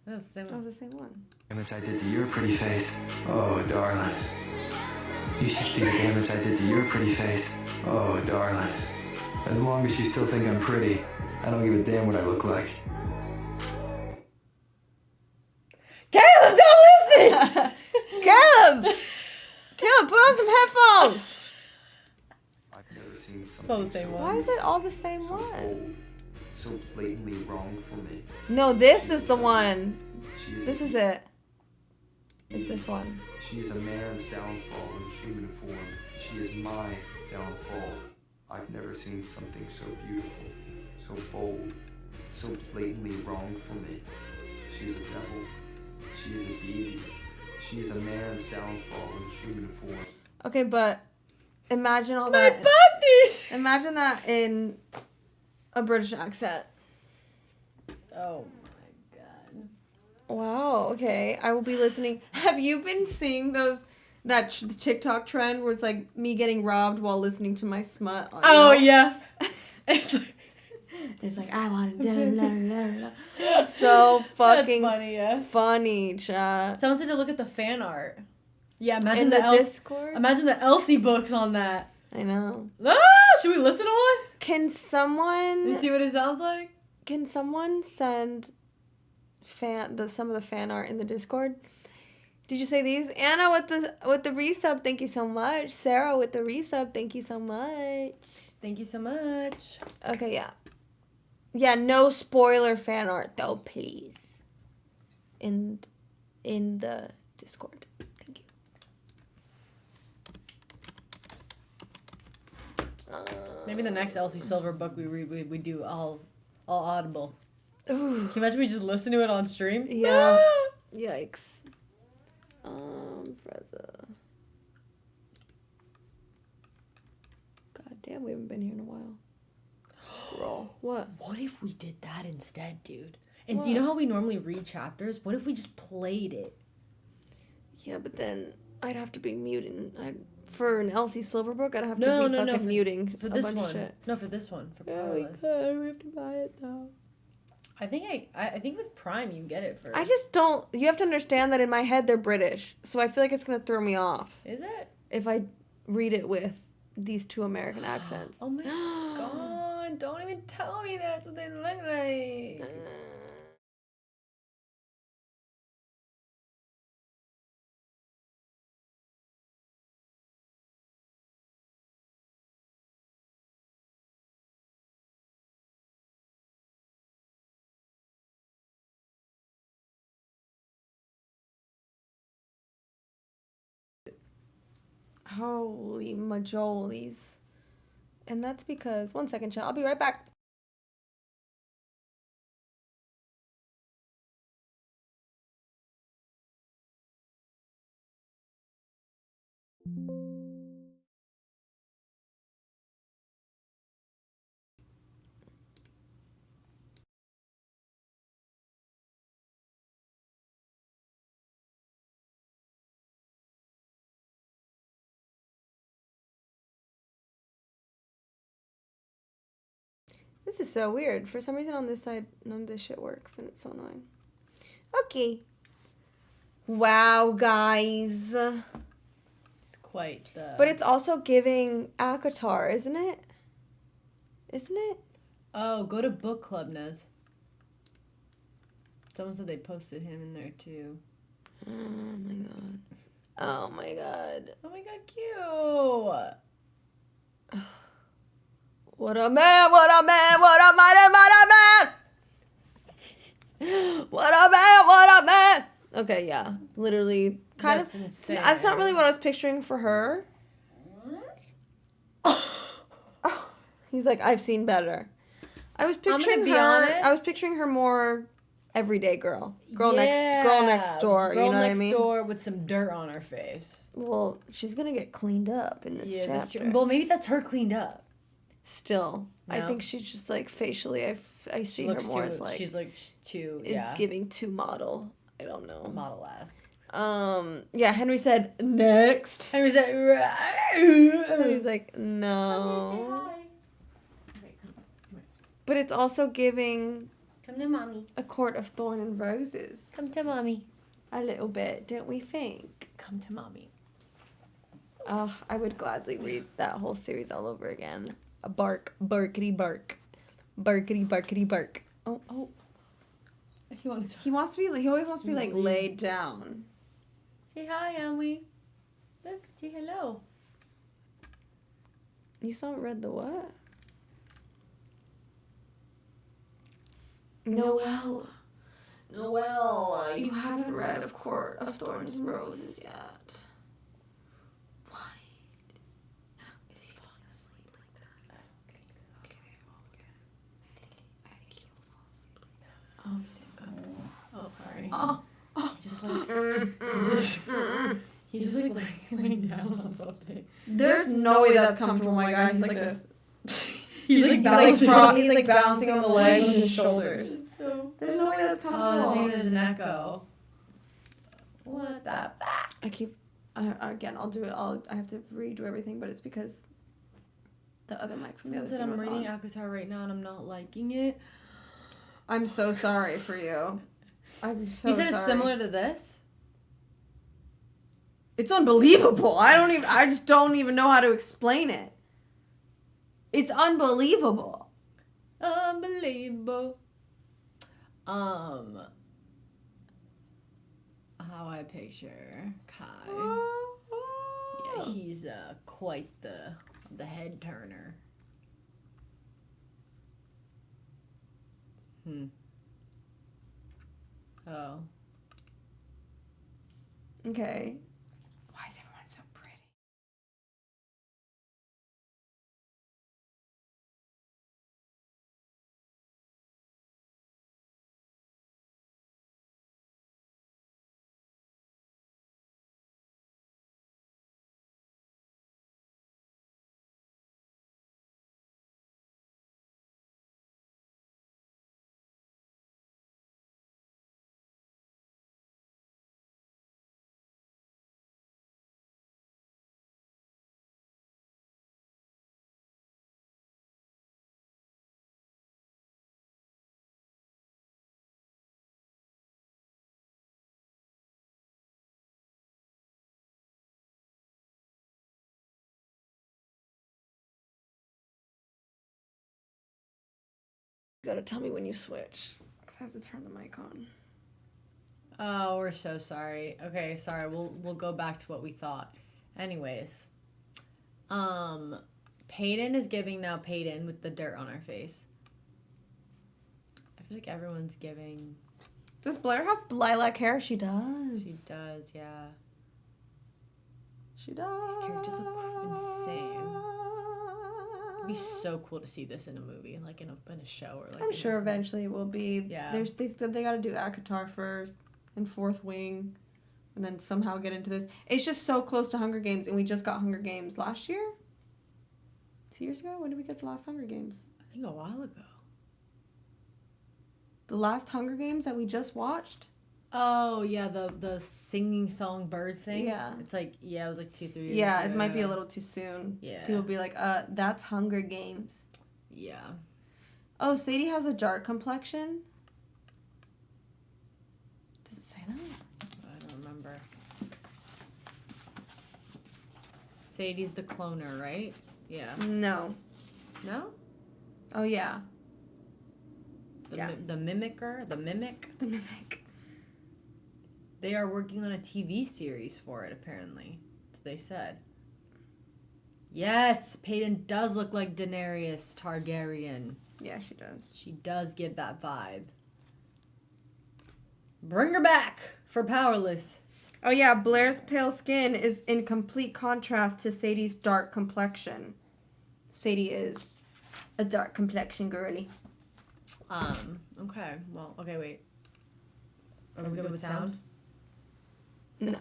No, it's the same That one. was the same one. damage I did to your pretty face. Oh, darling. You should see the damage I did to your pretty face. Oh, darling. As long as you still think I'm pretty, I don't give a damn what I look like. Caleb, don't listen! Caleb! Caleb, put on some headphones! I've never seen It's all the something same so, Why is it all the same one? so blatantly wrong for me. No, this is the one. She is This is it. It's this one. She is a man's downfall in human form. She is my downfall. I've never seen something so beautiful, so bold, so blatantly wrong for me. She is a devil. She is a deity. She is a man's downfall in human form. Okay, but imagine all My that. bodies! Imagine that in a British accent. Oh my god. Wow, okay. I will be listening. Have you been seeing that TikTok trend where it's like me getting robbed while listening to my smut? Oh, yeah. It's like, I want to. So fucking That's funny, yeah. funny, chat. Someone said to look at the fan art. Yeah, imagine in the Discord. Imagine the Elsie books on that. I know. Ah, should we listen to one? Can someone... You see what it sounds like? Can someone send some of the fan art in the Discord? Did you say these? Anna with the resub, thank you so much. Sarah with the resub, thank you so much. Thank you so much. Okay, yeah. Yeah, no spoiler fan art though, please. In the Discord. Thank you. Maybe the next Elsie Silver book we read, we do all audible. Ooh. Can you imagine we just listen to it on stream? Yeah. Yikes. FREZZA. God damn, we haven't been here in a while. Scroll. What? What if we did that instead, dude? And do you know how we normally read chapters? What if we just played it? Yeah, but then I'd have to be muting. For an Elsie Silver book, I'd have to be fucking muting for a this bunch one. of shit. No, for this one. For Powerless. We have to buy it though. I think with Prime you get it for. I just don't. You have to understand that in my head they're British, so I feel like it's gonna throw me off. Is it? If I read it with these two American accents. Oh my god! Don't even tell me that's what they look like. Holy majolies. And that's because, one second, chat. I'll be right back. This is so weird. For some reason on this side, none of this shit works, and it's so annoying. Okay. Wow, guys. It's quite the... But it's also giving Akatar, isn't it? Isn't it? Oh, go to book club, Nez. Someone said they posted him in there, too. Oh, my God. Oh, my God. Oh, my God, cute. What a man, what a man, what a mighty, mighty man. What a man, what a man. Okay, yeah. Literally. That's insane. That's not really what I was picturing for her. He's like, I've seen better. I was picturing her. Honest. I was picturing her more everyday girl. Girl next door. You know what I mean? Girl next door with some dirt on her face. Well, she's gonna get cleaned up in this chapter. That's true. Well, maybe that's her cleaned up. Still, no. I think she's just like facially. I see her more as like she's like too. It's giving too model. I don't know. Model-esque. Yeah. Henry said next. Henry said. Henry's like no. But it's also giving. Come to mommy. A Court of Thorn and Roses. Come to mommy. A little bit, don't we think? Come to mommy. Oh, I would gladly read that whole series all over again. A bark, barkity bark, barkity barkity bark. Oh. He always wants to be like laid down. Say hi, Emily. Look, say hello. You still haven't read the what? Noelle, you haven't read of Court of Thorns and Roses yet. Why? Is he falling asleep like that? Okay. I think he will fall asleep like that. Oh, he's still got it. Oh, sorry. He just like laying down on something. There's no way that's comfortable, my guy. He's like this. He's like balancing on the leg with his shoulders. So there's no way that's comfortable. Oh, see, there's an echo. What the? I'll do it. I have to redo everything, but it's because the other mic from the other side I'm was reading on. Akatar right now and I'm not liking it. I'm so sorry for you. I'm so You said sorry. it's similar to this? It's unbelievable. I just don't even know how to explain it. It's unbelievable. Unbelievable. How I picture Kai. Yeah, he's quite the head turner. Oh. Okay. Why is everyone so pretty? You gotta tell me when you switch. Because I have to turn the mic on. Oh, we're so sorry. Okay, sorry. We'll go back to what we thought. Anyways, Peyton is giving now Peyton with the dirt on her face. I feel like everyone's giving. Does Blair have lilac hair? She does. She does, yeah. She does. These characters look insane. It'd be so cool to see this in a movie, like in a show or like. I'm sure eventually it will be. Yeah. They got to do Akatar first and Fourth Wing, and then somehow get into this. It's just so close to Hunger Games, and we just got Hunger Games last year. 2 years ago. When did we get the last Hunger Games? I think a while ago. The last Hunger Games that we just watched. Oh yeah, the singing song bird thing. Yeah. It's like it was like 2-3 years. Yeah, ago. it might be a little too soon. Yeah. People will be like, that's Hunger Games. Yeah. Oh, Sadie has a dark complexion. Does it say that? I don't remember. Sadie's the cloner, right? Yeah. No. No? Oh yeah. The mimicker? The mimic? The mimic. They are working on a TV series for it, apparently. That's what they said. Yes, Peyton does look like Daenerys Targaryen. Yeah, she does. She does give that vibe. Bring her back for Powerless. Oh yeah, Blair's pale skin is in complete contrast to Sadie's dark complexion. Sadie is a dark complexion girly. Okay. Well, okay, wait. Are we good with sound? No.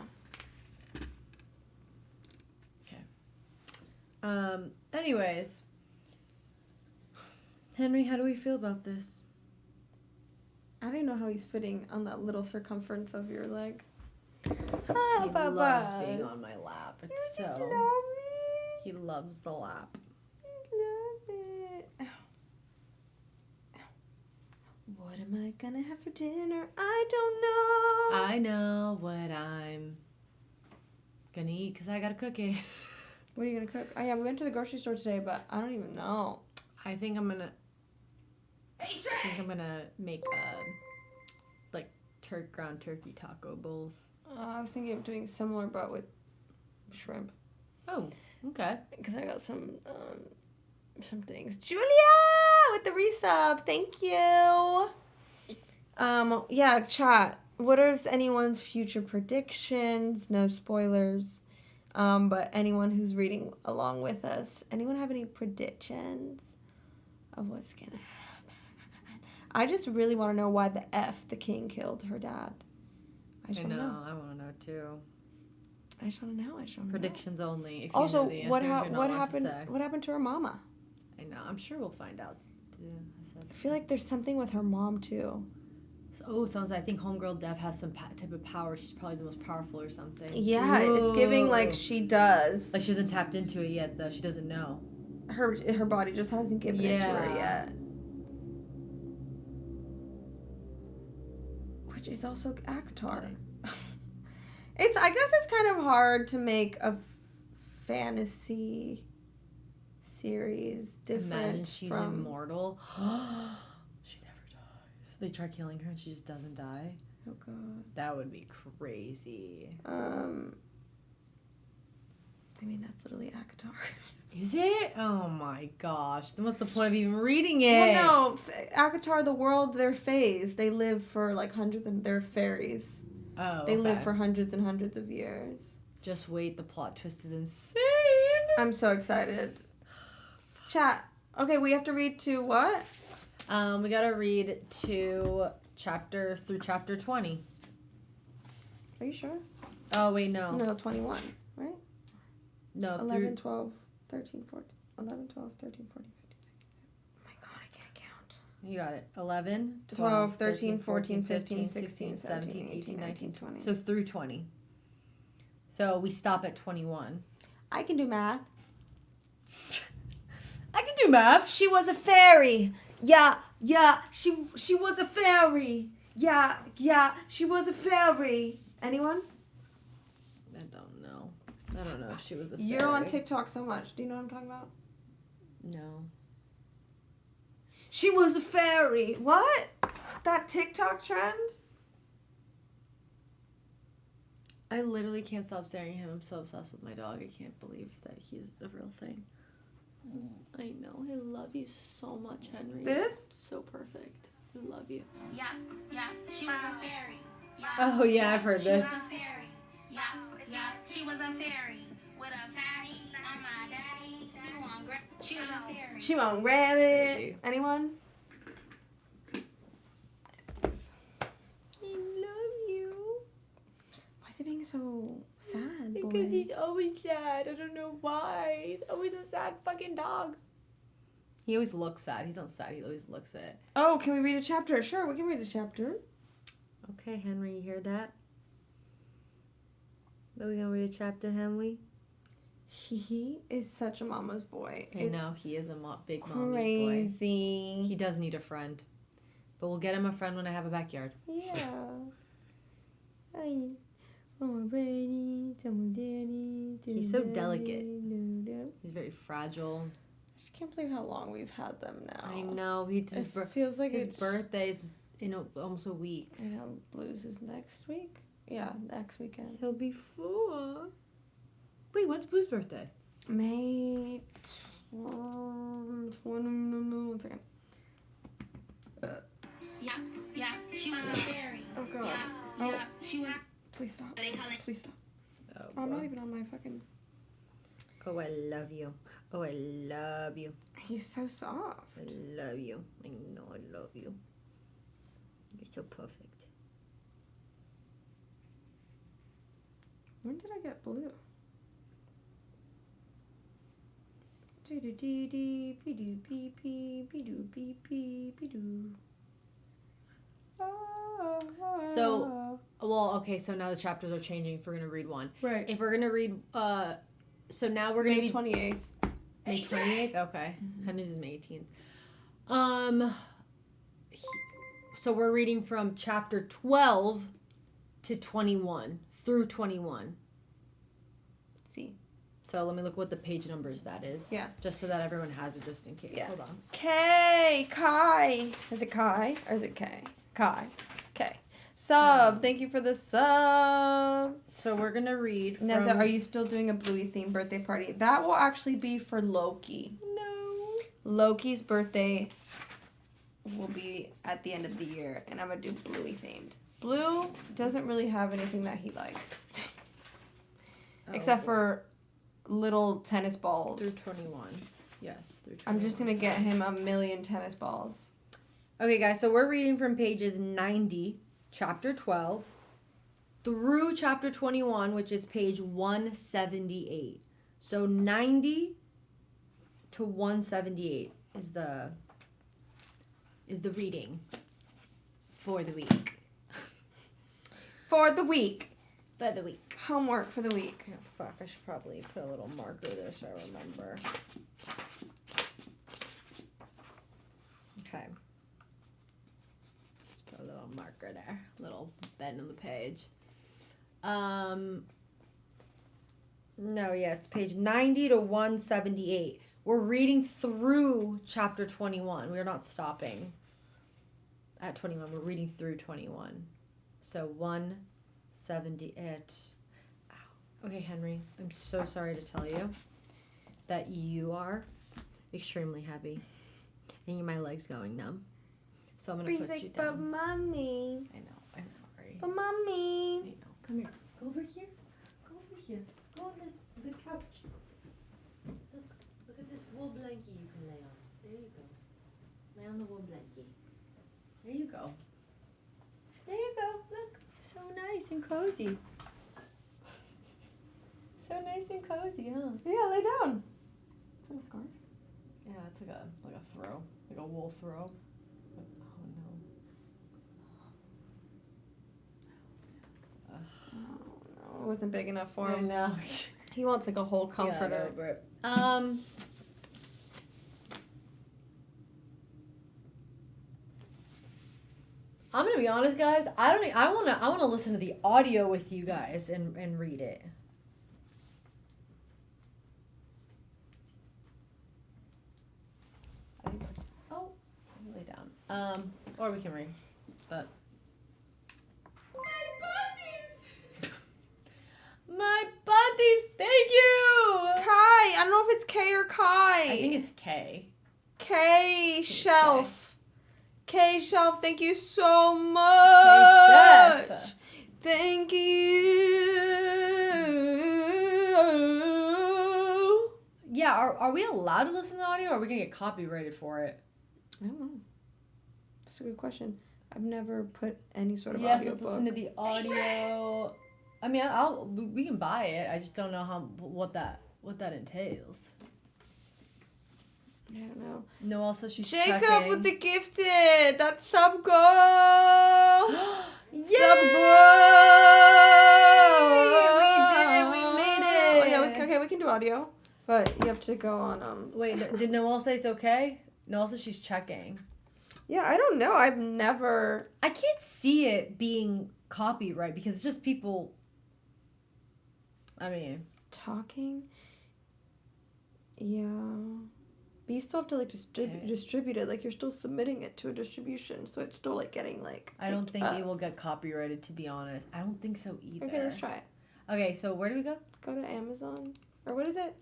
Okay. Anyways. Henry, how do we feel about this? I don't know how he's fitting on that little circumference of your leg. He loves being on my lap. It's so... He loves the lap. Love it. What am I gonna have for dinner? I don't know. I know what I'm gonna eat because I gotta cook it. What are you gonna cook? Oh yeah, we went to the grocery store today, but I don't even know. I think I'm gonna make like ground turkey taco bowls. I was thinking of doing similar, but with shrimp. Oh, okay. Because I got some things. Julia with the resub. Thank you. Yeah, chat. What is anyone's future predictions? No spoilers. But anyone who's reading along with us, anyone have any predictions of what's gonna happen? I just really want to know why the king killed her dad. I want to know. I want to know too. I just want to know. Predictions only. If you also, know the answers, what happened? happened? What happened to her mama? I know. I'm sure we'll find out. I feel like there's something with her mom too. Sounds. I think Homegirl Dev has some type of power. She's probably the most powerful or something. Yeah, Ooh. It's giving like she does. Like she hasn't tapped into it yet, though. She doesn't know. Her body just hasn't given it to her yet. Which is also Akatar. I guess it's kind of hard to make a fantasy series different. Imagine she's immortal. She never dies. They try killing her and she just doesn't die. Oh god. That would be crazy. I mean, that's literally ACOTAR. Is it? Oh my gosh. Then what's the point of even reading it? Well, no. ACOTAR, the world, they're fays. They live for like hundreds and they're fairies. Oh, They live for hundreds and hundreds of years. Just wait. The plot twist is insane. I'm so excited. Chat. Okay, we have to read to what? We gotta read to chapter 20. Are you sure? Oh, wait, no. No, 21, right? No, 11, 12, 13, 14. 11, 12, 13, 14, 15, 16, 17. Oh my god, I can't count. You got it. 11, 12, 13, 14, 15, 16, 17, 18, 19, 20. So through 20. So we stop at 21. I can do math. I can do math. She was a fairy. Yeah, she was a fairy. Yeah, she was a fairy. Anyone? I don't know if she was a fairy. You're on TikTok so much. Do you know what I'm talking about? No. She was a fairy. What? That TikTok trend? I literally can't stop staring at him. I'm so obsessed with my dog. I can't believe that he's a real thing. I know. I love you so much, Henry. This? So perfect. I love you. Yeah, she was a fairy. Oh, yeah, I've heard this. She was a fairy. She was a fairy. With a fatty on my daddy. She was a fairy. She won't rabbit. Anyone? I love you. Why is he being so sad, boy? Because he's always sad. I don't know why. He's always a sad fucking dog. He always looks sad. He's not sad. He always looks it. Oh, can we read a chapter? Sure, we can read a chapter. Okay, Henry, you hear that? Are we gonna read a chapter, Henry? He is such a mama's boy. I know, he is a big mommy's boy. Crazy. He does need a friend. But we'll get him a friend when I have a backyard. Yeah. Daddy. He's so delicate. He's very fragile. I just can't believe how long we've had them now. I know. It feels like his birthday's in almost a week. I know. Blues is next week. Yeah, next weekend. He'll be 4. Wait, when's Blue's birthday? May 1 second. Yeah, she was a fairy. Oh god. Yeah, she was. Please stop. Please stop. Oh, I'm not even on my fucking. Oh, I love you. Oh, I love you. He's so soft. I love you. I know I love you. You're so perfect. When did I get Blue? So, okay, so now the chapters are changing if we're going to read one. Right. If we're going to read, so now we're going to May be... 28th. May 28th? Okay. Henry's is May 18th. So we're reading from chapter 12 to 21, through 21. See. So let me look what the page numbers that is. Yeah. Just so that everyone has it just in case. Yeah. Hold on. Kai. Is it Kai or is it K? Kai. K. Sub. Thank you for the sub. So we're going to read from... Neza, are you still doing a Bluey themed birthday party? That will actually be for Loki. No. Loki's birthday will be at the end of the year, and I'm going to do Bluey themed. Blue doesn't really have anything that he likes. Except for little tennis balls. Through 21. Yes, through 21. I'm just going to get him a million tennis balls. Okay, guys, so we're reading from pages 90, chapter 12, through chapter 21, which is page 178. So 90 to 178 is the reading for the week. For the week. For the week. Homework for the week. Oh, fuck, I should probably put a little marker there so I remember. Okay. Just put a little marker there. Little bend on the page. No, yeah, it's page 90 to 178. We're reading through chapter 21. We're not stopping at 21. We're reading through 21. So 178. Ow. Okay, Henry, I'm so sorry to tell you that you are extremely heavy. And my leg's going numb. So I'm going to put you down. But mommy. I know. I'm sorry. But mommy. I know. Come here. Go over here. Go over here. Go on the couch. Look at this wool blankie you can lay on. There you go. Lay on the wool blankie. There you go. There you go. Look. So nice and cozy. So nice and cozy, huh? Yeah, lay down. Is that a scarf? Yeah, it's like a throw. Like a wool throw. Oh no. Oh, it wasn't big enough for him. No. He wants like a whole comforter. Over it. I'm gonna be honest, guys. I wanna listen to the audio with you guys and read it. Oh, lay down. Or we can read, but. My buddies, thank you! Kai! I don't know if it's K or Kai. I think it's K. K Shelf. K Shelf, thank you so much. K Chef. Thank you. Yeah, are we allowed to listen to the audio or are we going to get copyrighted for it? I don't know. That's a good question. I've never put any sort of yes, audiobook. Let's listen to the audio. I mean, we can buy it. I just don't know what that entails. I don't know. No, also she's Jacob checking. with the gifted. That's sub goal. Yay! Sub goal. We made it. Oh yeah, okay, we can do audio, but you have to go on Wait, did Noelle say it's okay? Noelle says she's checking. Yeah, I don't know. I've never. I can't see it being copyright because it's just people. I mean, talking. Yeah. But you still have to like distribute it. Like you're still submitting it to a distribution, so it's still like getting like. I don't think it will get copyrighted. To be honest, I don't think so either. Okay, let's try it. Okay, so where do we go? Go to Amazon, or what is it?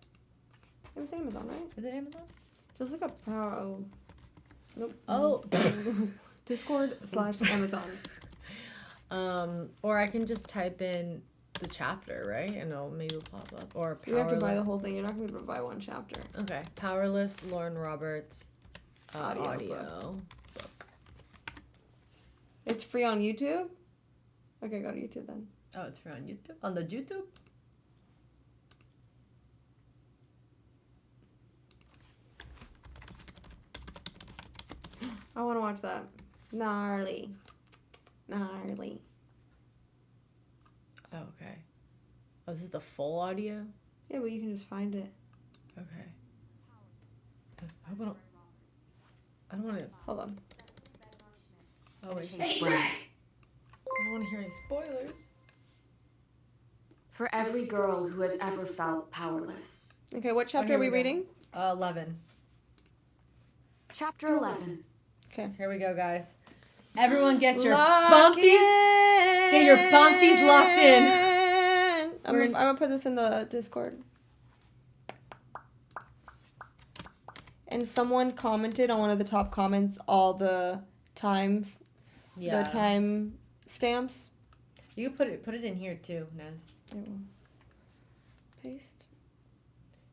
It was Amazon, right? Is it Amazon? Just look up Power. Oh. Nope. Oh. Discord/Amazon. Or I can just type in the chapter, right? And it'll maybe pop up. Or You have to buy the whole thing. You're not gonna be able to buy one chapter. Okay. Powerless, Lauren Roberts, audio book. It's free on YouTube? Okay, go to YouTube then. Oh, it's free on YouTube? On the YouTube? I want to watch that. Gnarly. Oh, okay. Oh, this is the full audio? Yeah, but you can just find it. Okay. I don't want to... Hold on. Oh, wait. I don't want to hear any spoilers. For every girl who has ever felt powerless. Okay, what chapter are we reading? 11. Chapter 11. Okay. Here we go, guys. Everyone get your Lock bumpties. Get your bumpties locked in. I'm gonna put this in the Discord. And someone commented on one of the top comments all the times, the time stamps. You can put it in here too, Nez. Paste.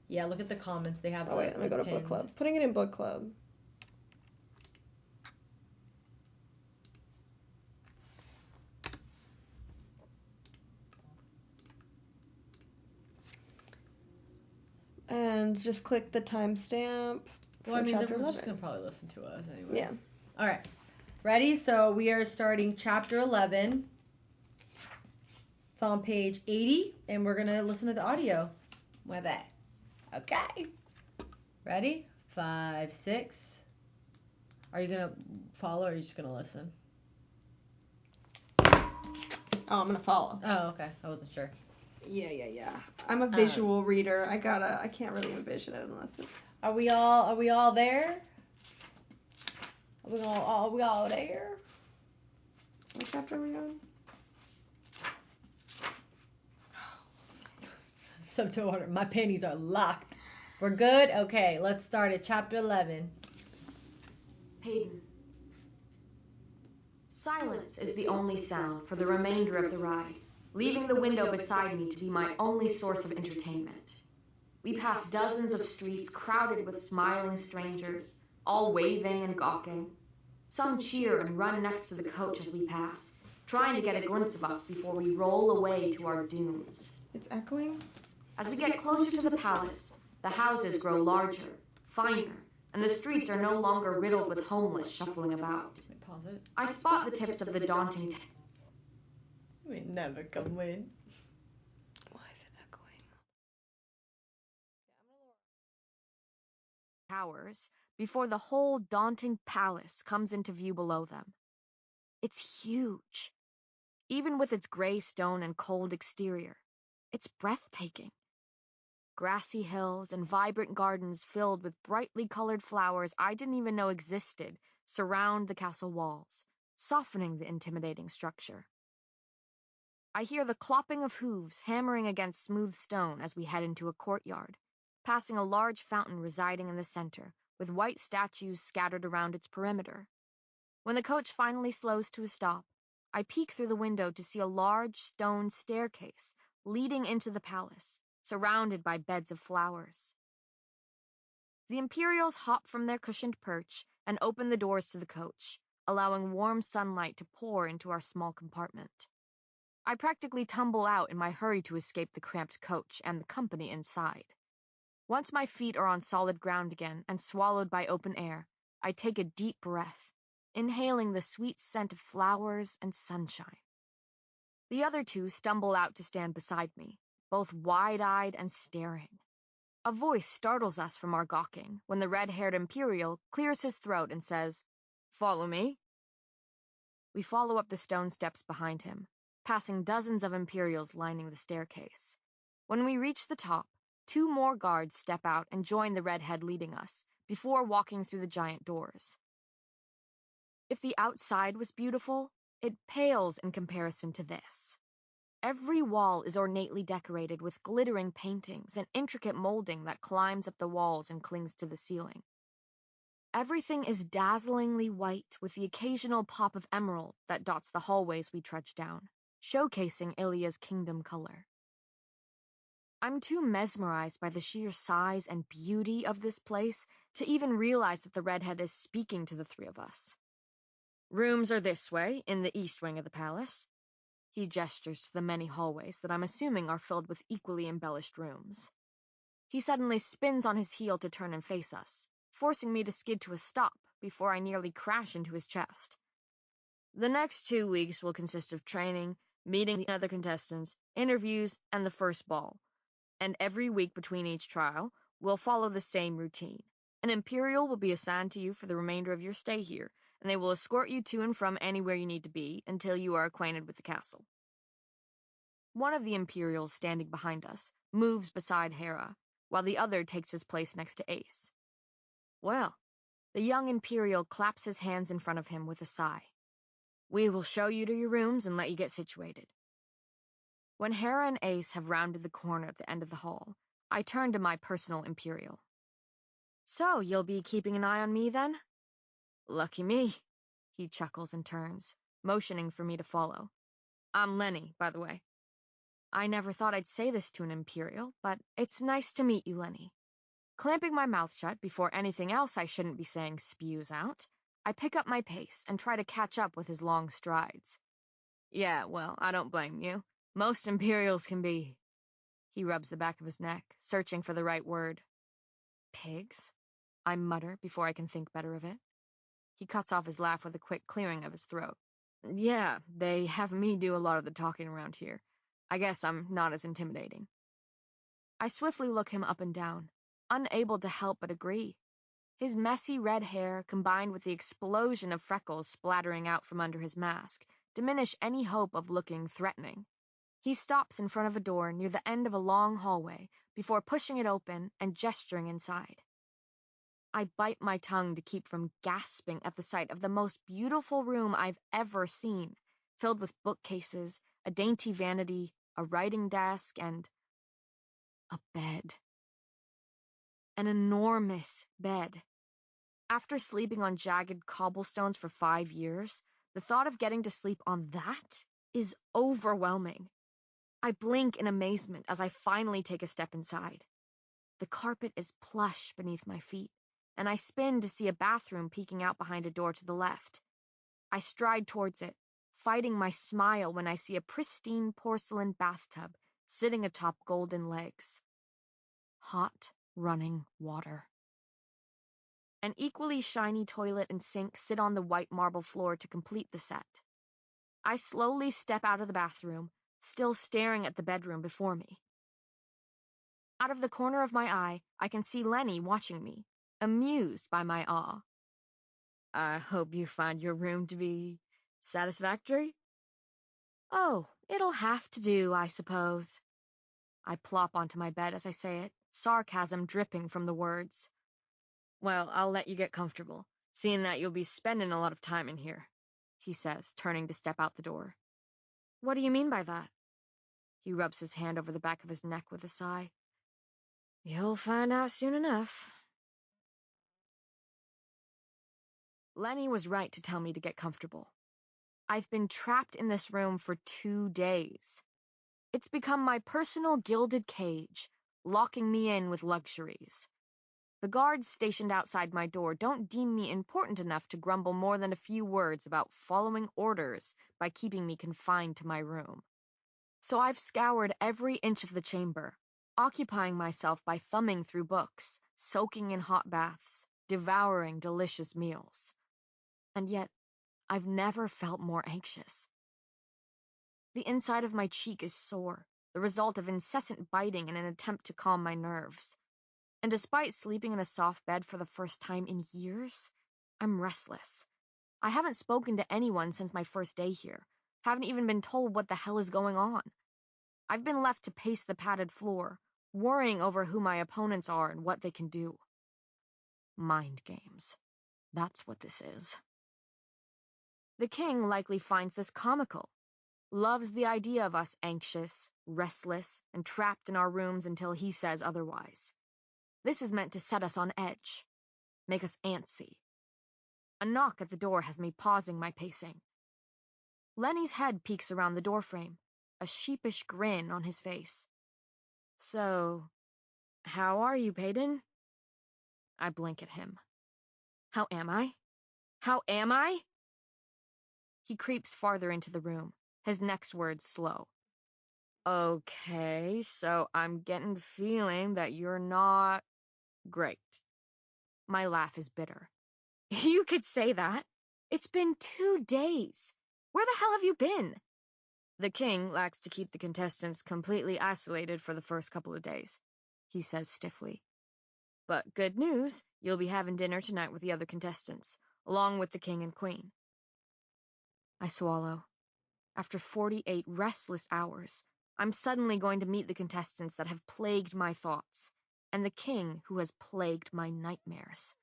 Yeah, look at the comments. They have. Oh wait, let me go to book club. Putting it in book club. And just click the timestamp. Well, I mean, they're just gonna probably listen to us anyways. Yeah. All right. Ready? So we are starting chapter 11. It's on page 80, and we're gonna listen to the audio with it. Okay. Ready? 5, 6. Are you gonna follow, or are you just gonna listen? Oh, I'm gonna follow. Oh, okay. I wasn't sure. Yeah. I'm a visual reader. I can't really envision it unless it's... Are we all there? Are we all there? What chapter are we on? Sub to order. My panties are locked. We're good? Okay, let's start at chapter 11. Peyton. Silence is the only sound for the remainder of the ride, leaving the window beside me to be my only source of entertainment. We pass dozens of streets crowded with smiling strangers, all waving and gawking. Some cheer and run next to the coach as we pass, trying to get a glimpse of us before we roll away to our dooms. It's echoing? As we get closer to the palace, the houses grow larger, finer, and the streets are no longer riddled with homeless shuffling about. Pause it. I spot the tips of the daunting We never come win. Why is it echoing? towers before the whole daunting palace comes into view below them. It's huge. Even with its gray stone and cold exterior, it's breathtaking. Grassy hills and vibrant gardens filled with brightly colored flowers I didn't even know existed surround the castle walls, softening the intimidating structure. I hear the clopping of hooves hammering against smooth stone as we head into a courtyard, passing a large fountain residing in the center, with white statues scattered around its perimeter. When the coach finally slows to a stop, I peek through the window to see a large stone staircase leading into the palace, surrounded by beds of flowers. The Imperials hop from their cushioned perch and open the doors to the coach, allowing warm sunlight to pour into our small compartment. I practically tumble out in my hurry to escape the cramped coach and the company inside. Once my feet are on solid ground again and swallowed by open air, I take a deep breath, inhaling the sweet scent of flowers and sunshine. The other two stumble out to stand beside me, both wide-eyed and staring. A voice startles us from our gawking when the red-haired Imperial clears his throat and says, "Follow me." We follow up the stone steps behind him, passing dozens of Imperials lining the staircase. When we reach the top, 2 more guards step out and join the redhead leading us, before walking through the giant doors. If the outside was beautiful, it pales in comparison to this. Every wall is ornately decorated with glittering paintings and intricate molding that climbs up the walls and clings to the ceiling. Everything is dazzlingly white with the occasional pop of emerald that dots the hallways we trudge down, showcasing Ilia's kingdom color. I'm too mesmerized by the sheer size and beauty of this place to even realize that the redhead is speaking to the 3 of us. "Rooms are this way, in the east wing of the palace." He gestures to the many hallways that I'm assuming are filled with equally embellished rooms. He suddenly spins on his heel to turn and face us, forcing me to skid to a stop before I nearly crash into his chest. "The next 2 weeks will consist of training, meeting the other contestants, interviews, and the first ball. And every week between each trial, we'll follow the same routine. An Imperial will be assigned to you for the remainder of your stay here, and they will escort you to and from anywhere you need to be until you are acquainted with the castle." One of the Imperials standing behind us moves beside Hera, while the other takes his place next to Ace. Well, the young Imperial claps his hands in front of him with a sigh. "We will show you to your rooms and let you get situated." When Hera and Ace have rounded the corner at the end of the hall, I turn to my personal Imperial. "So, you'll be keeping an eye on me, then?" "Lucky me." He chuckles and turns, motioning for me to follow. "I'm Lenny, by the way." I never thought I'd say this to an Imperial, but it's nice to meet you, Lenny. Clamping my mouth shut before anything else I shouldn't be saying spews out, I pick up my pace and try to catch up with his long strides. "Yeah, well, I don't blame you. Most Imperials can be..." He rubs the back of his neck, searching for the right word. "Pigs?" I mutter before I can think better of it. He cuts off his laugh with a quick clearing of his throat. "Yeah, they have me do a lot of the talking around here. I guess I'm not as intimidating." I swiftly look him up and down, unable to help but agree. His messy red hair, combined with the explosion of freckles splattering out from under his mask, diminish any hope of looking threatening. He stops in front of a door near the end of a long hallway before pushing it open and gesturing inside. I bite my tongue to keep from gasping at the sight of the most beautiful room I've ever seen, filled with bookcases, a dainty vanity, a writing desk, and a bed. An enormous bed. After sleeping on jagged cobblestones for 5 years, the thought of getting to sleep on that is overwhelming. I blink in amazement as I finally take a step inside. The carpet is plush beneath my feet, and I spin to see a bathroom peeking out behind a door to the left. I stride towards it, fighting my smile when I see a pristine porcelain bathtub sitting atop golden legs. Hot, running water. An equally shiny toilet and sink sit on the white marble floor to complete the set. I slowly step out of the bathroom, still staring at the bedroom before me. Out of the corner of my eye, I can see Lenny watching me, amused by my awe. I hope you find your room to be satisfactory? Oh, it'll have to do, I suppose. I plop onto my bed as I say it, sarcasm dripping from the words. Well, I'll let you get comfortable, seeing that you'll be spending a lot of time in here, he says, turning to step out the door. What do you mean by that? He rubs his hand over the back of his neck with a sigh. You'll find out soon enough. Lenny was right to tell me to get comfortable. I've been trapped in this room for 2 days. It's become my personal gilded cage, locking me in with luxuries. The guards stationed outside my door don't deem me important enough to grumble more than a few words about following orders by keeping me confined to my room. So I've scoured every inch of the chamber, occupying myself by thumbing through books, soaking in hot baths, devouring delicious meals. And yet, I've never felt more anxious. The inside of my cheek is sore, the result of incessant biting in an attempt to calm my nerves. And despite sleeping in a soft bed for the first time in years, I'm restless. I haven't spoken to anyone since my first day here, haven't even been told what the hell is going on. I've been left to pace the padded floor, worrying over who my opponents are and what they can do. Mind games. That's what this is. The king likely finds this comical, loves the idea of us anxious, restless, and trapped in our rooms until he says otherwise. This is meant to set us on edge, make us antsy. A knock at the door has me pausing my pacing. Lenny's head peeks around the doorframe, a sheepish grin on his face. So, how are you, Peyton? I blink at him. How am I? How am I? He creeps farther into the room, his next words slow. Okay, so I'm getting the feeling that you're not great. My laugh is bitter. You could say that. It's been 2 days. Where the hell have you been? The king likes to keep the contestants completely isolated for the first couple of days, he says stiffly. But good news, you'll be having dinner tonight with the other contestants, along with the king and queen. I swallow. After 48 restless hours, I'm suddenly going to meet the contestants that have plagued my thoughts, and the king who has plagued my nightmares.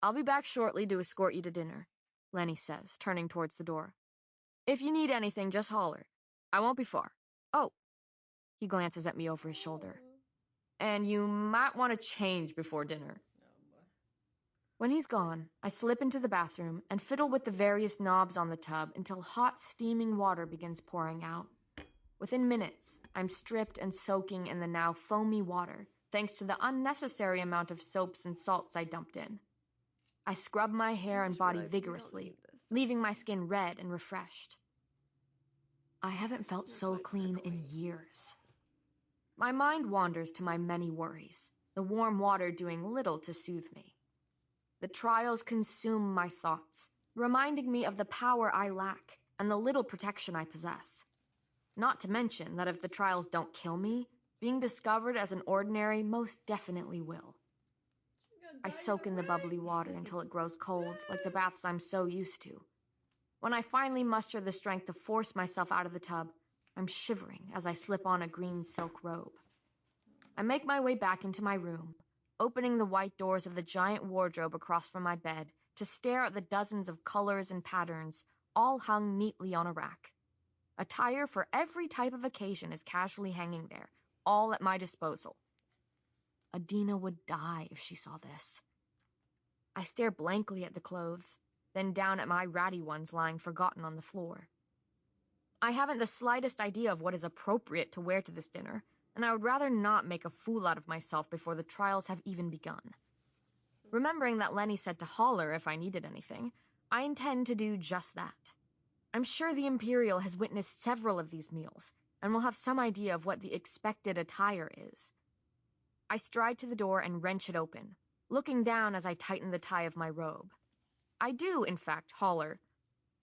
I'll be back shortly to escort you to dinner, Lenny says, turning towards the door. If you need anything, just holler. I won't be far. Oh, he glances at me over his shoulder. And you might want to change before dinner. When he's gone, I slip into the bathroom and fiddle with the various knobs on the tub until hot, steaming water begins pouring out. Within minutes, I'm stripped and soaking in the now foamy water, thanks to the unnecessary amount of soaps and salts I dumped in. I scrub my hair and body vigorously, leaving my skin red and refreshed. I haven't felt so clean in years. My mind wanders to my many worries, the warm water doing little to soothe me. The trials consume my thoughts, reminding me of the power I lack and the little protection I possess. Not to mention that if the trials don't kill me, being discovered as an ordinary most definitely will. I soak in the bubbly water until it grows cold, like the baths I'm so used to. When I finally muster the strength to force myself out of the tub, I'm shivering as I slip on a green silk robe. I make my way back into my room, opening the white doors of the giant wardrobe across from my bed to stare at the dozens of colors and patterns, all hung neatly on a rack. Attire for every type of occasion is casually hanging there, all at my disposal. Adina would die if she saw this. I stare blankly at the clothes, then down at my ratty ones lying forgotten on the floor. I haven't the slightest idea of what is appropriate to wear to this dinner, and I would rather not make a fool out of myself before the trials have even begun. Remembering that Lenny said to holler if I needed anything, I intend to do just that. I'm sure the Imperial has witnessed several of these meals, and will have some idea of what the expected attire is. I stride to the door and wrench it open, looking down as I tighten the tie of my robe. I do, in fact, holler,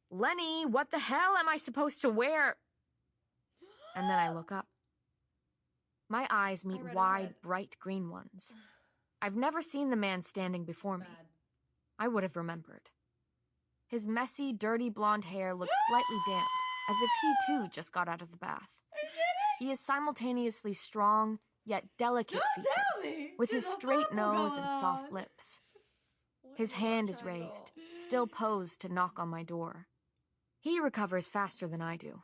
"Lenny, what the hell am I supposed to wear?" And then I look up. My eyes meet wide, bright green ones. I've never seen the man standing before me. I would have remembered. His messy, dirty blonde hair looks slightly damp, as if he too just got out of the bath. He is simultaneously strong, yet delicate features, with his straight nose and soft lips. His hand is raised, still posed to knock on my door. He recovers faster than I do.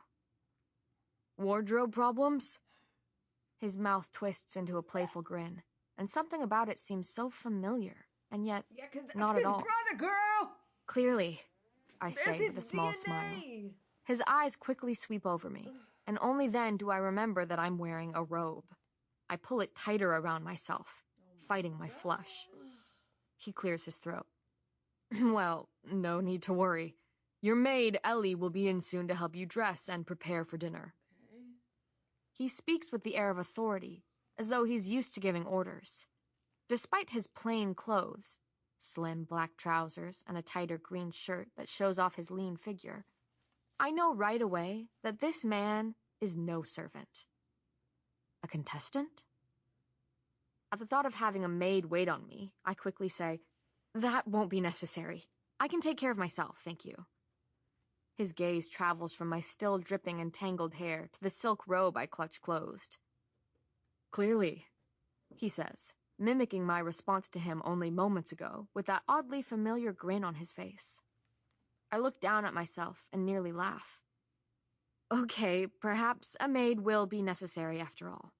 "Wardrobe problems?" His mouth twists into a playful grin, and something about it seems so familiar, and yet not at all. Brother, girl! "Clearly," I say with a small smile. His eyes quickly sweep over me, and only then do I remember that I'm wearing a robe. I pull it tighter around myself, fighting my flush. He clears his throat. "Well, no need to worry. Your maid, Ellie, will be in soon to help you dress and prepare for dinner." Okay. He speaks with the air of authority, as though he's used to giving orders. Despite his plain clothes, slim black trousers and a tighter green shirt that shows off his lean figure, I know right away that this man is no servant. A contestant? At the thought of having a maid wait on me, I quickly say, "That won't be necessary. I can take care of myself, thank you." His gaze travels from my still dripping and tangled hair to the silk robe I clutch closed. "Clearly," he says, mimicking my response to him only moments ago, with that oddly familiar grin on his face. I look down at myself and nearly laugh. Okay, perhaps a maid will be necessary after all.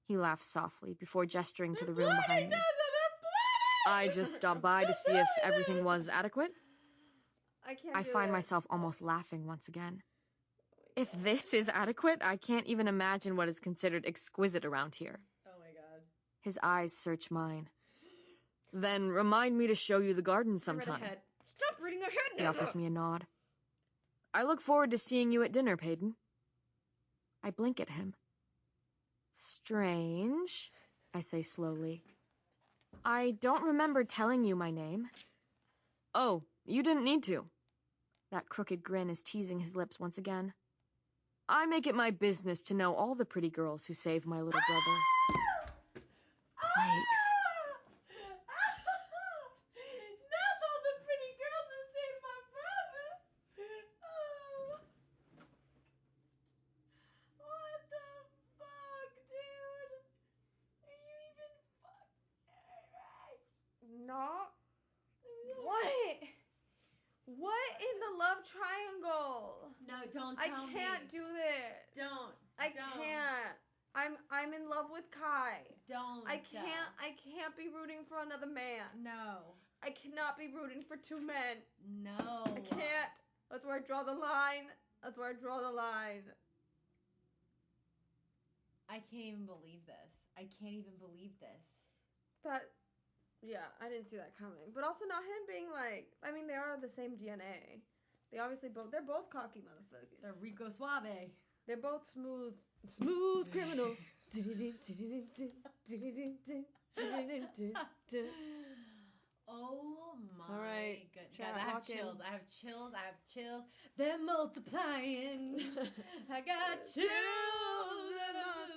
He laughs softly before gesturing to the room behind me. "I just stopped by to see if everything was adequate." I find myself almost laughing once again. If this is adequate, I can't even imagine what is considered exquisite around here. Oh my god. His eyes search mine. "Then remind me to show you the garden sometime." Stop reading ahead, He offers me a nod. "I look forward to seeing you at dinner, Peyton." I blink at him. "Strange," I say slowly. "I don't remember telling you my name." "Oh, you didn't need to." That crooked grin is teasing his lips once again. "I make it my business to know all the pretty girls who saved my little brother." Plagues. Not all the pretty girls who saved my brother. Oh. What the fuck, dude? Are you even fucking No. What? What in the love triangle? No, don't tell me. I can't do this. Don't. I can't. I'm in love with Kai. Don't. I can't be rooting for another man. No. I cannot be rooting for two men. No. I can't. That's where I draw the line. That's where I draw the line. I can't even believe this. Yeah, I didn't see that coming. But also not him being like, I mean, they are the same DNA. They're both cocky motherfuckers. They're Rico Suave. They're both smooth criminals. Oh my All right, goodness. Guys, I have chills. They're multiplying. I got chills.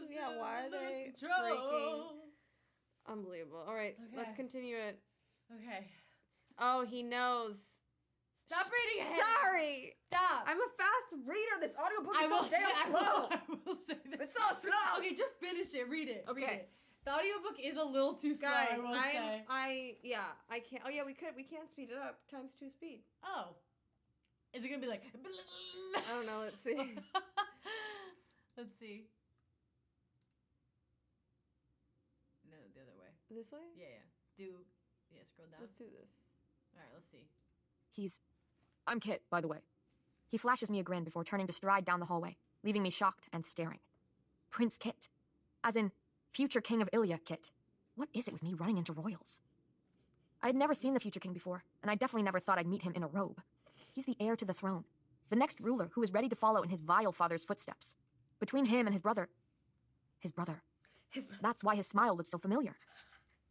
Yeah, why are they freaking? Unbelievable. All right, let's continue it. Okay. Oh, he knows. Stop reading ahead. Sorry. Stop. I'm a fast reader. This audiobook is so damn slow. I will say this. It's so slow. Okay, just finish it. Read it. Okay. Read it. The audiobook is a little too slow, Guys, I will say. I can't. Oh, yeah, we can speed it up. Times 2 speed. Oh. Is it going to be like... I don't know. Let's see. Let's see. No, the other way. This way? Yeah. Scroll down. Let's do this. All right, let's see. I'm Kit, by the way. He flashes me a grin before turning to stride down the hallway, leaving me shocked and staring. Prince Kit. As in, future king of Ilya Kit. What is it with me running into royals? I had never seen the future king before, and I definitely never thought I'd meet him in a robe. He's the heir to the throne, the next ruler who is ready to follow in his vile father's footsteps. Between him and his brother... That's why his smile looks so familiar.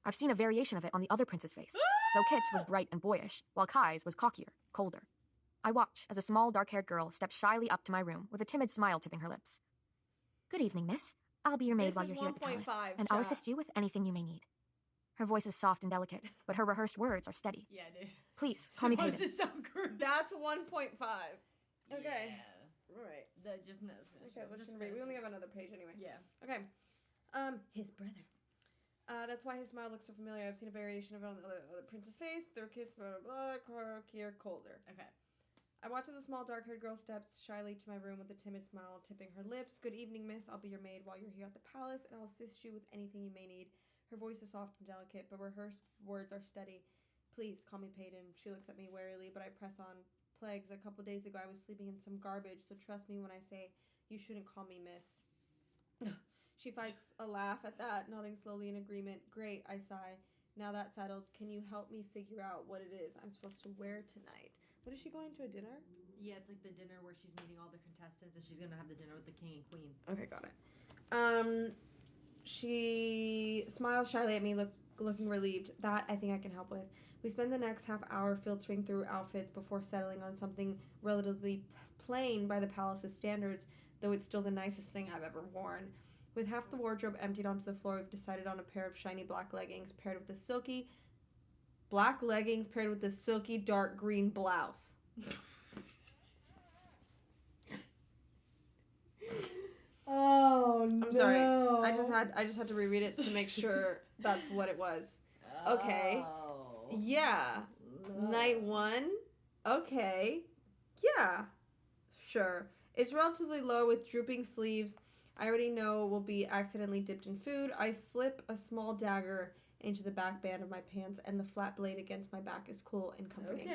I've seen a variation of it on the other prince's face, though Kit's was bright and boyish, while Kai's was cockier, colder. I watch as a small, dark-haired girl steps shyly up to my room with a timid smile tipping her lips. Good evening, miss. I'll be your maid while you're here at the palace, and I'll assist you with anything you may need. Her voice is soft and delicate, but her rehearsed words are steady. Yeah, dude. Please, call me Peyton. That's 1.5. Okay. Yeah. All right. That just knows. Okay, let's just read. We only have another page anyway. Yeah. Okay. His brother. That's why his smile looks so familiar. I've seen a variation of it on the other prince's face. Their kids, blah, blah, blah, cockier, colder. Okay. I watch as a small, dark-haired girl steps shyly to my room with a timid smile tipping her lips. Good evening, miss. I'll be your maid while you're here at the palace, and I'll assist you with anything you may need. Her voice is soft and delicate, but her words are steady. Please, call me Peyton. She looks at me warily, but I press on. Plagues, a couple days ago I was sleeping in some garbage, so trust me when I say you shouldn't call me miss. She fights a laugh at that, nodding slowly in agreement. Great, I sigh. Now that's settled, can you help me figure out what it is I'm supposed to wear tonight? What is she going to, a dinner? Yeah, it's like the dinner where she's meeting all the contestants and she's going to have the dinner with the king and queen. Okay, got it. She smiles shyly at me, looking relieved. That I think I can help with. We spend the next half hour filtering through outfits before settling on something relatively plain by the palace's standards, though it's still the nicest thing I've ever worn. With half the wardrobe emptied onto the floor, we've decided on a pair of shiny black leggings paired with a silky dark green blouse. Oh no. I'm sorry. I just had to reread it to make sure that's what it was. Okay. Oh. Yeah. No. Night 1. Okay. Yeah. Sure. It's relatively low with drooping sleeves. I already know will be accidentally dipped in food. I slip a small dagger into the back band of my pants, and the flat blade against my back is cool and comforting.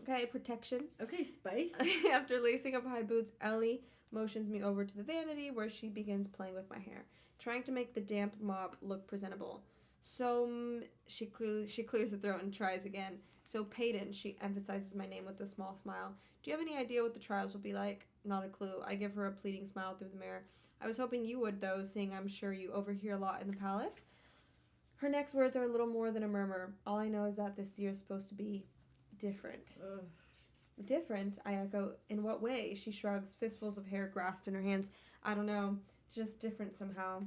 Okay, protection. Okay, spice. After lacing up high boots, Ellie motions me over to the vanity where she begins playing with my hair, trying to make the damp mop look presentable. So, she clears the throat and tries again. So, Peyton, she emphasizes my name with a small smile. Do you have any idea what the trials will be like? Not a clue. I give her a pleading smile through the mirror. I was hoping you would, though, seeing I'm sure you overhear a lot in the palace. Her next words are a little more than a murmur. All I know is that this year is supposed to be different. Ugh. Different, I echo. In what way? She shrugs, fistfuls of hair grasped in her hands. I don't know. Just different somehow.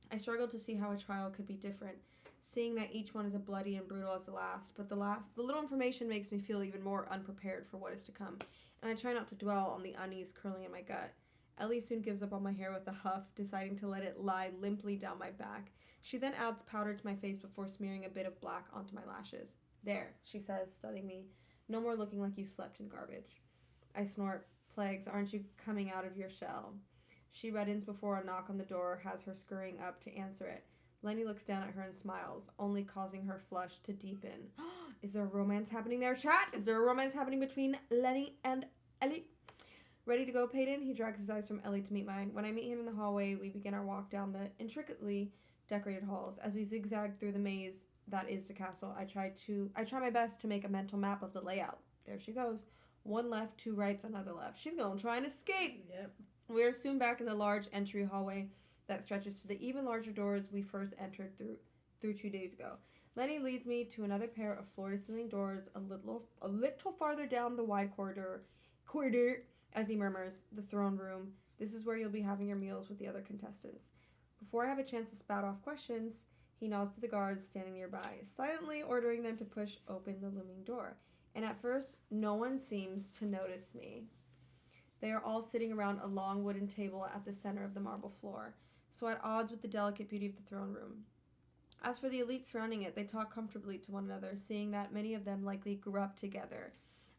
I struggle to see how a trial could be different, seeing that each one is as bloody and brutal as the last. But the little information makes me feel even more unprepared for what is to come, and I try not to dwell on the unease curling in my gut. Ellie soon gives up on my hair with a huff, deciding to let it lie limply down my back. She then adds powder to my face before smearing a bit of black onto my lashes. There, she says, studying me. No more looking like you slept in garbage. I snort. Plagues, aren't you coming out of your shell? She reddens before a knock on the door has her scurrying up to answer it. Lenny looks down at her and smiles, only causing her flush to deepen. Is there a romance happening there, chat? Is there a romance happening between Lenny and Ellie? Ready to go, Peyton? He drags his eyes from Ellie to meet mine. When I meet him in the hallway, we begin our walk down the intricately decorated halls. As we zigzag through the maze that is the castle, I try my best to make a mental map of the layout. There she goes. One left, 2 rights, another left. She's gonna try and escape. Yep. We are soon back in the large entry hallway that stretches to the even larger doors we first entered through 2 days ago. Lenny leads me to another pair of floor-to-ceiling doors a little farther down the wide corridor, as he murmurs, the throne room. This is where you'll be having your meals with the other contestants. Before I have a chance to spout off questions, he nods to the guards standing nearby, silently ordering them to push open the looming door. and at first, no one seems to notice me. They are all sitting around a long wooden table at the center of the marble floor, so at odds with the delicate beauty of the throne room. As for the elite surrounding it, they talk comfortably to one another, seeing that many of them likely grew up together.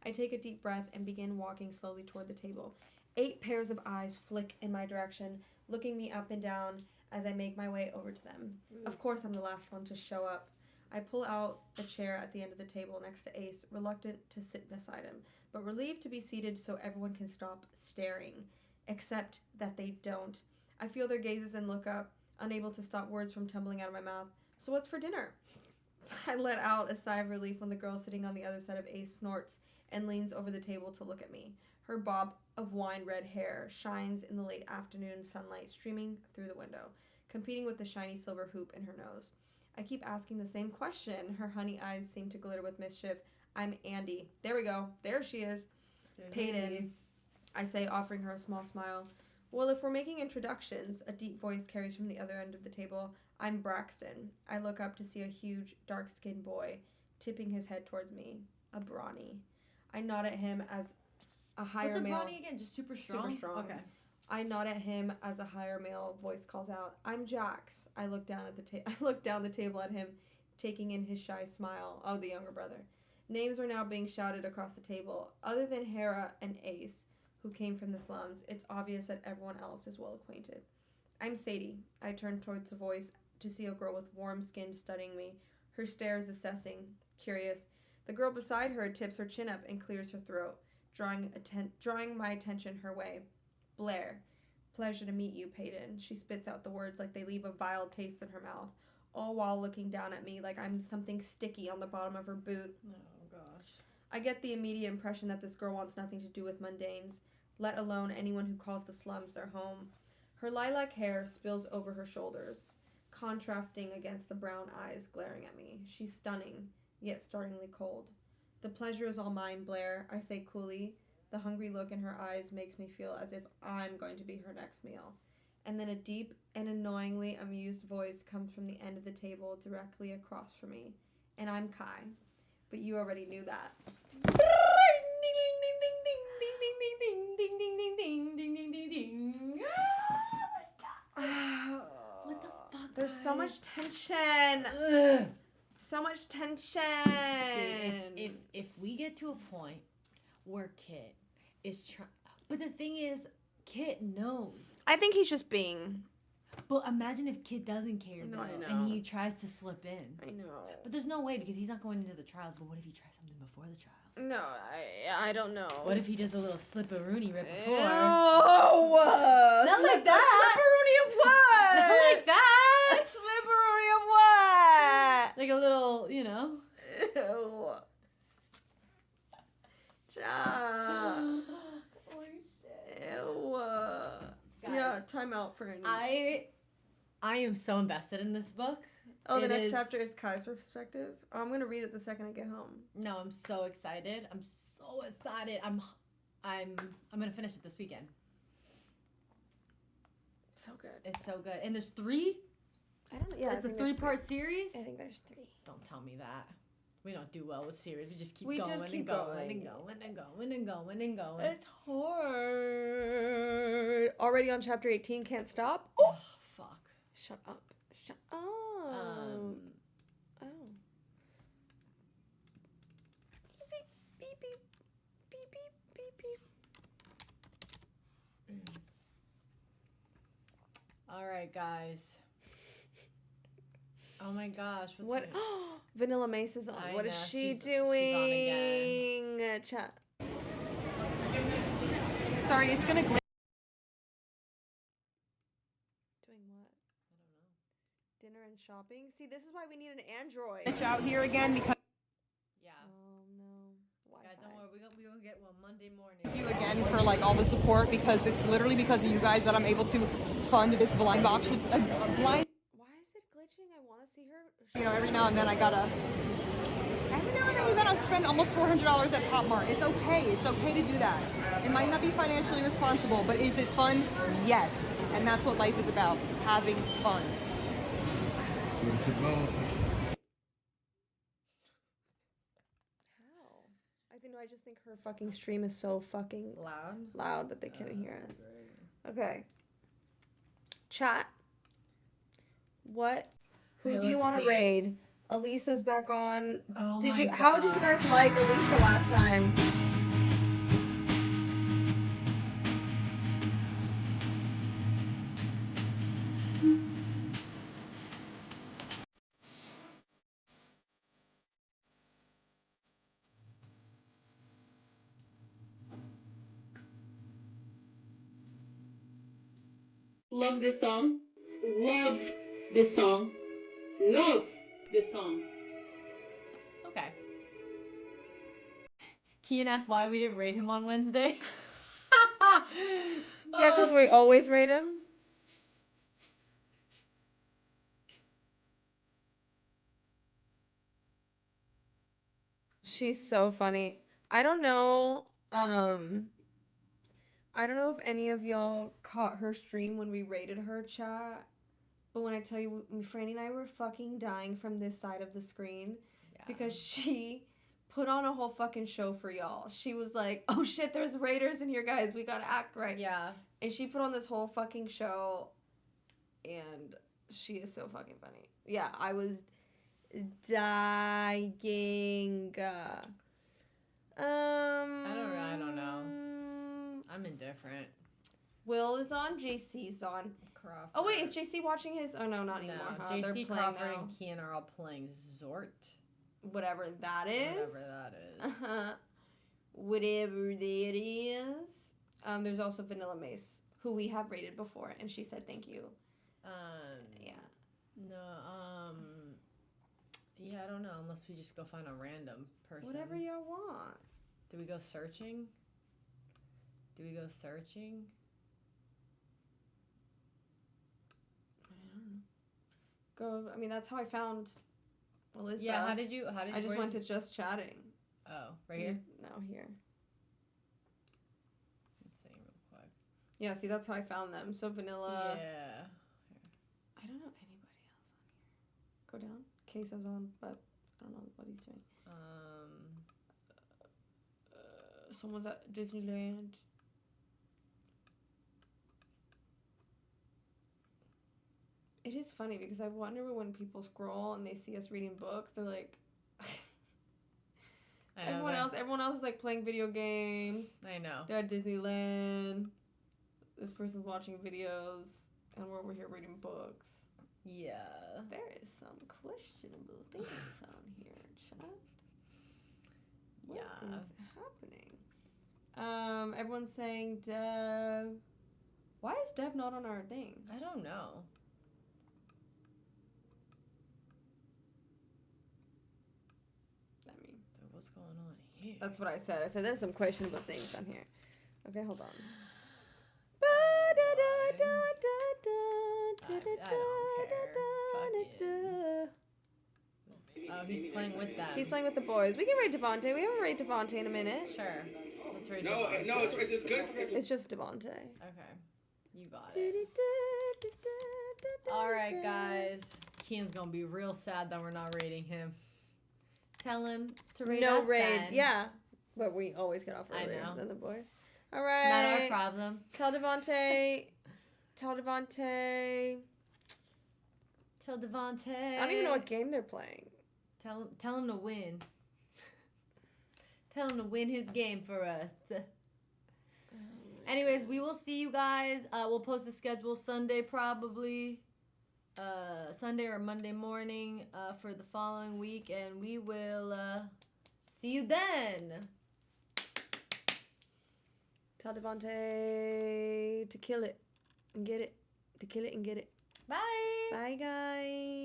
I take a deep breath and begin walking slowly toward the table. 8 pairs of eyes flick in my direction, looking me up and down as I make my way over to them. Of course, I'm the last one to show up. I pull out a chair at the end of the table next to Ace, reluctant to sit beside him, but relieved to be seated so everyone can stop staring. Except that they don't. I feel their gazes and look up, unable to stop words from tumbling out of my mouth. So what's for dinner? I let out a sigh of relief when the girl sitting on the other side of Ace snorts and leans over the table to look at me. Her bob of wine-red hair shines in the late afternoon sunlight streaming through the window, competing with the shiny silver hoop in her nose. I keep asking the same question. Her honey eyes seem to glitter with mischief. I'm Andy. There we go. There she is. Peyton, I say, offering her a small smile. Well, if we're making introductions, a deep voice carries from the other end of the table. I'm Braxton. I look up to see a huge, dark-skinned boy tipping his head towards me. A brawny. I nod at him as a higher male... What's a brawny again? Just super strong? Super strong. Okay. I nod at him as a higher male voice calls out, I'm Jax. I look down the table at him, taking in his shy smile. Oh, the younger brother. Names are now being shouted across the table. Other than Hera and Ace, who came from the slums, it's obvious that everyone else is well acquainted. I'm Sadie. I turn towards the voice to see a girl with warm skin studying me. Her stare is assessing, curious. The girl beside her tips her chin up and clears her throat, drawing my attention her way. Blair. Pleasure to meet you, Peyton. She spits out the words like they leave a vile taste in her mouth, all while looking down at me like I'm something sticky on the bottom of her boot. Oh, gosh. I get the immediate impression that this girl wants nothing to do with mundanes, let alone anyone who calls the slums their home. Her lilac hair spills over her shoulders, contrasting against the brown eyes glaring at me. She's stunning, yet startlingly cold. The pleasure is all mine, Blair, I say coolly. The hungry look in her eyes makes me feel as if I'm going to be her next meal. And then a deep and annoyingly amused voice comes from the end of the table directly across from me. And I'm Kai. But you already knew that. What the fuck? There's so much tension. Ugh. So much tension. Dude, if we get to a point where Kit is trying... But the thing is, Kit knows. I think he's just being... But imagine if Kit doesn't care, though, I know. and he tries to slip in. I know. But there's no way, because he's not going into the trials. But what if he tries something before the trials? No, I don't know. What if he does a little slip-a-rooney right before? Oh! Not like that! Slipperoonie of what? Not like that! Slipperoonie of what? Like a little, you know... Ew. Ja. Holy shit. Ew. Guys, yeah, time out for any. I am so invested in this book. Oh, the next chapter is Kai's perspective. Oh, I'm gonna read it the second I get home. No, I'm so excited. I'm so excited. I'm gonna finish it this weekend. So good. It's so good. And there's 3? I don't know. Yeah, it's a 3-part series? I think there's 3. Don't tell me that. We don't do well with series. We just keep We going just keep and going going. and going and going and going and going. It's hard. Already on chapter 18, can't stop. Oh, fuck. Shut up. Shut up. Oh. Beep, beep, beep, beep, beep, beep, beep. All right, guys. Oh my gosh. What? Vanilla Mace is on. I What know, is she she's doing? Chat. Sorry, it's gonna glitch. Doing what? I don't know. Dinner and shopping? See, this is why we need an Android. Glitch out here again because. Yeah. Oh no. Wi-Fi. Guys, don't worry. We're gonna get one Monday morning. Thank you again for like all the support because it's literally because of you guys that I'm able to fund this blind box. Blind. Why is it glitching? I want to see her. You know, every now and then we gotta spend almost $400 at Pop Mart. It's okay. It's okay to do that. It might not be financially responsible, but is it fun? Yes. And that's what life is about, having fun. How? I just think her fucking stream is so fucking loud that they can't hear us. Okay. Chat. Who do you want to raid? Elisa's back on. Oh How did you guys like Elisa last time? Love this song. Love this song. Love this song. Okay. Kian asked why we didn't rate him on Wednesday. Yeah, because we always rate him. She's so funny. I don't know if any of y'all caught her stream when we rated her, chat. But when I tell you, Franny and I were fucking dying from this side of the screen because she put on a whole fucking show for y'all. She was like, oh shit, there's raiders in here, guys. We gotta act right. Yeah. And she put on this whole fucking show, and she is so fucking funny. Yeah, I was dying. I don't know. I'm indifferent. Will is on. JC's on. Crawford. Oh wait, is JC watching his? Oh no, not anymore. Huh? JC, Crawford, and Kian are all playing Zort. Whatever that is. Whatever that is. There's also Vanilla Mace, who we have rated before, and she said thank you. Yeah. No. Yeah, I don't know. Unless we just go find a random person. Whatever y'all want. Do we go searching? Go. I mean, that's how I found Melissa. Yeah. How did you? I just went to just chatting. Oh, right here. No, here. Let's see real quick. Yeah. See, that's how I found them. So Vanilla. Yeah. I don't know anybody else on here. Go down. Queso's on, but I don't know what he's doing. Someone's at Disneyland. It is funny because I wonder when people scroll and they see us reading books, they're like, everyone else is like playing video games. I know. They're at Disneyland. This person's watching videos, and we're over here reading books. Yeah. There is some questionable things on here, chat. What is happening? Everyone's saying Dev. Why is Dev not on our thing? I don't know. What's going on here? That's what I said. I said there's some questionable things on here. Okay, hold on. Oh, he's playing with them. He's playing with the boys. We can raid Devontae. We haven't raid Devontae in a minute. Sure. Let's raid Devontae. No, it's good. It's just Devontae. Okay. You got it. Alright, guys. Kian's gonna be real sad that we're not raiding him. Tell him to raid us raid. then. Yeah. But we always get off earlier than the boys. All right. Not our problem. Tell Devontae. Tell Devontae. I don't even know what game they're playing. Tell him to win. Tell him to win his game for us. Anyways, we will see you guys. We'll post the schedule Sunday probably. Sunday or Monday morning for the following week, and we will see you then. Tell Devontae to kill it and get it. To kill it and get it. Bye. Bye, guys.